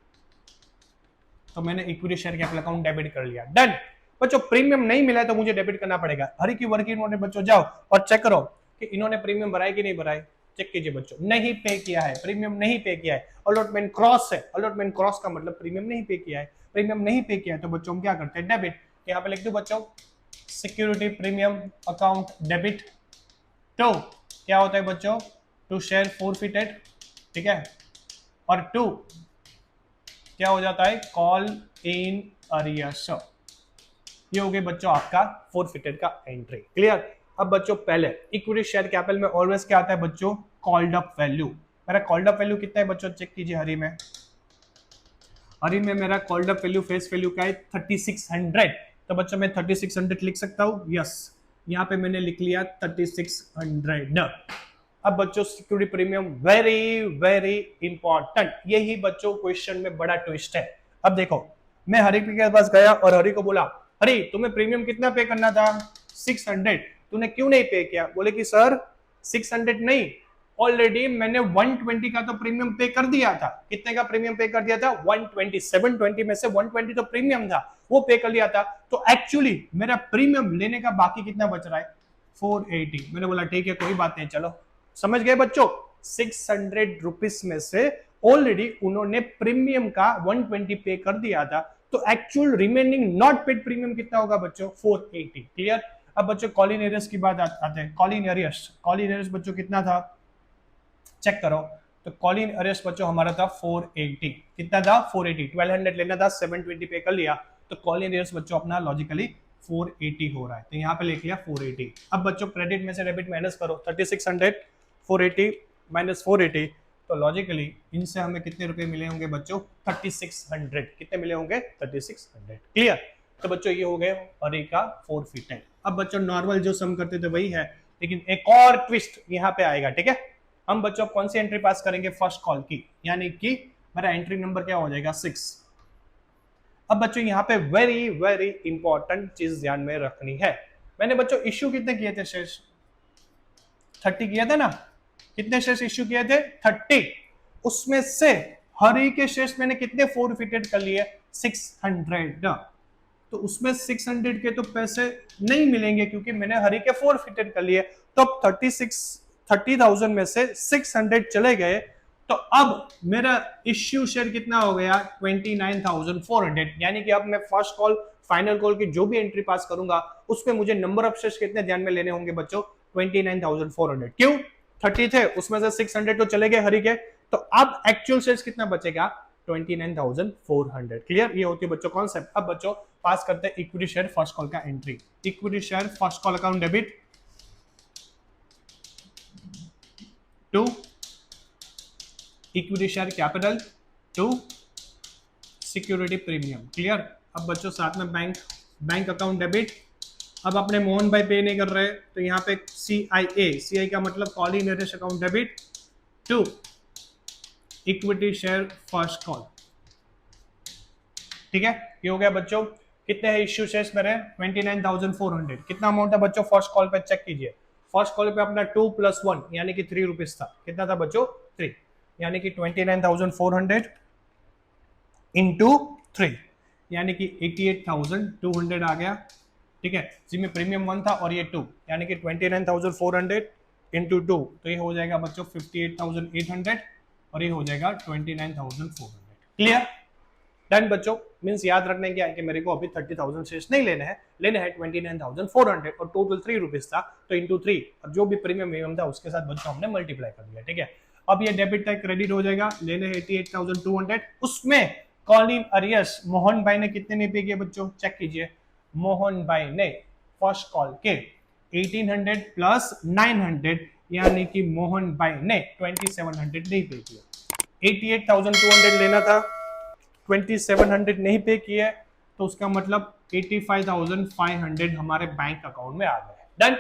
तो मैंने equity share capital account debit कर लिया, डन। बच्चों प्रीमियम नहीं मिला है तो मुझे डेबिट करना पड़ेगा। हरी की वर्किंग नोट में बच्चों जाओ और चेक करो कि इन्होंने प्रीमियम भरा है कि नहीं भरा है। चेक कीजिए बच्चों, नहीं पे किया है, प्रीमियम नहीं पे किया है। अलॉटमेंट क्रॉस है, अलॉटमेंट क्रॉस का मतलब प्रीमियम नहीं पे किया है। प्रीमियम नहीं पे किया है तो बच्चों हम क्या करते हैं, डेबिट। यहाँ पे लिख दो बच्चों security premium account debit to, क्या होता है बच्चों, टू शेयर फोरफिटेड। ठीक है, और टू क्या हो जाता है, कॉल इन अरियर्स। ये हो गए बच्चों आपका फोरफिटेड का एंट्री। क्लियर। अब बच्चों पहले इक्विटी शेयर कैपिटल में ऑलवेज क्या आता है बच्चों, कॉल्ड अप वैल्यू। मेरा कॉल्ड अप वैल्यू कितना है बच्चों, चेक कीजिए हरी में। हरी में मेरा called up value face value क्या है, 3600। तो बच्चों मैं 3600 लिख सकता हूं, यस। यहाँ पे मैंने लिख लिया 3600। अब बच्चों security premium very very important, यही बच्चों क्वेश्चन में बड़ा ट्विस्ट है। अब देखो मैं हरी के पास गया और हरी को बोला, हरी तुम्हें प्रीमियम कितना पे करना था, 600, तूने क्यों नहीं पे किया। बोले कि सर 600 नहीं, ऑलरेडी मैंने 120 का तो प्रीमियम पे कर दिया था। कितने का प्रीमियम पे कर दिया था, 120। 720 में से 120 तो प्रीमियम था, वो पे कर लिया था। तो एक्चुअली मेरा प्रीमियम लेने का बाकी कितना बच रहा है, 480। मैंने बोला ठीक है कोई बात नहीं, चलो समझ गए बच्चों। 600 रुपीस में से ऑलरेडी उन्होंने प्रीमियम का 120 पे कर दिया था, तो actual remaining not paid premium कितना होगा बच्चों, 480। क्लियर। अब बच्चों कॉल इन एरियर्स की बात आते हैं। कॉल इन एरियर्स बच्चों कितना था, चेक करो। तो कॉल इन एरियर्स बच्चों हमारा था 480। कितना था, 480। 1200 लेना था, 720 पे कर लिया, तो कॉल इन एरियर्स बच्चों अपना लॉजिकली 480 हो रहा है। तो यहाँ पे लिख लिया 480। अब बच्चों क्रेडिट में से डेबिट माइनस करो, 3600 480 माइनस 480, तो लॉजिकली इनसे हमें कितने रुपए मिले होंगे बच्चों, 3600। कितने मिले होंगे, 3600। क्लियर। तो बच्चों ये हो गए हरी का फोरफिटेड। अब बच्चों नॉर्मल जो सम करते थे वही है, लेकिन एक और ट्विस्ट यहाँ पे आएगा। ठीक है, हम बच्चों कौन सी एंट्री पास करेंगे, फर्स्ट कॉल की, यानी कि मेरा एंट्री नंबर क्या हो जाएगा, 6। अब बच्चों यहाँ पे वेरी वेरी इंपॉर्टेंट चीज ध्यान में रखनी है। मैंने बच्चों इश्यू कितने किए थे शेयर्स, 30 किए थे ना। कितने शेयर्स इश्यू किए थे, 30। उसमें से हरी के शेयर्स मैंने कितने फोरफिटेड कर लिए, 600। तो उसमें 600 के तो पैसे नहीं मिलेंगे क्योंकि मैंने हरी के फोरफिटेड कर लिए। तो अब 30,000 में से 600 चले गए, तो अब मेरा इश्यू शेयर कितना हो गया, 29,400। यानी कि अब मैं फर्स्ट कॉल फाइनल कॉल की जो भी एंट्री पास करूंगा उसमें मुझे नंबर ऑफ शेयर्स कितने ध्यान में लेने होंगे बच्चों, 29,400। क्यों, 30 थे उसमें से 600 तो चले गए हरी के, तो अब एक्चुअल शेयर्स कितना बचेगा, 29,400। क्लियर। ये होती है बच्चों कॉन्सेप्ट। अब बच्चों पास करते हैं इक्विटी शेयर फर्स्ट कॉल का entry. Equity share first call account debit to equity share capital to security premium. Clear. अब बच्चों साथ में बैंक अकाउंट डेबिट। अब अपने मोहन भाई पे नहीं कर रहे तो यहाँ पे CIA का मतलब call in arrears account debit to equity share first call. ठीक है, ये हो गया बच्चों। कितने हैं इश्यू शेयर्स मेरे, 29,400। कितना अमाउंट है बच्चों फर्स्ट कॉल पे, चेक कीजिए। फर्स्ट कॉल पे अपना 2 + 1 यानी कि 3 रुपीज था। कितना था बच्चों, 3, यानी कि 29,400 इंटू 3 यानी कि 88,200 आ गया। ठीक है, जिसमें प्रीमियम 1 था और ये 2 यानी कि 29,400 इंटू 2, तो ये हो जाएगा बच्चों 58,800 और ये हो जाएगा 29,400। क्लियर, डन बच्चों। मींस याद रखने क्या है कि मेरे को अभी 30,000 शेयर्स नहीं लेने हैं, लेने हैं 29,400 और टोटल 3 रुपीज था, तो इंटू 3 अब जो भी प्रीमियम था उसके साथ बच्चों हमने मल्टीप्लाई कर दिया। ठीक है, अब ये डेबिट टाइप क्रेडिट हो जाएगा, लेने हैं 88,200। उसमें कॉल इन अरियर्स मोहन भाई ने कितने नहीं पे किए बच्चों, चेक कीजिए। मोहन भाई ने फर्स्ट कॉल के 1800 प्लस 900 यानी कि मोहन भाई ने 2700 नहीं पे किया। 88,200 लेना था, 2700 नहीं पे किया, तो उसका मतलब 85,500 हमारे बैंक अकाउंट में आ गए। डन।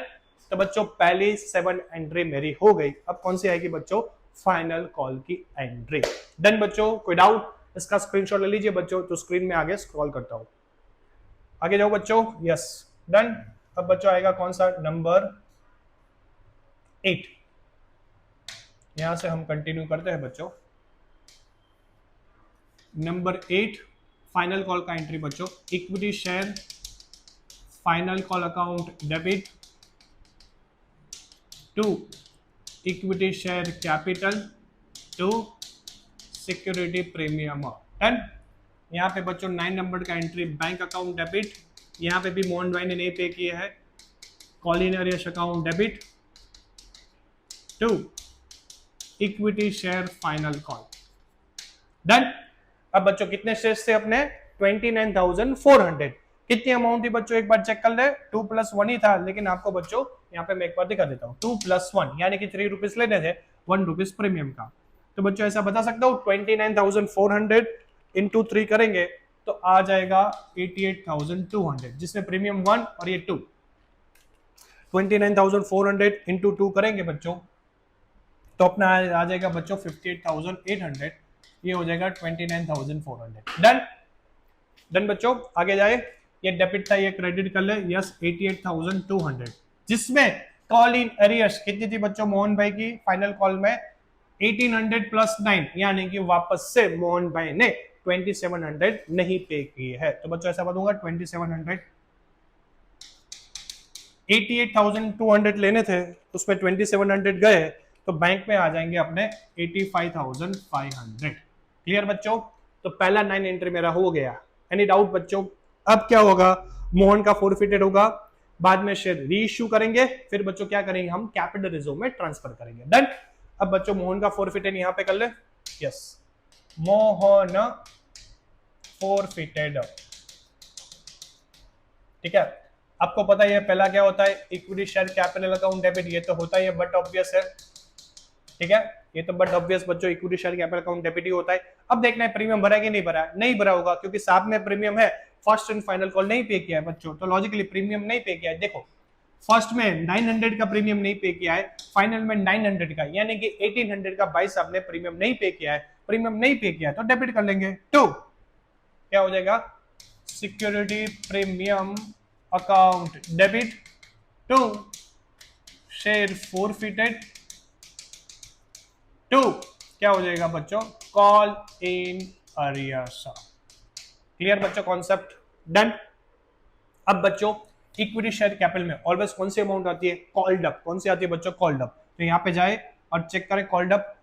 तो बच्चों पहली 7 एंट्री मेरी हो गई। अब कौन सी आएगी बच्चों? फाइनल कॉल की एंट्री। डन बच्चों, कोई डाउट? इसका स्क्रीनशॉट ले लीजिए बच्चों, तो स्क्रीन में आगे स्क्रॉल करता हूं। आगे जाओ बच्चों। Yes, done. अब बच्चों आएगा कौन सा? नंबर 8। यहां से हम कंटिन्यू करते हैं बच्चों। नंबर 8 फाइनल कॉल का एंट्री बच्चों। Equity share final call account debit to equity share capital to security premium. Done. यहाँ पे बच्चों 9 नंबर का एंट्री बैंक अकाउंट डेबिट, यहाँ पे भी मोहन भाई ने नहीं पे किया है। Call in arrears account debit to equity share final call. Done. अब बच्चों कितने शेयर्स थे अपने? 29,400। कितनी अमाउंट थी बच्चों? एक बार चेक कर ले। 2 + 1 ही था, लेकिन आपको बच्चों यहाँ पे मैं एक बार दिखा देता हूँ। 2 + 1 यानी कि 3 रुपीज लेने थे, 1 रुपीज प्रीमियम का। तो बच्चों ऐसा बता सकता हूँ 29,400 इंटू 3 करेंगे तो आ जाएगा 88,200, जिसमें प्रीमियम 1 और ये 2। 29,400 इंटू 2 करेंगे बच्चों तो अपना आ जाएगा बच्चों 58,800। ये हो जाएगा 29,400। डन। डन बच्चों, आगे जाए। ये डेबिट था, ये क्रेडिट कर ले। यस, 88,200, जिसमें कॉल इन एरियर्स कितनी थी बच्चों मोहन भाई की? फाइनल कॉल में 1800 + 9 यानी कि वापस से मोहन भाई ने 2700 नहीं पे की है। तो बच्चों ऐसा बताऊंगा 2700, 88,200 लेने थे, उसमें 2700 गए, तो बैंक में आ जाएंगे अपने 85,500। क्लियर बच्चों? तो पहला 9 एंट्री मेरा हो गया। एनी डाउट बच्चों? अब क्या होगा? मोहन का फोरफिटेड होगा, बाद में शेयर री इश्यू करेंगे, फिर बच्चों क्या करेंगे? हम कैपिटल रिजर्व में ट्रांसफर करेंगे। डन। अब बच्चों मोहन का फोरफिटेड यहां पे कर ले। Yes, Mohan forfeited. ठीक है, आपको पता है पहला क्या होता है? Equity share capital account debit. ये तो होता ही है, बट ऑब्वियस है। ठीक है, ये तो बट ऑब्वियस बच्चों equity share capital account debit ही होता है। अब देखना है प्रीमियम भरा कि नहीं भरा। नहीं भरा होगा क्योंकि साथ में प्रीमियम है। फर्स्ट एंड फाइनल कॉल नहीं पे किया है बच्चों, तो लॉजिकली प्रीमियम नहीं पे किया है। देखो फर्स्ट में 900 का प्रीमियम नहीं पे किया है, फाइनल में 900 का, यानी कि 1800 का भाई साहब ने प्रीमियम नहीं पे किया है। प्रीमियम नहीं पे किया है तो डेबिट कर लेंगे। टू क्या हो जाएगा? Security premium account debit to share forfeited to क्या हो जाएगा बच्चों? Call in arrears. क्लियर बच्चों कॉन्सेप्ट? डन। अब बच्चों इक्विटी शेयर कैपिटल में ऑलवेज कौन सी अमाउंट आती है? Called up. कौन सी आती है बच्चों? Called up. तो यहाँ पे जाए और चेक करें called up.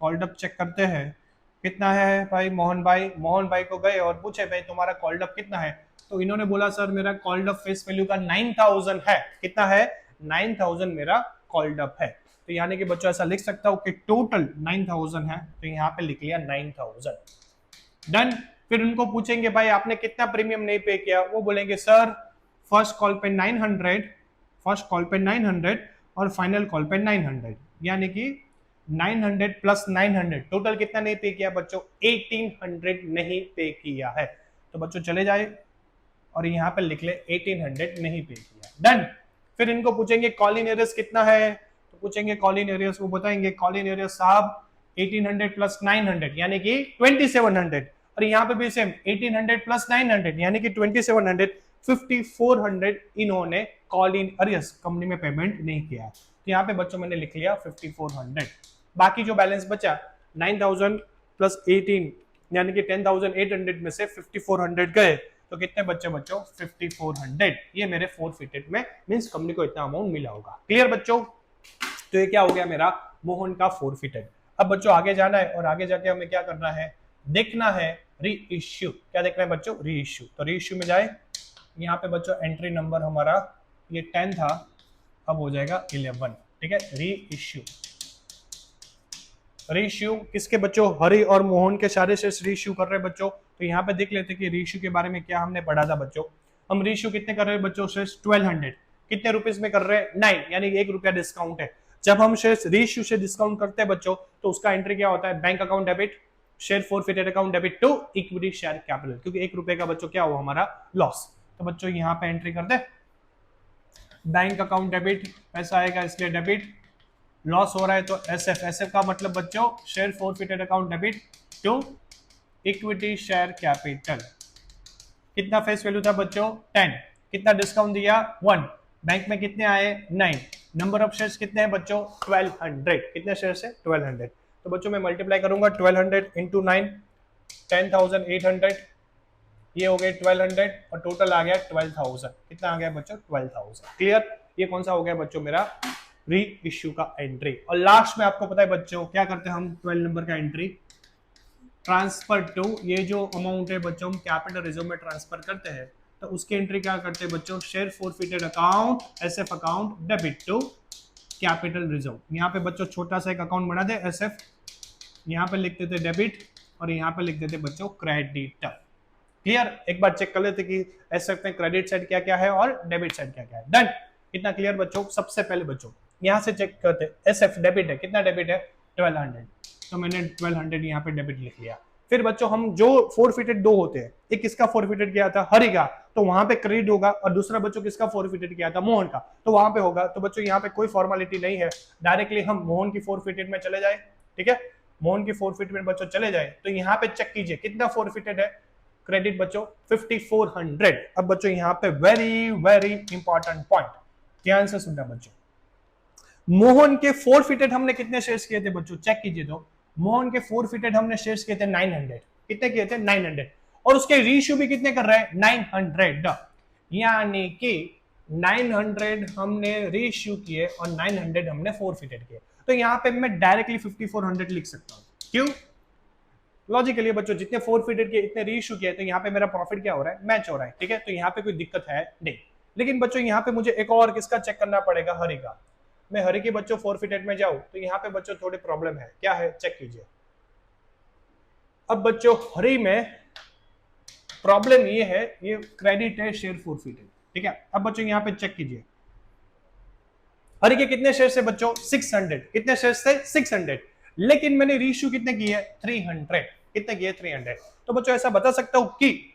Called up check करते हैं कितना है भाई। मोहन भाई को गए और पूछे भाई तुम्हारा कॉल्ड अप कितना है? तो इन्होंने बोला सर मेरा कॉल्ड अप फेस वैल्यू का 9,000 है। कितना है? 9,000 मेरा कॉल्ड अप है। तो यानी कि बच्चों ऐसा लिख सकता हूं कि टोटल 9,000 है, तो यहाँ पे लिख लिया 9,000। डन। फिर उनको पूछेंगे भाई आपने कितना प्रीमियम नहीं पे किया? वो बोलेंगे सर फर्स्ट कॉल पे 900 और फाइनल कॉल पे 900, यानी कि 900 + 900 टोटल कितना नहीं पे किया बच्चों? 1800 नहीं पे किया है। तो बच्चों चले जाए और यहाँ पे लिख ले 1800 नहीं पे किया। डन। फिर इनको पूछेंगे कॉल इन एरियर्स कितना है? तो पूछेंगे कॉल इन एरियर्स, वो बताएंगे कॉल इन एरियर्स साहब 1800 + 900 यानी कि 2700, और यहाँ पे भी सेम 1800 + 900 यानी कि 2700। 5400 इन्होंने कॉल इन अरियर्स कंपनी में पेमेंट नहीं किया है। तो यहाँ पे बच्चों मैंने लिख लिया 5400। बाकी जो बैलेंस बचा 9,000 + 18 यानी कि 10,800 में से 5400 गए, तो कितने बच्चे बच्चों? 5400। ये मेरे फोरफिटेड में मींस कंपनी को इतना अमाउंट मिला होगा। क्लियर बच्चों? तो ये क्या हो गया मेरा? मोहन का फोरफिटेड। अब बच्चों आगे जाना है और आगे जाके हमें क्या करना है? देखना है री इश्यू। क्या देखना है बच्चों? री इश्यू। तो री इश्यू में जाए, यहाँ पे बच्चों एंट्री नंबर हमारा ये 10 था, अब हो जाएगा 11। ठीक है, री इश्यू। री इश्यू किसके बच्चों? हरि और मोहन के सारे शेयर्स री इश्यू कर रहे हैं बच्चों। तो यहाँ पे देख लेते कि री इश्यू के बारे में क्या हमने पढ़ा था बच्चों। हम रेशियो कितने कर रहे हैं बच्चों शेयर्स 1200, कितने रुपीस में कर रहे हैं 9, यानी 1 रुपया डिस्काउंट है। जब हम शेयर्स रेशियो से डिस्काउंट करते हैं बच्चों तो उसका एंट्री क्या होता है, bank account debit, share forfeited account debit to equity share capital, क्योंकि 1 रुपए का बच्चों क्या हुआ हमारा लॉस। तो बच्चों यहाँ पे एंट्री कर दे, बैंक अकाउंट डेबिट, पैसा आएगा इसलिए डेबिट, लॉस हो रहा है तो एसएफ, एसएफ का मतलब बच्चों share forfeited account debit to equity share capital. कितना फेस वैल्यू था बच्चों 10, कितना डिस्काउंट दिया 1, बैंक में कितने आए 9, नंबर ऑफ शेयर्स कितने हैं बच्चों 1200, कितने शेयर्स है 1200। तो बच्चों मैं मल्टीप्लाई करूंगा 1200 इंटू 9, 10,800, ये हो गए 1200 और टोटल आ गया 12,000, कितना आ गया बच्चों 12,000। क्लियर, ये कौन सा हो गया बच्चों मेरा री इश्यू का एंट्री। और लास्ट में आपको पता है बच्चों क्या करते हैं हम 12 नंबर का एंट्री, ट्रांसफर टू, ये जो अमाउंट है बच्चों हम कैपिटल रिजर्व में ट्रांसफर करते हैं तो उसकी एंट्री क्या करते हैं बच्चों, share forfeited account SF account debit to capital reserve. यहाँ पे बच्चों छोटा सा एक अकाउंट बना दे एसएफ, यहाँ पे लिख देते डेबिट और यहाँ पे लिख देते बच्चों क्रेडिट। क्लियर, एक बार चेक कर लेते कि एसएफ में क्रेडिट साइड क्या क्या है और डेबिट साइड क्या क्या है। डन, कितना क्लियर बच्चों। सबसे पहले बच्चों यहाँ से चेक करते, एसएफ डेबिट है, कितना डेबिट है 1200, तो मैंने 1200 यहाँ पे डेबिट लिख लिया। फिर बच्चों हम जो फॉरफिटेड दो होते हैं, एक किसका फॉरफिटेड किया था हरि का, तो वहां पे क्रेडिट होगा, और दूसरा बच्चों किसका फॉरफिटेड किया था मोहन का, तो वहां पे होगा। तो बच्चों यहाँ पे कोई फॉर्मेलिटी नहीं है, डायरेक्टली हम मोहन की फॉरफिटेड में चले जाए, ठीक है, मोहन की फॉरफिटेड में बच्चों चले जाए तो यहाँ पे चेक कीजिए कितना फॉरफिटेड है क्रेडिट बच्चों 5400। अब बच्चों यहाँ पे वेरी वेरी इंपॉर्टेंट पॉइंट, ध्यान से सुनना बच्चों, मोहन के फॉरफिटेड हमने कितने शेयर्स किए थे बच्चों, चेक कीजिए। तो मोहन के फॉरफिटेड हमने शेयर्स किए थे 900, कितने किए थे 900, और उसके रीइश्यू भी कितने कर रहे हैं 900, यानी कि 900 हमने रीइश्यू किए और 900 हमने फॉरफिटेड किए। तो यहाँ पे मैं डायरेक्टली 5400 लिख सकता हूँ, क्यों, लॉजिकली बच्चों जितने फॉरफिटेड किए इतने रीइश्यू किए, तो यहाँ पे मेरा प्रॉफिट क्या हो रहा है मैच हो रहा है, ठीक है, तो यहाँ पे कोई दिक्कत है नहीं। लेकिन बच्चों यहाँ पे मुझे एक और किसका चेक करना पड़ेगा, हरि का। मैं हरि के बच्चों फॉरफिटेड में जाऊं तो यहाँ पे बच्चों थोड़ी प्रॉब्लम है, क्या है चेक कीजिए। अब बच्चों हरि में प्रॉब्लम ये है, ये क्रेडिट है शेयर फॉरफिटेड, ठीक है। अब बच्चों यहाँ पे चेक कीजिए, हरि के कितने शेयर से बच्चों 600, कितने शेयर से 600, लेकिन मैंने रीइश्यू कितने किए 300, कितने किए 300। तो बच्चों ऐसा बता सकता हूं कि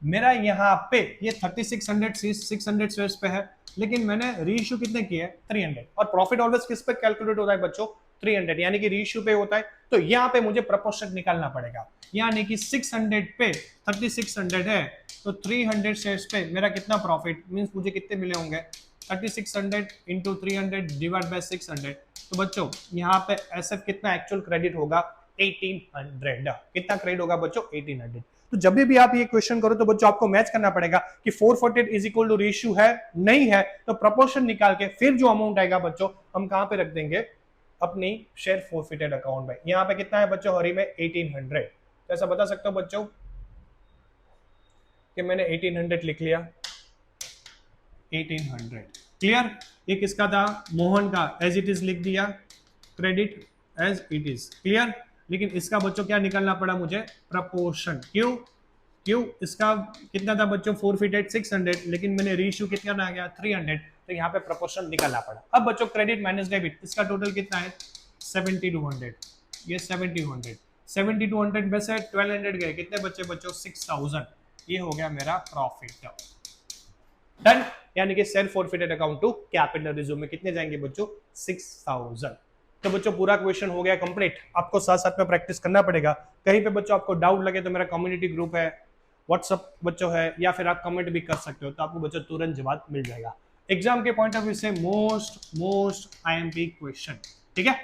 मेरा यहाँ पे ये 3600 शेयर्स पे है, लेकिन मैंने रीइश्यू कितने किए 300, और प्रॉफिट ऑलवेज किस पे कैलकुलेट होता है बच्चों 300, यानी कि रीइश्यू पे होता है। तो यहाँ पे मुझे प्रोपोर्शन निकालना पड़ेगा, यानी कि 600 पे 3600 है तो 300 शेयर्स पे मेरा कितना प्रॉफिट, मींस मुझे कितने मिले होंगे 3600 इंटू 300 डिवाइड बाय 600। तो बच्चों यहाँ पे एसएफ कितना एक्चुअल क्रेडिट होगा 1800, कितना क्रेडिट होगा बच्चों 1800। तो जब भी आप ये क्वेश्चन करो तो बच्चों आपको मैच करना पड़ेगा कि forfeited is equal to ratio है नहीं है, तो प्रोपोर्शन निकाल के फिर जो अमाउंट आएगा बच्चों हम कहां पे रख देंगे, अपनी शेयर फॉरफिटेड अकाउंट में। यहाँ पे कितना है बच्चों हरी में 1800, तो ऐसा बता सकता हूं बच्चों कि मैंने 1800 लिख लिया, 1800। क्लियर, ये किसका था मोहन का, एज इट इज लिख दिया credit as it is, clear. लेकिन इसका बच्चों क्या निकालना पड़ा मुझे प्रपोर्शन, क्यों इसका कितना था बच्चों फॉरफिटेड 600, लेकिन मैंने रीइश्यू कितना आ गया 300, तो यहाँ पे प्रपोर्शन निकालना पड़ा। अब बच्चों क्रेडिट माइनस डेबिट, इसका टोटल कितना है 7200, ये 7200 में से 1200 गए, कितने बच्चे बच्चों 6000, ये हो गया मेरा प्रॉफिट। डन, यानी कि share forfeited account to capital reserve में कितने जाएंगे बच्चों 6000। तो बच्चों पूरा क्वेश्चन हो गया कंप्लीट, आपको साथ साथ में प्रैक्टिस करना पड़ेगा। कहीं पे बच्चों आपको डाउट लगे तो मेरा कम्युनिटी ग्रुप है, व्हाट्सएप बच्चों है, या फिर आप कमेंट भी कर सकते हो, तो आपको बच्चों तुरंत जवाब मिल जाएगा। एग्जाम के पॉइंट ऑफ व्यू से मोस्ट IMP क्वेश्चन, ठीक है।